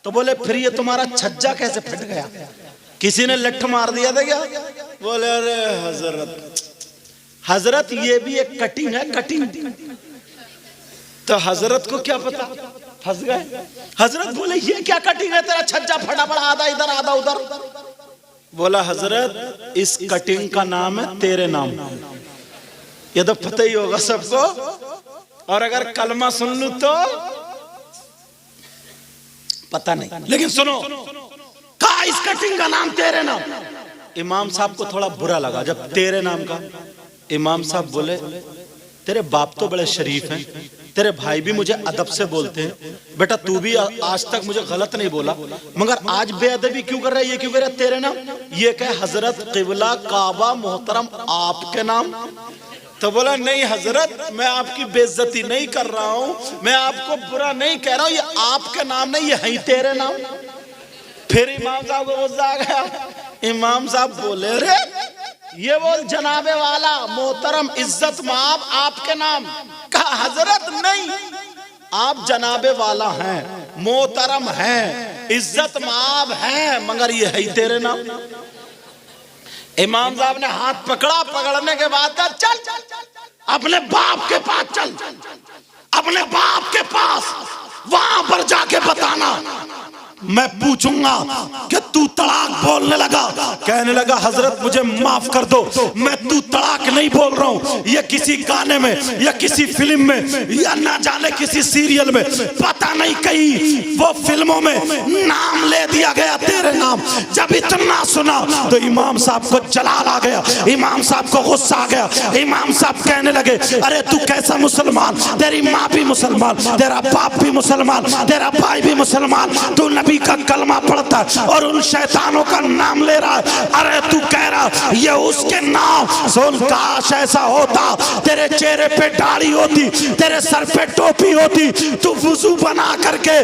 तो बोले फिर ये तुम्हारा छज्जा कैसे फट गया, किसी ने लठ मार दिया था क्या? बोले अरे हजरत ये भी एक कटिंग है, कटिंग। तो हजरत को क्या पता, फंस गए। हजरत बोले ये क्या कटिंग है, तेरा छज्जा फटा पड़ा, आधा इधर आधा उधर। बोला हजरत इस कटिंग का नाम है तेरे नाम, ये तो पता ही होगा सबको, और अगर कलमा सुन लूं तो पता नहीं, लेकिन सुनो कहा इस कटिंग का नाम तेरे नाम। इमाम साहब को थोड़ा बुरा लगा जब तेरे नाम का। इमाम साहब बोले तेरे बाप तो बड़े शरीफ हैं, तेरे भाई भी मुझे अदब से बोलते हैं, बेटा तू भी आज तक मुझे गलत नहीं बोला, मगर आज बेअदबी क्यों कर रहा है, ये क्यों कर रहा है तेरे नाम? ये कहे हजरत किबला काबा मोहतरम आपके नाम। तो बोला नहीं हजरत मैं आपकी बेइज्जती नहीं कर रहा हूं, मैं आपको बुरा नहीं कह रहा हूं, ये आपके नाम नहीं, ये है तेरे नाम। फिर इमाम साहब को गुस्सा आ गया। इमाम साहब बोले रे ये बोल जनाबे वाला मोहतरम इज्जत माब आपके नाम। कहा हजरत नहीं, आप जनाबे वाला हैं, मोहतरम हैं, इज्जत माब हैं, मगर ये है तेरे नाम। इमाम साहब ने हाथ पकड़ा, पकड़ने के बाद कहा चल अपने बाप के पास चल, अपने बाप के पास, वहां पर जाके बताना, मैं पूछूंगा कि तू तलाक बोलने लगा। कहने लगा हजरत मुझे माफ कर दो, मैं तू तलाक नहीं बोल रहा हूं, ये किसी गाने में या किसी फिल्म में या ना जाने किसी सीरियल में, पता नहीं कहीं वो फिल्मों में नाम ले दिया गया तेरे नाम। जब इतना सुना तो इमाम साहब को जलाल आ गया, इमाम साहब को गुस्सा आ गया। इमाम साहब कहने लगे अरे तू कैसा मुसलमान, तेरी माँ भी मुसलमान, तेरा बाप भी मुसलमान, तेरा भाई भी मुसलमान, तू नबी नबी का कलमा पढ़ता है और उन शैतानों का नाम ले रहा है। अरे तू कह रहा ये उसके नाम सुन, काश ऐसा होता, तेरे चेहरे पे दाढ़ी होती, तेरे सर पे टोपी होती, तू वुजू बना करके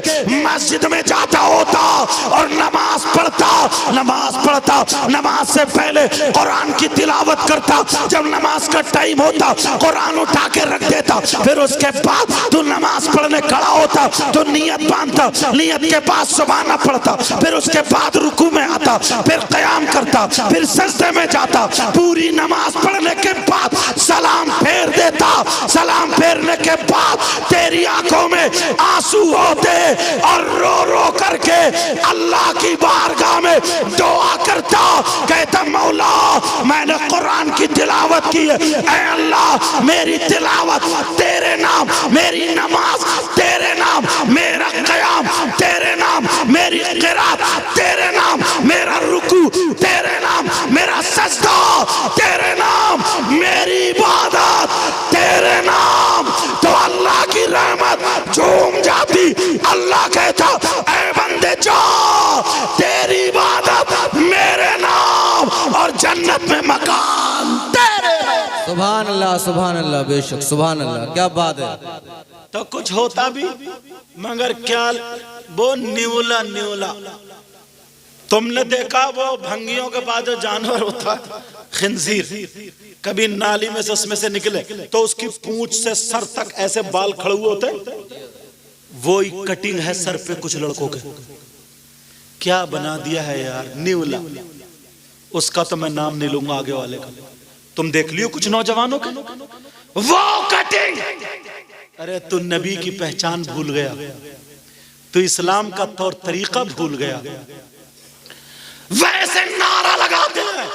मस्जिद में जाता होता और नमाज पढ़ता, नमाज से पहले कुरान की तिलावत करता, जब नमाज का टाइम होता कुरान उठा के रख देता, फिर उसके बाद तू नमाज पढ़ने खड़ा होता तो नियत बांधता, नियत के बाद सुभाना पढ़ता, फिर उसके बाद रुकू में आता, फिर क़याम करता, फिर सजदे में जाता, पूरी नमाज पढ़ने के बाद सलाम फेर देता, सलाम फेरने के बाद तेरी आंखों में आंसू होते और रो रो करके अल्लाह की बारगाह में दुआ करता, कहता मौला मैंने कुरान की तिलावत की है, ऐ अल्लाह मेरी तिलावत तेरे नाम, मेरी नमाज तेरे नाम, मेरा क़याम तेरे नाम, मेरी क़िरात तेरे नाम, मेरा रुकू तेरे नाम, मेरा सजदा तेरे नाम, मेरी इबादत तेरे नाम। तो अल्लाह की रहमत झूम जाती, अल्लाह कहता ऐ बंदे जा, तेरी इबादत मेरे नाम और जन्नत में मकान तेरे नाम। सुभान अल्लाह, बेशक सुभान अल्लाह, क्या बात है। तो कुछ होता भी मगर क्या वो न्यूला। तुमने देखा वो भंगियों के पास जो जानवर होता है खिंजीर, कभी नाली में से उसमें से निकले तो उसकी पूंछ से सर तक ऐसे बाल खड़े हुए होते, वो ही कटिंग है सर पे कुछ लड़कों के। क्या बना दिया है यार, न्यूला। उसका तो मैं नाम नहीं लूंगा आगे वाले का, तुम देख लियो कुछ नौजवानों के वो कटिंग। अरे तू नबी की पहचान भूल गया, तू इस्लाम का तौर तरीका भूल गया। वैसे नारा लगाते हैं,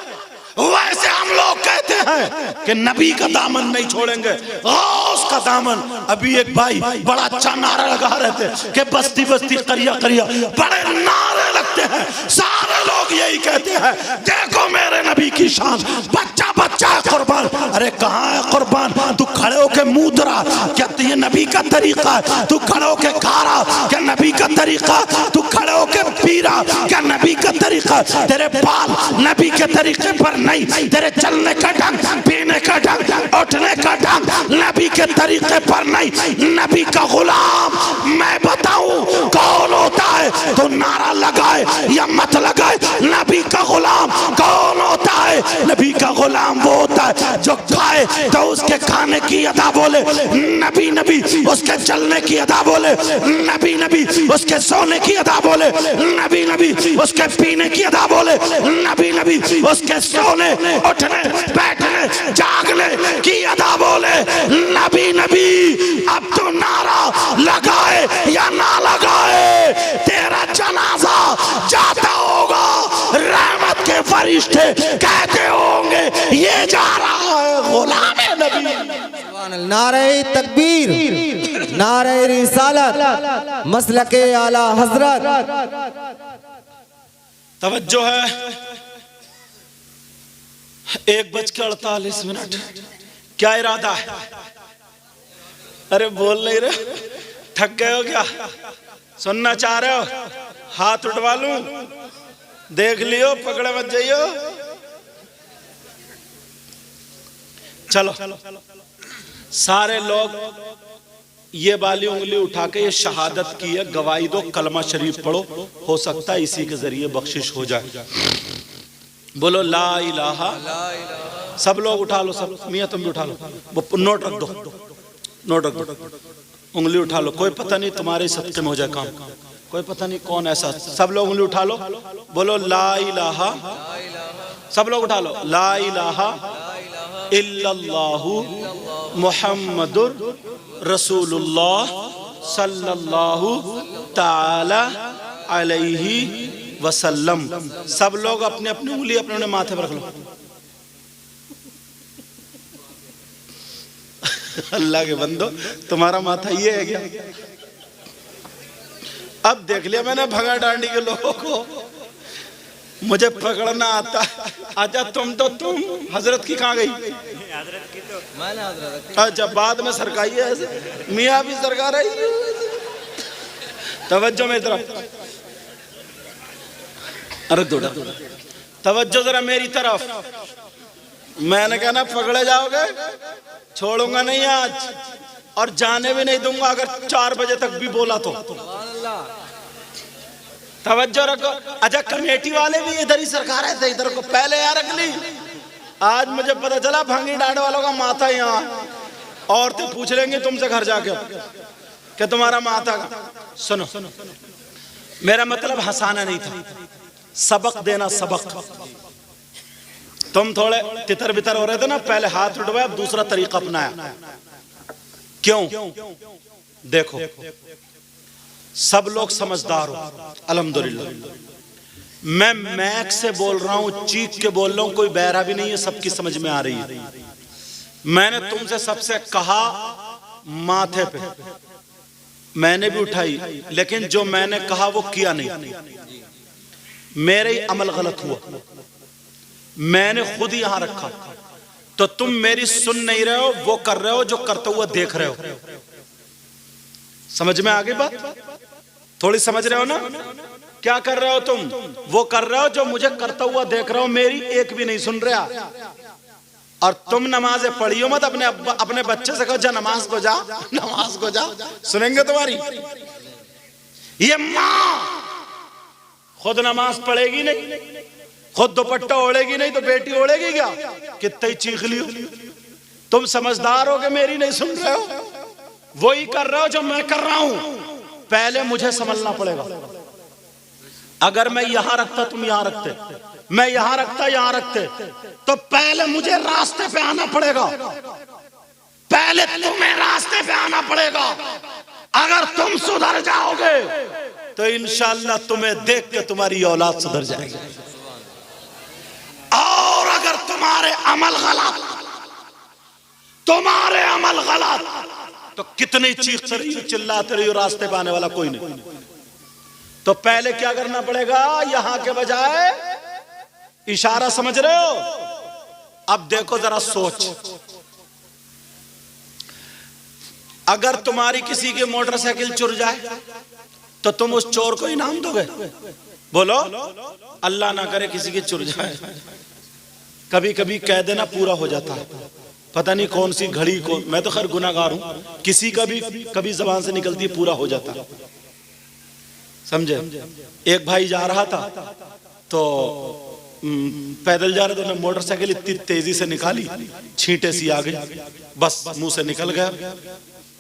वैसे हम लोग कहते हैं कि नबी का दामन नहीं छोड़ेंगे, गौस का दामन। अभी एक भाई बड़ा अच्छा नारा लगा रहे थे कि बस्ती बस्ती करिया करिया, बड़े नारे लगते हैं, सारे लोग यही कहते हैं देखो मेरे नबी की शान, बच्चा बच्चा है कुर्बान। अरे कहाँ है कुर्बान? तू खड़े होके मुंह धरा, क्या ये नबी का तरीका है? तू खड़े होके खा रहा, क्या नबी का तरीका? तू खड़े होके पी रहा, क्या नबी का तरीका? तेरे बाल नबी के तरीके पर नहीं, तेरे चलने का ढंग, पीने का ढंग, उठने का ढंग नबी के तरीके पर नहीं। नबी का गुलाम मैं बताऊं कौन होता है? तो नारा लगाए या मत लगाए, नबी का गुलाम कौन होता है? नबी का गुलाम वो होता है जो खाए तो उसके खाने की अदा बोले नबी नबी, उसके चलने की अदा बोले नबी नबी, उसके सोने की अदा बोले नबी नबी, उसके पीने की अदा बोले नबी नबी, उसके सोने उठने बैठने जागने की अदा बोले नबी नबी। अब तो नारा लगाए या ना लगाए, तेरा जनाजा जाता होगा, रहमत के फरिश्ते कहते होंगे ये जा रहा है गुलाम नबी। नारे तकबीर, नारे रिसालत, मसलके आला हजरत। तवज्जो है, 1:48। क्या इरादा है? अरे बोल नहीं रहे, थक गए हो क्या? सुनना चाह रहे हो? हाथ उठवा लूं? देख लियो, पकड़े मत जाइयो। चलो सारे लोग ये वाली उंगली उठा के ये शहादत की है, गवाही दो, कलमा शरीफ पढ़ो, हो सकता है इसी के जरिए बख्शिश हो जाए। बोलो ला इलाहा। सब लोग उठा लो, सब मियां तुम भी उठा लो, वो नोट रख दो, नोट रख दो, उंगली उठा लो, कोई पता नहीं तुम्हारे सदक़े में हो जाए काम, कोई पता नहीं कौन ऐसा। सब लोग उंगली उठा लो, बोलो ला इलाहा। सब लोग उठा लो, ला इलाहा इल्लल्लाहु मुहम्मदुर रसूलुल्लाह सल्लल्लाहु ताला अलैहि वसल्लम। सब लोग अपने अपनी उंगली अपने अपने माथे पर रख लो। अल्लाह के बंदो, तुम्हारा माथा ये है क्या? अब देख लिया मैंने भगा डांडी के लोगों को, मुझे पकड़ना आता। अच्छा तुम हजरत की कहाँ गई? हजरत की तो मैंने हजरत। अच्छा बाद में सरकाई है ऐसे, मियाँ भी सरकार है। तवज्जो में तरफ अरे दौड़ा तवज्जो जरा मेरी तरफ। मैंने कहा ना पकड़े जाओगे, छोड़ूंगा नहीं आज, और जाने भी नहीं दूंगा अगर 4 बजे तक भी बोला तो। तवज्जो रखो। अच्छा कमेटी वाले भी इधर ही सरकार है, इधर को पहले यार रख ली। आज मुझे पता चला भांगी डांड वालों का माथा यहाँ। औरतें पूछ लेंगी तुमसे घर जाके कि तुम्हारा माथा का। सुनो, मेरा मतलब हंसाना नहीं था, सबक देना सबक। तुम थोड़े तितर बितर हो रहे थे ना, पहले हाथ उठवाया, अब दूसरा तरीका अपनाया। क्यों? देखो सब लोग समझदार हो अल्हम्दुलिल्लाह। मैं मैक से बोल रहा हूं, चीख के बोल रहा हूं, कोई बहरा भी नहीं है, सबकी समझ में आ रही है। मैंने तुमसे सबसे कहा माथे पे, मैंने भी उठाई, लेकिन जो मैंने कहा वो किया नहीं। मेरे ही अमल गलत हुआ, मैंने खुद ही यहां रखा, तो तुम मेरी सुन नहीं रहे हो, वो कर रहे हो जो करते हुए देख रहे हो। समझ में आ गई बात? थोड़ी समझ रहे हो ना? क्या कर रहे हो तुम? वो कर रहे हो जो मुझे करता हुआ देख रहे हो, मेरी एक भी नहीं सुन रहा। और तुम नमाजें पढ़ियो मत, अपने बच्चे से कहो जा नमाज को जा, नमाज को जा, सुनेंगे तुम्हारी। ये माँ खुद नमाज पढ़ेगी नहीं, खुद दुपट्टा ओढ़ेगी नहीं, तो बेटी ओढ़ेगी क्या? कितनी ही चीख लियो। तुम समझदार हो कि मेरी नहीं सुन रहे हो, वही कर रहे हो जो मैं कर रहा हूं। पहले मुझे समझना पड़ेगा। अगर मैं यहां रखता तुम यहां रखते, मैं यहां रखता यहां रखते, तो पहले मुझे रास्ते पे आना पड़ेगा, पहले तुम्हें रास्ते पे आना पड़ेगा। अगर तुम सुधर जाओगे तो इंशाअल्लाह तुम्हें देख के तुम्हारी औलाद सुधर जाएगी। और अगर तुम्हारे अमल गलत, तो कितनी चीखते रही, चिल्लाते रही, रास्ते पे आने वाला कोई नहीं। तो पहले क्या करना पड़ेगा? यहां के बजाय इशारा, समझ रहे हो? अब देखो जरा सोच, अगर तुम्हारी किसी की मोटरसाइकिल चुर जाए तो तुम उस चोर को इनाम दोगे? बोलो, अल्लाह ना करे किसी की चुर जाए। कभी कभी कह देना पूरा हो जाता है, पता नहीं कौन सी घड़ी को, मैं तो खैर गुनाहगार हूं, किसी का भी कभी जबान से निकलती है पूरा हो जाता है। समझे? एक भाई जा रहा था तो पैदल जा रहे थे, मोटरसाइकिल इतनी तेजी से निकाली, छींटे सी आ गई, बस मुंह से निकल गया।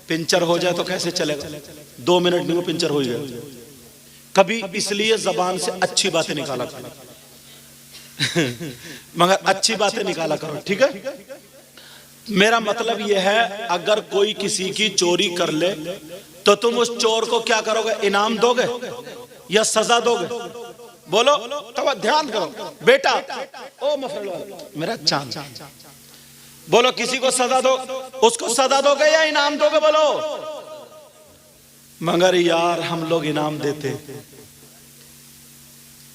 पंचर हो जाए तो कैसे चलेगा? 2 मिनट में वो पंचर हो गया। कभी इसलिए जबान से अच्छी बातें निकाला करो, मगर अच्छी बातें निकाला करो, ठीक है? मेरा मतलब यह है, अगर कोई किसी की चोरी कर ले तो तुम उस चोर को क्या करोगे? इनाम दोगे या सजा दोगे? बोलो, तो ध्यान करो बेटा, ओ मफरल वाला मेरा चांद, बोलो किसी को सजा दो, उसको सजा दोगे या इनाम दोगे? बोलो। मगर यार हम लोग इनाम देते।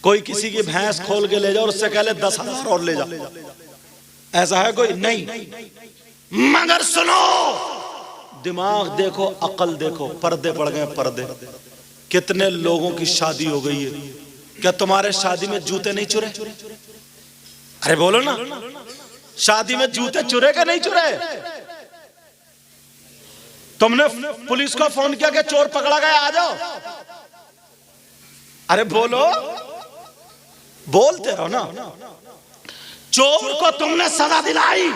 कोई किसी की भैंस खोल के ले जाओ, उससे कह ले 10,000 और ले जाओ, ऐसा है कोई? नहीं। मगर सुनो, दिमाग देखो, अकल देखो, पर्दे पड़ गए, पर्दे। कितने लोगों की शादी हो गई है, क्या तुम्हारे शादी में जूते नहीं चुरे? अरे बोलो ना, शादी में जूते चुरे क्या नहीं चुरे? तुमने पुलिस को फोन किया कि चोर पकड़ा गया, आ जाओ? अरे बोलो, बोलते रहो ना। चोर को तुमने सजा दिलाई,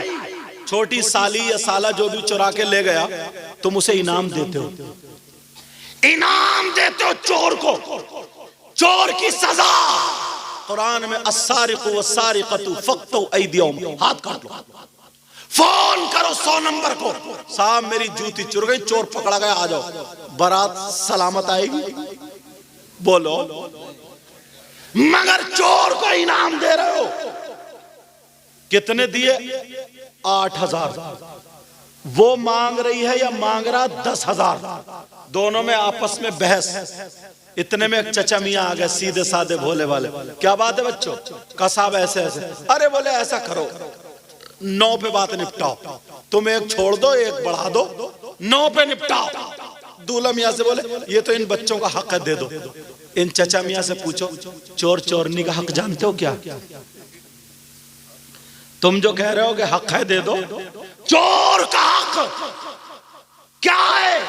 छोटी साली या साला जो भी चुरा के ले गया, तुम उसे इनाम देते हो, इनाम देते हो चोर को। चोर की सजा कुरान में अस्सारिकु वस्सारिकतु फक्तु ऐदियहुम, हाथ काट लो। फोन करो 100 नंबर को, साहब मेरी जूती चुर गई, चोर पकड़ा गया, आ जाओ, बारात सलामत आएगी। बोलो, मगर चोर को इनाम दे रहे हो। कितने दिए? 8,000। वो मांग रही है या मांग रहा 10,000। दोनों में आपस में बहस। इतने में एक चचा मियां आ गए, सीधे साधे भोले वाले। क्या बात है बच्चों? का साहब ऐसे ऐसे। अरे बोले ऐसा करो, 9 पे बात निपटाओ, तुम एक छोड़ दो, एक बढ़ा दो, 9 पे निपटाओ। दूल्हा मियाँ से बोले ये तो इन बच्चों का हक है, दे दो। इन चचा मियाँ से पूछो चोर चोरनी का हक जानते हो क्या? तुम जो कह रहे हो कि हक है दे दो, चोर का हक क्या है?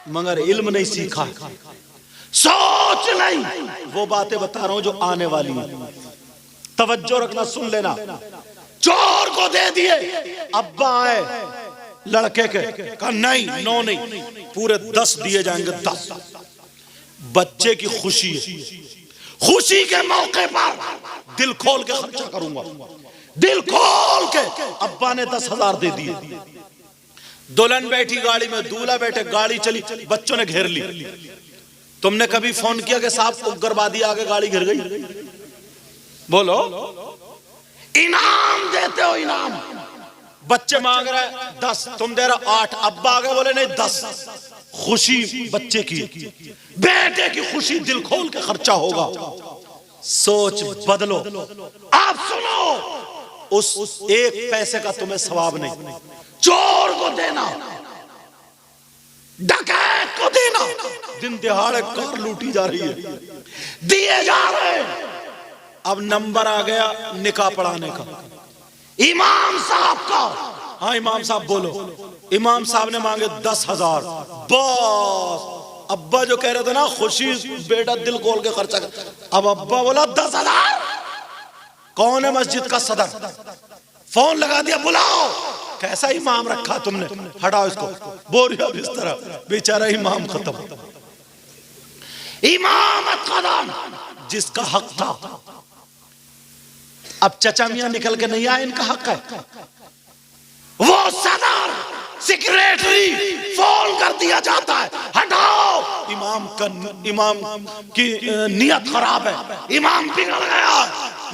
मगर इल्म नहीं सीखा, सोच नहीं। वो बातें बता रहा हूं जो आने वाली हैं, तवज्जो रखना, सुन लेना। चोर को दे दिए, अब्बा आए लड़के के, कहा नहीं, नो नहीं, पूरे 10 दिए जाएंगे, 10। बच्चे की खुशी है, खुशी के मौके पर दिल खोल के खर्चा करूंगा, दिल खोल के। अब्बा ने 10,000 दे दिए। दुल्हन बैठी गाड़ी में, दूल्हा बैठे, गाड़ी चली, बच्चों ने घेर ली। तुमने कभी फोन किया कि साहब उग्रवादी आगे गाड़ी घिर गई? बोलो, इनाम देते हो, इनाम। बच्चे मांग रहे 10, तुम दे रहे 8, अब्बा आगे बोले नहीं 10। खुशी बच्चे की, बेटे की खुशी, दिल खोल के खर्चा होगा। सोच बदलो। आप सुनो, उस 1 पैसे का तुम्हें सवाब नहीं। चोर को देना, डकैत को देना, दिन दिहाड़े कार लूटी जा रही है, दिए जा रहे हैं। अब नंबर आ गया निकाह पढ़ाने का, इमाम साहब का। हाँ इमाम साहब बोलो। इमाम साहब ने मांगे 10,000। बस अब्बा जो कह रहे थे ना, खुशी बेटा दिल खोल के खर्चा कर, अब अब्बा बोला 10,000। कौन है मस्जिद का सदर? फोन लगा दिया, बुलाओ। कैसा इमाम रखा तुमने, हटाओ इसको, बोरिया बिस्तरा, बेचारा इमाम खत्म। इमामत खत्म, जिसका हक था। अब चचा मियां निकल के नहीं आए, इनका हक है। वो सदर सेक्रेटरी फोन कर दिया जाता है, हटाओ, इमाम की नियत खराब है, इमाम बिगड़ गया।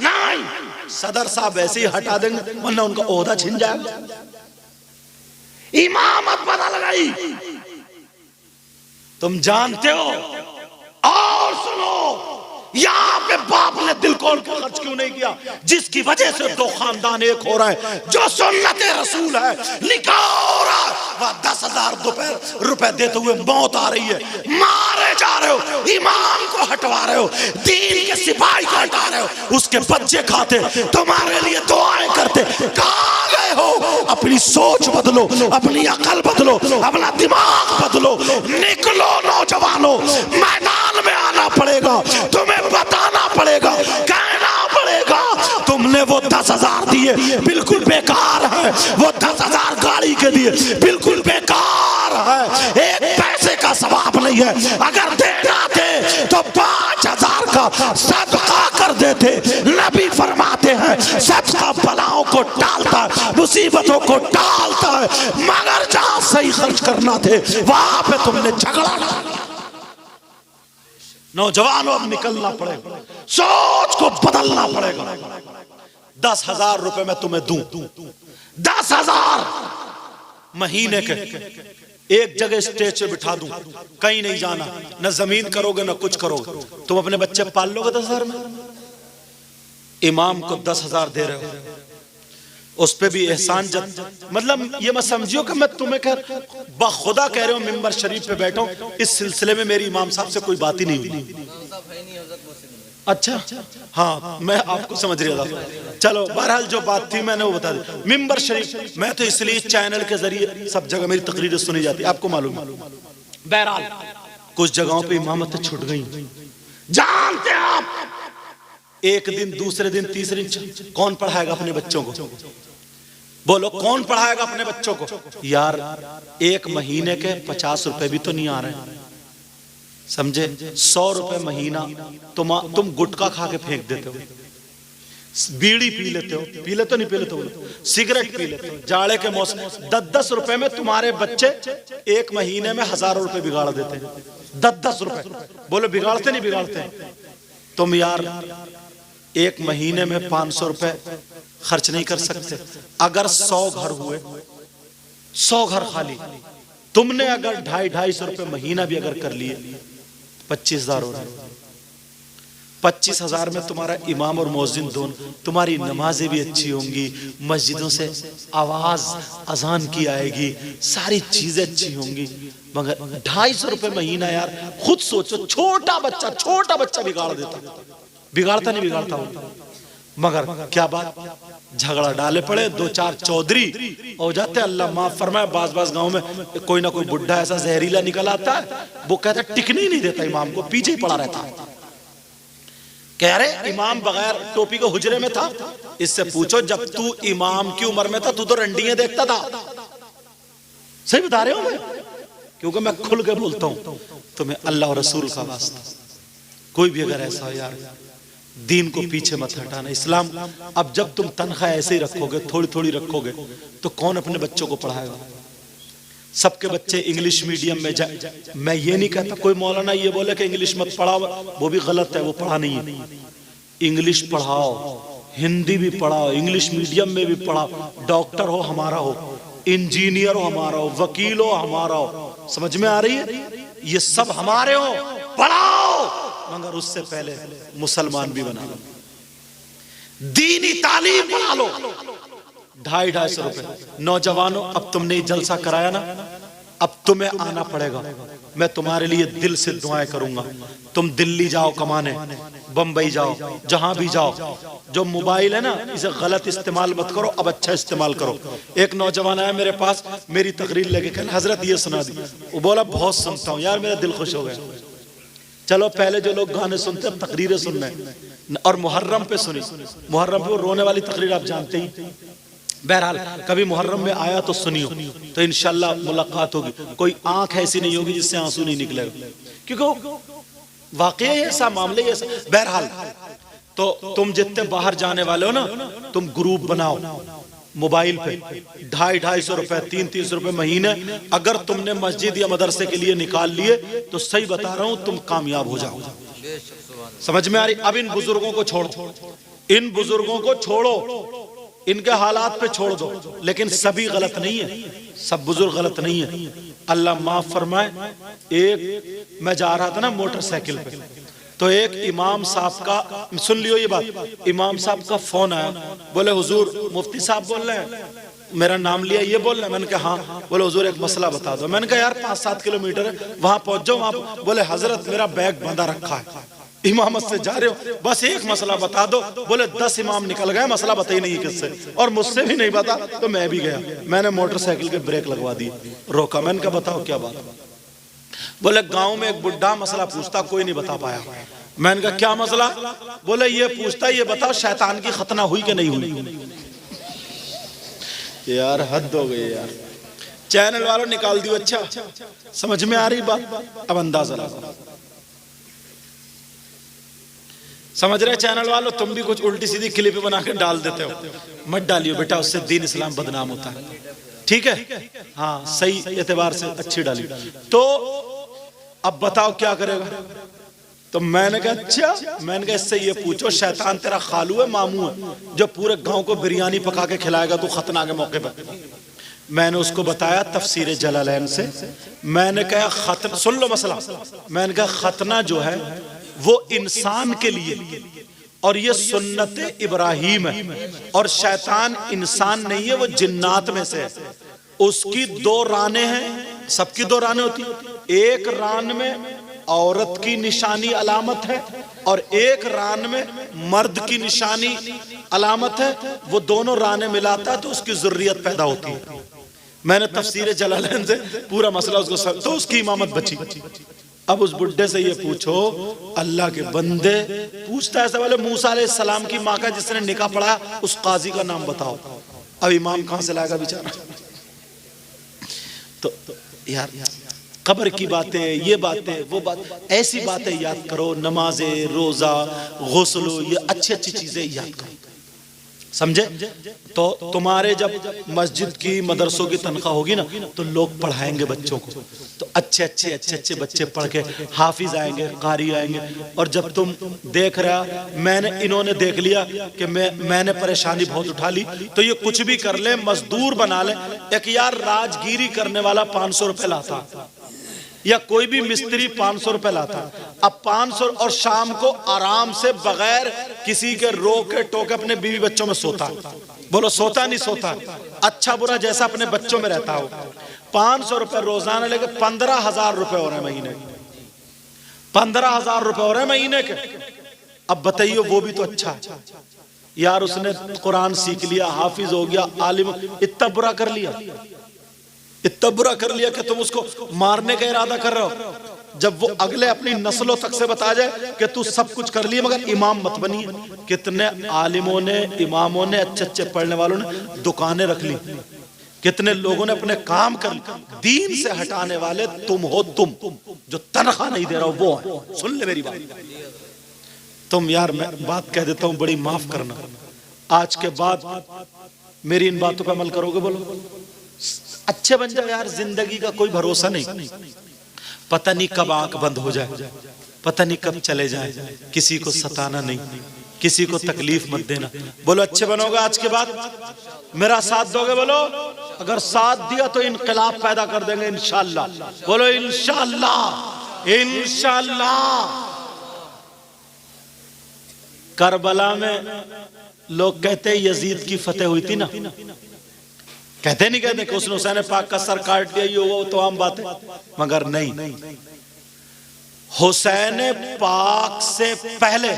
नहीं, सदर साहब ऐसे ही हटा देंगे, वरना उनका ओहदा छिन जाएगा। इमामत बदल गई, तुम जानते हो। और सुनो, यहां पे बाप ने दिल खोल के खर्च क्यों नहीं किया? जिसकी वजह से 2 खानदान एक हो रहा है, जो सुन्नते रसूल है, निकाह हो रहा है। वह 10,000 रुपए देते हुए मौत आ रही है, मारे जा रहे हो, इमाम को हटवा रहे हो, दीन के सिपाही को हटा रहे हो, उसके बच्चे खाते, तुम्हारे लिए दुआएं करते। कहां गए हो? अपनी सोच बदलो, अपनी अकल बदलो, अपना दिमाग बदलो। निकलो नौजवानों, मैदान में आना पड़ेगा, तुम्हें बताना पड़ेगा, कहना पड़ेगा। तुमने वो 10,000 दिए, बिल्कुल बेकार है। वो 10,000 गाड़ी के दिए, बिल्कुल बेकार है। 1 पैसे का सवाब नहीं है। अगर देना थे तो 5,000 का सदका कर देते। नबी फरमाते हैं सदका बलाओं को टालता है, मुसीबतों को टालता है। मगर जहां सही खर्च करना थे, वहां पे तुमने झगड़ा डाला। नौजवानों, अब निकलना पड़ेगा, सोच को बदलना पड़ेगा। 10,000 रुपए मैं तुम्हें दूं, 10,000 महीने के, एक जगह स्टेज पे बिठा दूं, कहीं नहीं जाना, न जमीन करोगे न कुछ करोगे। तुम अपने बच्चे पाल लोगे 10,000 में? इमाम को 10,000 दे रहे हो, उस पे भी एहसान मतलब ये मत समझियो कि मैं तुम्हें बखुदा कह रहे हो मिंबर शरीफ पे बैठो। इस सिलसिले में मेरी इमाम साहब से कोई बात ही नहीं हुई। अच्छा, हाँ मैं आपको समझ रहा था। चलो बहरहाल जो बात थी मैंने वो बता दी। मिंबर शरीफ मैं तो इसलिए चैनल के जरिए सब जगह मेरी तकरीरें सुनी जाती, आपको मालूम। बहरहाल कुछ जगहों पे इमामतें छूट गई, जानते हैं आप। एक दिन, दूसरे दिन, तीसरे दिन कौन पढ़ाएगा अपने बच्चों को? बोलो कौन पढ़ाएगा अपने बच्चों को? यार 1 महीने के 50 रुपए भी तो नहीं आ रहे, समझे? 100 रुपए महीना तुम गुटखा खा के फेंक देते हो, बीड़ी पी लेते हो, पी लेते हो नहीं पी लेते हो, सिगरेट पी लेते हो। जाड़े के मौसम 10-10 रुपए में तुम्हारे बच्चे 1 महीने में हजारों रुपए बिगाड़ देते हैं। 10-10 रुपए, बोलो बिगाड़ते नहीं बिगाड़ते? तुम यार 1 महीने में 500 रुपए खर्च नहीं कर सकते? अगर 100 घर हुए, 100 घर खाली, तुमने अगर 250-250 रुपए महीना भी अगर कर लिए, 25,000 हो रहे। 25,000 में तुम्हारा इमाम और मुअज्जिन दोनों, तुम्हारी नमाजें भी अच्छी होंगी, मस्जिदों से आवाज अजान की आएगी, सारी चीजें अच्छी होंगी। मगर 250 रुपए महीना यार, खुद सोचो, छोटा बच्चा बिगाड़ देता, बिगाड़ता नहीं बिगाड़ता हो। मगर क्या बात, झगड़ा डाले पड़े, 2-4 चौधरी हो जाते। अल्लाह माफ फरमाए, बाज गांव में कोई ना कोई बुढ़ा ऐसा जहरीला निकल आता है, वो कहता है टिकने ही नहीं देता इमाम को, पीछे ही पड़ा रहता है। कह रहे इमाम बगैर टोपी के हुजरे में था। इससे पूछो जब तू इमाम की उम्र में था तू तो रंडियां देखता था। सही बता रहे हो मैं, क्योंकि मैं खुल के बोलता हूं तुम्हें अल्लाह और रसूल का वास्ता। कोई भी अगर ऐसा हो यार, दीन को पीछे मत हटाना। इस्लाम, अब जब तुम तनख्वाह ऐसे ही रखोगे, थोड़ी थोड़ी रखोगे, तो कौन अपने बच्चों को पढ़ाएगा? सबके बच्चे इंग्लिश मीडियम में जाए। मैं ये नहीं कहता कोई मौलाना ये बोले कि इंग्लिश मत पढ़ाओ, वो भी गलत है, वो पढ़ा नहीं है। इंग्लिश पढ़ाओ, हिंदी भी पढ़ाओ, इंग्लिश मीडियम में भी पढ़ाओ। डॉक्टर हो हमारा हो, इंजीनियर हो हमारा हो, वकील हो हमारा हो, समझ में आ रही है? ये सब हमारे हो, पढ़ाओ, मगर उससे पहले मुसलमान भी बना लो, दीनी तालीम पढ़ा लो। 250 रुपए। नौजवानों, अब तुमने जलसा कराया ना, अब तुम्हें आना पड़ेगा। मैं तुम्हारे लिए दिल से दुआएं करूंगा। तुम दिल्ली जाओ कमाने, बंबई जाओ, जहां भी जाओ, जो मोबाइल है ना इसे गलत इस्तेमाल मत करो, अब अच्छा इस्तेमाल करो। एक नौजवान आया मेरे पास, मेरी तकरीर लेके कल हजरत ये सुना दी। वो बोला बहुत सुनता हूँ यार, मेरा दिल खुश हो गया। चलो पहले जो लोग गाने सुनते अब तकरीरें सुन रहे हैं। और मुहर्रम पे सुनी, मुहर्रम पे वो रोने वाली तकरीर आप जानते ही। बहरहाल कभी मुहर्रम में आया तो सुनियो, तो इंशाल्लाह मुलाकात होगी। कोई आंख ऐसी नहीं होगी जिससे आंसू नहीं निकलेगा, क्योंकि वाकई ऐसा मामले ऐसा। बहरहाल तो तुम जितने बाहर जाने वाले हो ना, तुम ग्रुप बनाओ मोबाइल पे, 250 रुपए, 330 रुपए महीने अगर तुमने मस्जिद या मदरसे के लिए निकाल लिए तो सही बता रहा हूं तुम कामयाब हो जाओगे। समझ में आ रही? अब इन बुजुर्गों को छोड़ो, इन बुजुर्गों को छोड़ो, इनके हालात पे छोड़ दो। लेकिन सभी गलत नहीं है, सब बुजुर्ग गलत नहीं है, अल्लाह माफ फरमाए। एक मैं जा रहा था ना मोटरसाइकिल पे, तो एक इमाम साहब का, सुन लियो ये बात, इमाम साहब का फोन आया। बोले हुजूर मुफ्ती साहब बोल रहे हैं, मेरा नाम लिया, ये बोल रहे हैं। मैंने कहा हाँ। बोले हुजूर एक मसला बता दो। मैंने कहा यार 5-7 किलोमीटर है, वहां पहुंच जाओ। वहां बोले हजरत मेरा बैग बंधा रखा है, इमामत से जा रहे हो, बस एक मसला बता दो। बोले 10 इमाम निकल गए, मसला बता ही नहीं किससे, और मुझसे भी नहीं बता। तो मैं भी गया, मैंने मोटरसाइकिल के ब्रेक लगवा दिए, रोका। मैंने कहा बताओ क्या बात? बोले गांव में एक बुढ़ा मसला पूछता, कोई नहीं बता पाया। मैंने कहा क्या मसला? बोले ये पूछता, ये बताओ शैतान की खतना हुई कि नहीं हुई? यार हद हो गई यार, चैनल वालों निकाल दियो। अच्छा समझ में आ रही बात? अब अंदाजा लगाओ, समझ रहे चैनल वालों? तुम भी कुछ उल्टी सीधी क्लिप बना के डाल देते हो, मत डालियो बेटा, उससे दीन इस्लाम बदनाम होता है, ठीक है? हाँ सही एतबार से अच्छी डाली। तो अब बताओ क्या करेगा? तो मैंने कहा अच्छा, मैंने कहा इससे ये पूछो शैतान तेरा खालू है मामू है जो पूरे गांव को बिरयानी पका के खिलाएगा तू खतना के मौके पर? मैंने उसको बताया तफसीर जलालैन से। मैंने कहा खतना, सुन लो मसला। मैंने कहा खतना जो है वो इंसान के लिए, और ये सुन्नत इब्राहिम है, और शैतान इंसान नहीं है, वो जिन्नात में से है। उसकी 2 रानें हैं, सबकी 2 रानें होती। एक रान में औरत की निशानी अलामत है और एक रान में मर्द की निशानी अलामत है। वो दोनों रानें मिलाता है तो उसकी जुर्रियत पैदा होती है। मैंने तफसीर जलालैन से पूरा मसला उसको, तो उसकी इमामत बची। अब उस बुड्ढे से ये पूछो, अल्लाह के बंदे, पूछता है सवाल मूसा अलैहिस्सलाम की माँ का जिसने निकाह पढ़ा, उस काजी का नाम बताओ। अब इमाम कहां से लाएगा बेचारा? तो यार कब्र की बातें, ये बातें, वो बात, ऐसी बातें याद करो। नमाजे, रोजा, गुस्ल, ये अच्छी अच्छी चीजें याद करो, समझे? तो तुम्हारे जब मस्जिद की मदरसों की तनख्वाह होगी ना, तो लोग पढ़ाएंगे बच्चों को, तो अच्छे अच्छे बच्चे पढ़ के हाफिज आएंगे, कारी आएंगे। और जब तुम देख रहा, इन्होंने देख लिया कि मैंने परेशानी बहुत उठा ली, तो ये कुछ भी कर ले, मजदूर बना ले। एक यार राजगिरी करने वाला 500 रुपए लाता, या कोई भी मिस्त्री 500 रुपए लाता, अब 500 और शाम को आराम से बगैर किसी के रोके टोके अपने बीवी बच्चों में सोता। बोलो सोता नहीं सोता? अच्छा बुरा जैसा अपने बच्चों में रहता हो। 500 रुपए रोजाना लेके 15,000 रुपए हो रहे हैं महीने, 15,000 रुपए हो रहे हैं महीने के। अब बताइए वो भी तो अच्छा है यार, उसने कुरान सीख लिया, हाफिज हो गया, आलिम, इतना बुरा कर लिया, इतना बुरा कर लिया कि तुम उसको मारने का इरादा कर रहे हो। जब वो अगले अपनी नस्लों तक से बता जाए कि तू सब कुछ कर लिया मगर इमाम मत बनिए। कितने आलिमों ने, इमामों ने, अच्छे अच्छे पढ़ने वालों ने दुकानें रख ली, कितने लोगों ने अपने काम कर ली। दीन से हटाने वाले तुम हो, तुम जो तनख्वाह नहीं दे रहा हो वो है। सुन ले मेरी बात। तुम यार मैं बात कह देता हूं, बड़ी माफ करना, आज के बाद मेरी इन बातों पर अमल करोगे? बोलो अच्छे बन जाओ यार, जिंदगी का कोई भरोसा नहीं, पता नहीं कब आंख बंद हो जाए, पता नहीं कब चले जाए। किसी को सताना नहीं, किसी को तकलीफ मत देना। बोलो अच्छे बनोगे आज के बाद? मेरा साथ दोगे? बोलो अगर साथ दिया तो इनकलाब पैदा कर देंगे इंशाअल्लाह। बोलो इंशाअल्लाह, इंशाअल्लाह। करबला में लोग कहते हैं यजीद की फतेह हुई थी ना, कहते नहीं कहते कि उसने हुसैन पाक का सर काट दिया, ये वो तो आम बात है, मगर नहीं, हुसैन पाक से पहले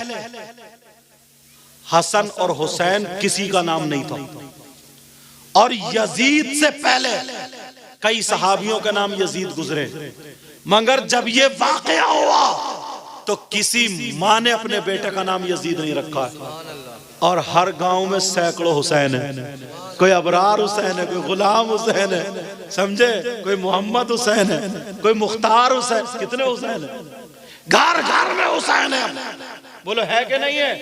हसन और हुसैन किसी का नाम नहीं था, और यजीद से पहले कई सहाबियों का नाम यजीद गुजरे, मगर जब ये वाकया हुआ तो किसी माँ ने अपने बेटे का नाम यजीद नहीं रखा है। और हर गांव में सैकड़ों हुसैन है, कोई अबरार हुसैन है, कोई गुलाम हुसैन है, समझे, कोई मोहम्मद हुसैन है, कोई मुख्तार हुसैन, कितने हुसैन है, घर घर में हुसैन है। बोलो है कि नहीं है?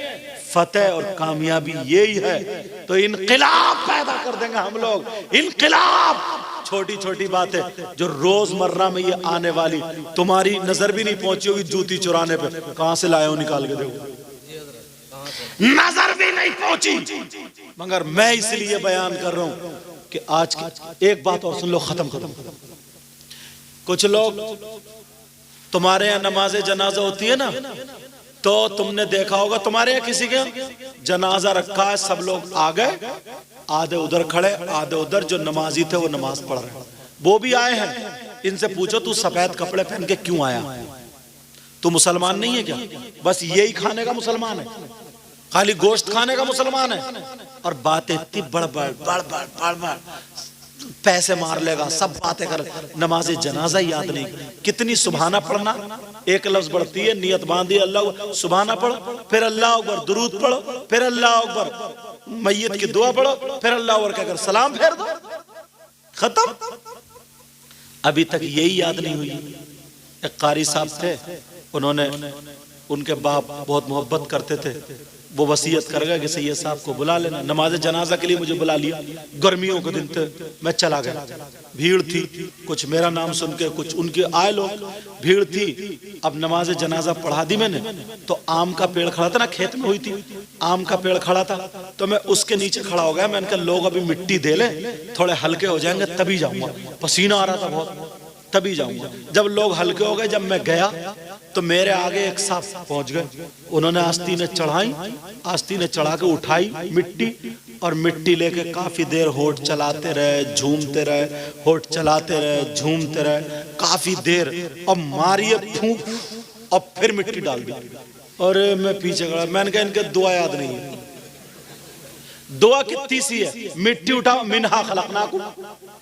फतेह और कामयाबी यही है। तो इनकलाब पैदा कर देंगे हम लोग, इनकलाब। छोटी छोटी बातें जो रोजमर्रा में ये आने वाली, तुम्हारी नजर भी नहीं पहुंची होगी, जूती चुराने पे कहां से लाए हो निकाल के देखो, नजर भी नहीं पहुंची। मगर मैं इसलिए बयान कर रहा हूं कि आज की एक बात और सुन लो, खत्म। कुछ लोग तुम्हारे यहाँ नमाज जनाजा होती है ना, तो तुमने देखा होगा तुम्हारे यहाँ किसी के जनाजा रखा है, सब लोग आ गए, आधे उधर खड़े, आधे उधर। जो नमाजी थे वो नमाज पढ़ रहे हैं, वो भी आए हैं। इनसे पूछो तू सफेद कपड़े पहन के क्यों आया? तू मुसलमान नहीं है क्या? बस यही खाने का मुसलमान है, खाली गोश्त खाने का मुसलमान है। और बातें इतनी बड़ पैसे मार लेगा, सब बातें कर, नमाज जनाजा याद नहीं। कितनी सुबहाना पढ़ना, एक लफ्ज बढ़ती है, नियत बांधी, अल्लाह सुबहाना पढ़, फिर अल्लाह अकबर, दुरूद पढ़ो, फिर अल्लाह अकबर, मैयत की दुआ पढ़ो, फिर अल्लाह अकबर कहकर सलाम फेर दो, खत्म। अभी तक यही याद नहीं हुई। एक कारी साहब थे, उन्होंने, उनके बाप बहुत मोहब्बत करते थे, वो वसीयत कर गए कि सैयद साहब को बुला लेना। नमाज जनाजा के लिए मुझे बुला लिया, गर्मियों के दिन थे, मैं चला गया। भीड़ थी, कुछ मेरा नाम सुन के, कुछ उनके आए लोग, भीड़ थी। अब नमाज जनाजा पढ़ा दी मैंने, तो आम का पेड़ खड़ा था ना, खेत में हुई थी, आम का पेड़ खड़ा था, तो मैं उसके नीचे खड़ा हो गया। मैंने कहा लोग अभी मिट्टी दे ले, थोड़े हल्के हो जाएंगे तभी जाऊंगा, पसीना आ रहा था बहुत, तभी जाऊंगा। जब लोग हल्के हो गए, जब मैं गया तो मेरे आगे एक साहब पहुंच गए, उन्होंने आस्तीनें चढ़ाई, आस्तीनें चढ़ा के उठाई मिट्टी, और मिट्टी लेके काफी देर होठ चलाते रहे, झूमते रहे, होठ चलाते रहे, झूमते रहे काफी देर, और मारिए फूंक, और फिर मिट्टी डाल दी। और मैं पीछे खड़ा, मैंने कहा इनके दुआ याद नहीं है। दुआ कितनी सी है, मिट्टी उठाओ, मिनहा खलकनाकुम,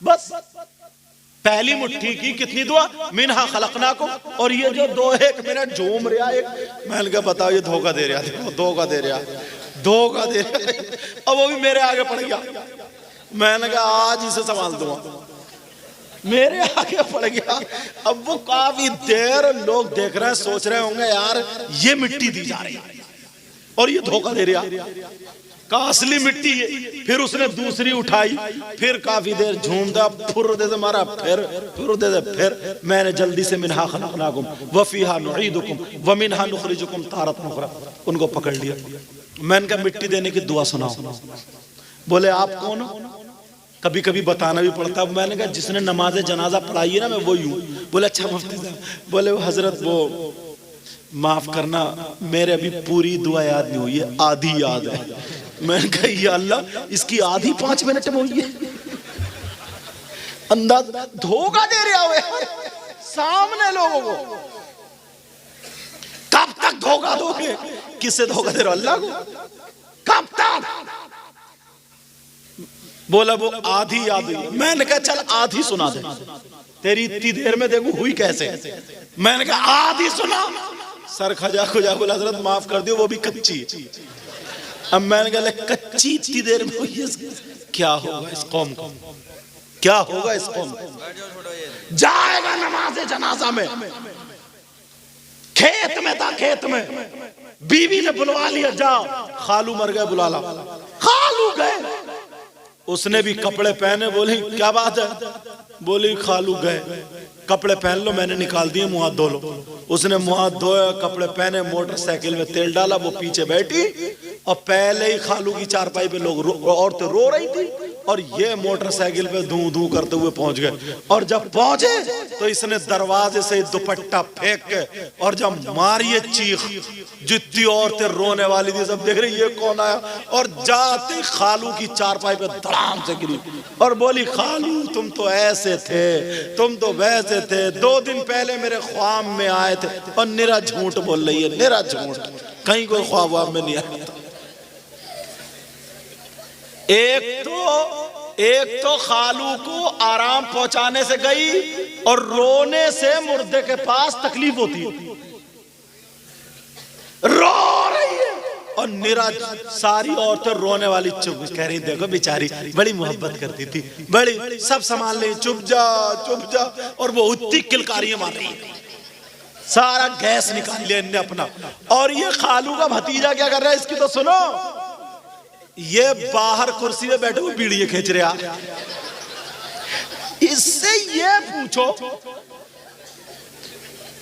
बस पहली मुट्ठी की कितनी दुआ, मिनहा खलकनाकुम। और ये जो 2-1 मिनट झूम रहा है, मैंने कहा बताओ ये धोखा दे रहा है, धोखा दे रहा है, धोखा दे रहा है। अब वो भी मेरे आगे पड़ गया, मैंने कहा आज इसे संभाल दूंगा, मेरे आगे पड़ गया। अब वो काफी देर लोग देख रहे हैं, सोच रहे होंगे यार ये मिट्टी दी जा रही है और ये धोखा दे रहा का असली मिट्टी है। फिर उसने दूसरी उठाई, फिर काफी देर झूमता, फुर दे मारा, फिर दे, फिर मैंने जल्दी से मिनहा खलकनाकुम व फीहा नुईदुकुम व मिनहा नुखरिजुकुम तारतन उखरा, उनको पकड़ लिया। मैंने कहा मिट्टी देने की दुआ सुनाओ। बोले आप कौन हो? कभी कभी बताना भी पड़ता है। मैंने कहा जिसने नमाज जनाजा पढ़ाई है ना मैं वही हूँ। बोले अच्छा मुफ्ती साहब, बोले वो हजरत वो माफ करना मेरे अभी पूरी दुआ याद नहीं हुई है, आधी याद है। मैंने कहा या अल्लाह इसकी आधी 5 मिनट में हुई है। अंदाज धोखा दे रहे हो सामने लोगों को। कब तक धोखा दोगे? किससे धोखा दे रहे हो? अल्लाह को। कब तक? बोला वो आधी याद हुई। मैंने कहा चल आधी सुना दे, तेरी इतनी देर में देखो हुई कैसे। मैंने कहा आधी सुना। सर खजा खुजा बोला हजरत माफ कर दियो वो भी कच्ची। अब मैंने कहा कच्ची इतनी देर में हुई है, क्या होगा इस कौम को? क्या होगा इस कौम को? जाएगा नमाज जनाजा में, खेत में था, खेत में बीवी ने बुलवा लिया, जाओ खालू मर गए बुला ला। खालू गए, उसने भी कपड़े पहने। बोली क्या बात है? बोली खालू गए, कपड़े पहन लो, मैंने निकाल दिए, मुंह हाथ धो लो। उसने मुंह हाथ धोया, कपड़े पहने, मोटरसाइकिल में तेल डाला, वो पीछे बैठी और पहले ही खालू की चारपाई पे लोग औरतें रो रही थी और ये मोटरसाइकिल पे धू धू करते हुए पहुंच गए। और जब पहुंचे तो इसने दरवाजे से दुपट्टा फेंक के और जब मारिए चीख, जितनी औरतें रोने वाली थी सब देख रही ये कौन आया, और जाते खालू की चारपाई पे धड़ाम से गिरी और बोली खालू तुम तो ऐसे थे, तुम तो वैसे थे, 2 दिन पहले मेरे ख्वाब में आए थे। और निरा झूठ बोल रही है, निरा झूठ, कहीं कोई ख्वाब में नहीं आया। एक तो खालू को आराम पहुंचाने से गई और रोने से मुर्दे के पास तकलीफ होती है, रो रही है और निरा सारी औरतें रोने वाली चुप कह रही, देखो बेचारी बड़ी मोहब्बत करती थी, बड़ी सब संभाल ले, चुप जा चुप जा। और वो उतनी किलकारियां मार रही है, सारा गैस निकाल लिया इनने अपना। और ये खालू का भतीजा क्या कर रहा है इसकी तो सुनो। ये बाहर कुर्सी में बैठे हुए बीड़ियां खींच रहा। इससे ये पूछो,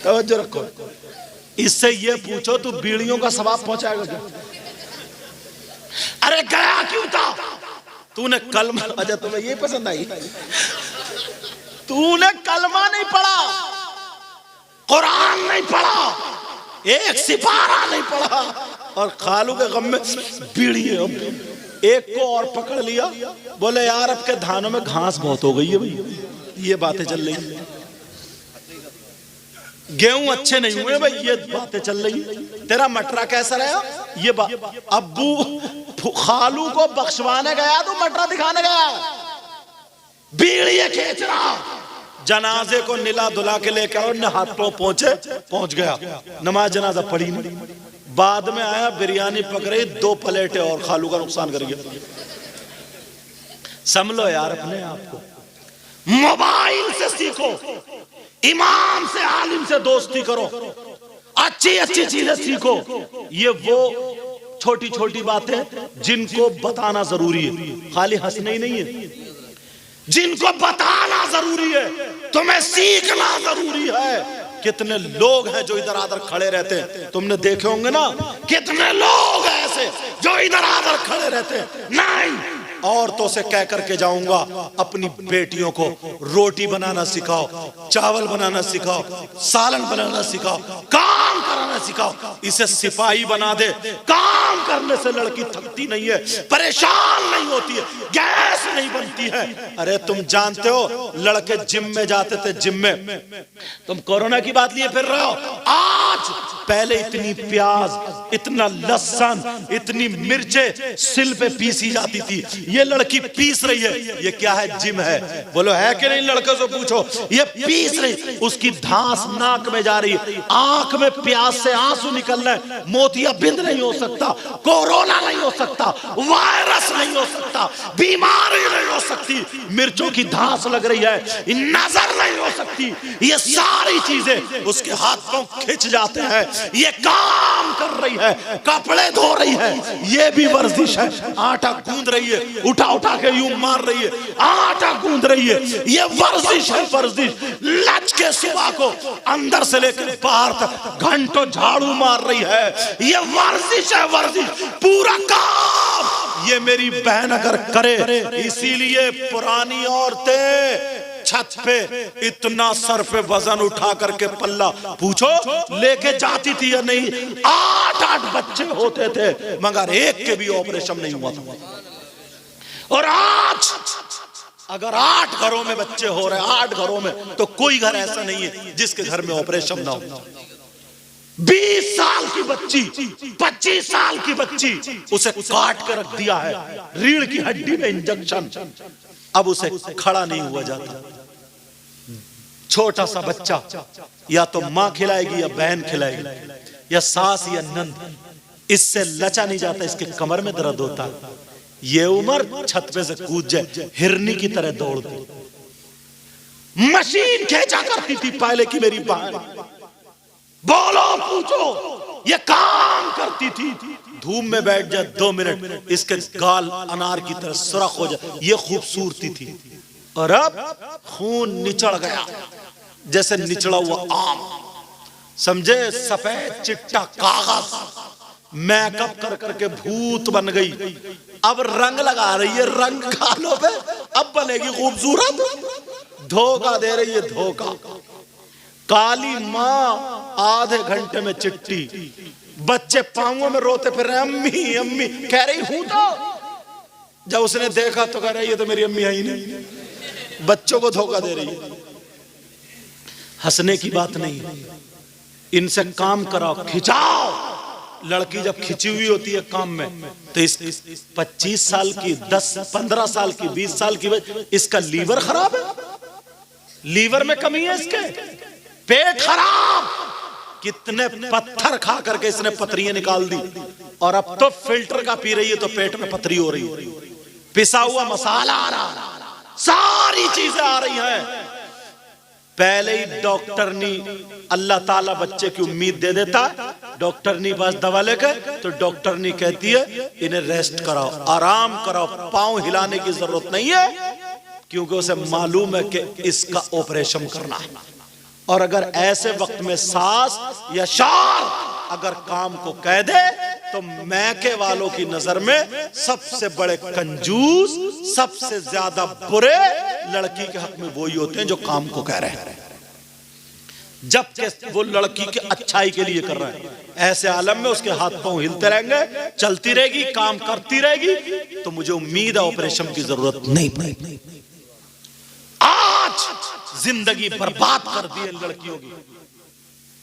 तवज्जो रखो, इससे ये पूछो तू बीड़ियों का सवाब पहुंचाएगा क्या? अरे गया क्यों था? तूने कलमा, अच्छा तुम्हें ये पसंद आई? तूने कलमा नहीं पढ़ा, कुरान नहीं पढ़ा, एक सिपारा नहीं पढ़ा और खालू के गम में बीड़ी है। एक को और पकड़ लिया, बोले यार अब के धानों में घास बहुत हो गई है भाई, ये बातें चल रही है, गेहूं अच्छे नहीं हुए भाई, ये बातें चल रही है, तेरा मटरा कैसा रहा, ये अब्बू खालू को बख्शवाने गया तो मटरा दिखाने गया, बीड़ी खींच रहा। जनाजे को निला धुला के लेकर और हाथों पहुंच गया, नमाज जनाजा पढ़ी नहीं। बाद में आया बिरयानी पकड़ी 2 प्लेटें और खालू का नुकसान कर गया। समझ यार अपने आप को। मोबाइल से सीखो, इमाम से आलिम से दोस्ती करो, अच्छी अच्छी चीजें सीखो। ये वो छोटी छोटी बातें जिनको बताना जरूरी है, खाली हंसना ही नहीं है, जिनको बताना जरूरी है, तुम्हें सीखना जरूरी है। कितने लोग हैं जो इधर आधर खड़े रहते हैं, तुमने देखे होंगे ना, कितने लोग हैं ऐसे जो इधर आधर खड़े रहते हैं। नहीं, औरतों से कह करके जाऊंगा अपनी बेटियों को रोटी बनाना सिखाओ, चावल बनाना सिखाओ, सालन बनाना सिखाओ, काम कराना सिखाओ। इसे सिपाही बना दे, काम करने से लड़की थकती नहीं है, परेशान नहीं होती है, गैस नहीं बनती है। अरे तुम जानते हो लड़के जिम में जाते थे, जिम में तुम कोरोना की बात लिए फिर रहे हो। आज पहले इतनी प्याज, इतना लहसुन, इतनी मिर्चे सिल पे पीसी जाती थी, ये लड़की पीस रही है। ये क्या है? जिम है। बोलो है कि नहीं? लड़के से पूछो, ये पीस रही, उसकी धांस नाक में जा रही है, आंख में प्यास से आंसू निकल रहे हैं, मोतियाबिंद नहीं हो सकता, कोरोना नहीं हो सकता, वायरस नहीं हो सकता, बीमारी नहीं हो सकती, मिर्चों की धांस लग रही है, नजर नहीं हो सकती। ये सारी चीजें उसके हाथों खिंच जाते हैं, ये काम कर रही है, कपड़े धो रही है, ये भी वर्जिश है, आटा गूंद रही है, उठा उठा के यूं मार रही है, आटा गूंद रही है, ये वर्जिश है, वर्जिश। लच के सुबह को अंदर से लेकर बाहर तक घंटों झाड़ू मार रही है, ये वर्जिश है, वर्जिश। पूरा काम ये मेरी बहन अगर करे, इसीलिए पुरानी औरतें छत पे इतना सर पे वजन उठा करके पल्ला पूछो लेके जाती थी या नहीं। 8-8 बच्चे होते थे मगर एक के भी ऑपरेशन नहीं हुआ था। और आज अगर 8 घरों में बच्चे हो रहे, 8 घरों में, तो कोई घर ऐसा नहीं है जिसके घर में ऑपरेशन ना हो। 20 साल की बच्ची, 25 साल की बच्ची, उसे काट कर रख दिया है, रीढ़ की हड्डी में इंजेक्शन, अब उसे खड़ा नहीं हुआ जाता। छोटा सा बच्चा या तो मां खिलाएगी या बहन खिलाएगी या सास या नंद, इससे लचा नहीं जाता, इसके कमर में दर्द होता है। ये उम्र छत पे से कूद जाए हिरनी की तरह दौड़ती। मशीन खींचा करती थी पहले की मेरी बहन, बोलो पूछो, ये काम करती थी। धूप में बैठ जाए 2 मिनट, इसके गाल अनार की तरह सुर्ख हो जाए, ये खूबसूरती थी। और अब खून निचड़ गया जैसे निचड़ा हुआ आम, समझे, सफेद चिट्टा कागज, मेकअप कर करके भूत बन गई। अब रंग लगा रही है, रंग गालों पे, अब बनेगी खूबसूरत। धोखा दे रही है, धोखा। काली माँ आधे घंटे में चिट्टी, बच्चे पांवों में रोते फिर रहे, अम्मी अम्मी कह रही हूं। तो जब उसने देखा तो कह रही है तो मेरी अम्मी है ही नहीं। बच्चों को धोखा दे रही है। हंसने की बात नहीं है, इनसे काम कराओ, खिंचाओ। लड़की जब खिंची हुई होती है काम में, तो इस 25 साल की, 10-15 साल की, 20 साल की, इसका लीवर खराब है, लीवर में कमी है, इसके पेट खराब, कितने पत्थर खा करके इसने पथरियां निकाल दी। और अब तो फिल्टर का पी रही है तो पेट में पथरी हो रही है, पिसा हुआ मसाला आ रहा, सारी चीजें आ रही हैं। पहले ही डॉक्टरनी, अल्लाह ताला बच्चे की उम्मीद दे देता है, डॉक्टरनी पास दवा लेकर, तो डॉक्टरनी कहती है इन्हें रेस्ट कराओ, आराम कराओ, पांव हिलाने की जरूरत नहीं है, क्योंकि उसे मालूम है कि इसका ऑपरेशन करना है। और अगर ऐसे वक्त में सास या शार अगर काम को कह दे, तो मैके वालों की नजर में सबसे बड़े कंजूस, सबसे ज्यादा बुरे लड़की के हक में वही होते हैं जो काम को कह रहे हैं, जबकि वो लड़की के अच्छाई के लिए कर रहे हैं। ऐसे आलम में उसके हाथ पांव हिलते रहेंगे, चलती रहेगी, काम करती रहेगी, तो मुझे उम्मीद है ऑपरेशन की जरूरत नहीं पड़ेगी। आज जिंदगी बर्बाद कर दी है लड़कियों की।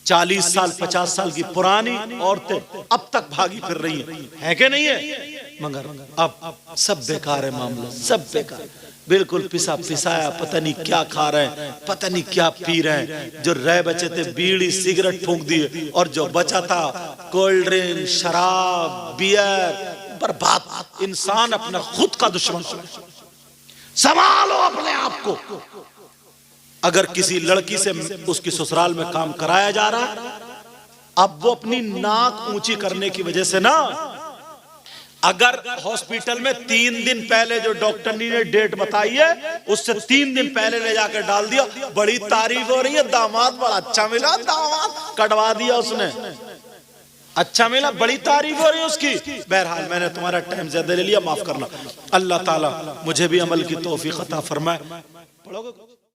40 साल 50 साल की पुरानी औरतें अब तक भागी फिर रही है कि नहीं है? मगर अब सब बेकार है मामला, सब बेकार, बिल्कुल पिसा पिसाया, पता नहीं क्या खा रहे हैं, पता नहीं क्या पी रहे हैं। जो रह बचे थे बीड़ी सिगरेट फूंक दिए, और जो बचा था कोल्ड ड्रिंक, शराब, बियर, बर्बाद। इंसान अपना खुद का दुश्मन। संभालो अपने आप को। अगर किसी लड़की से उसकी ससुराल में काम कराया जा रहा है, अब वो अपनी नाक ऊंची करने की वजह से ना, अगर हॉस्पिटल में 3 दिन पहले जो डॉक्टर ने डेट बताई है, उससे 3 दिन पहले ले जाकर डाल दिया, बड़ी तारीफ हो रही है, दामाद बड़ा अच्छा मिला, दामाद कटवा दिया उसने, अच्छा मिला, बड़ी तारीफ हो रही है उसकी। बहरहाल मैंने तुम्हारा टाइम ज्यादा ले लिया, माफ करना। अल्लाह ताला मुझे भी अमल की तौफीक अता फरमाए। पढ़ोगे?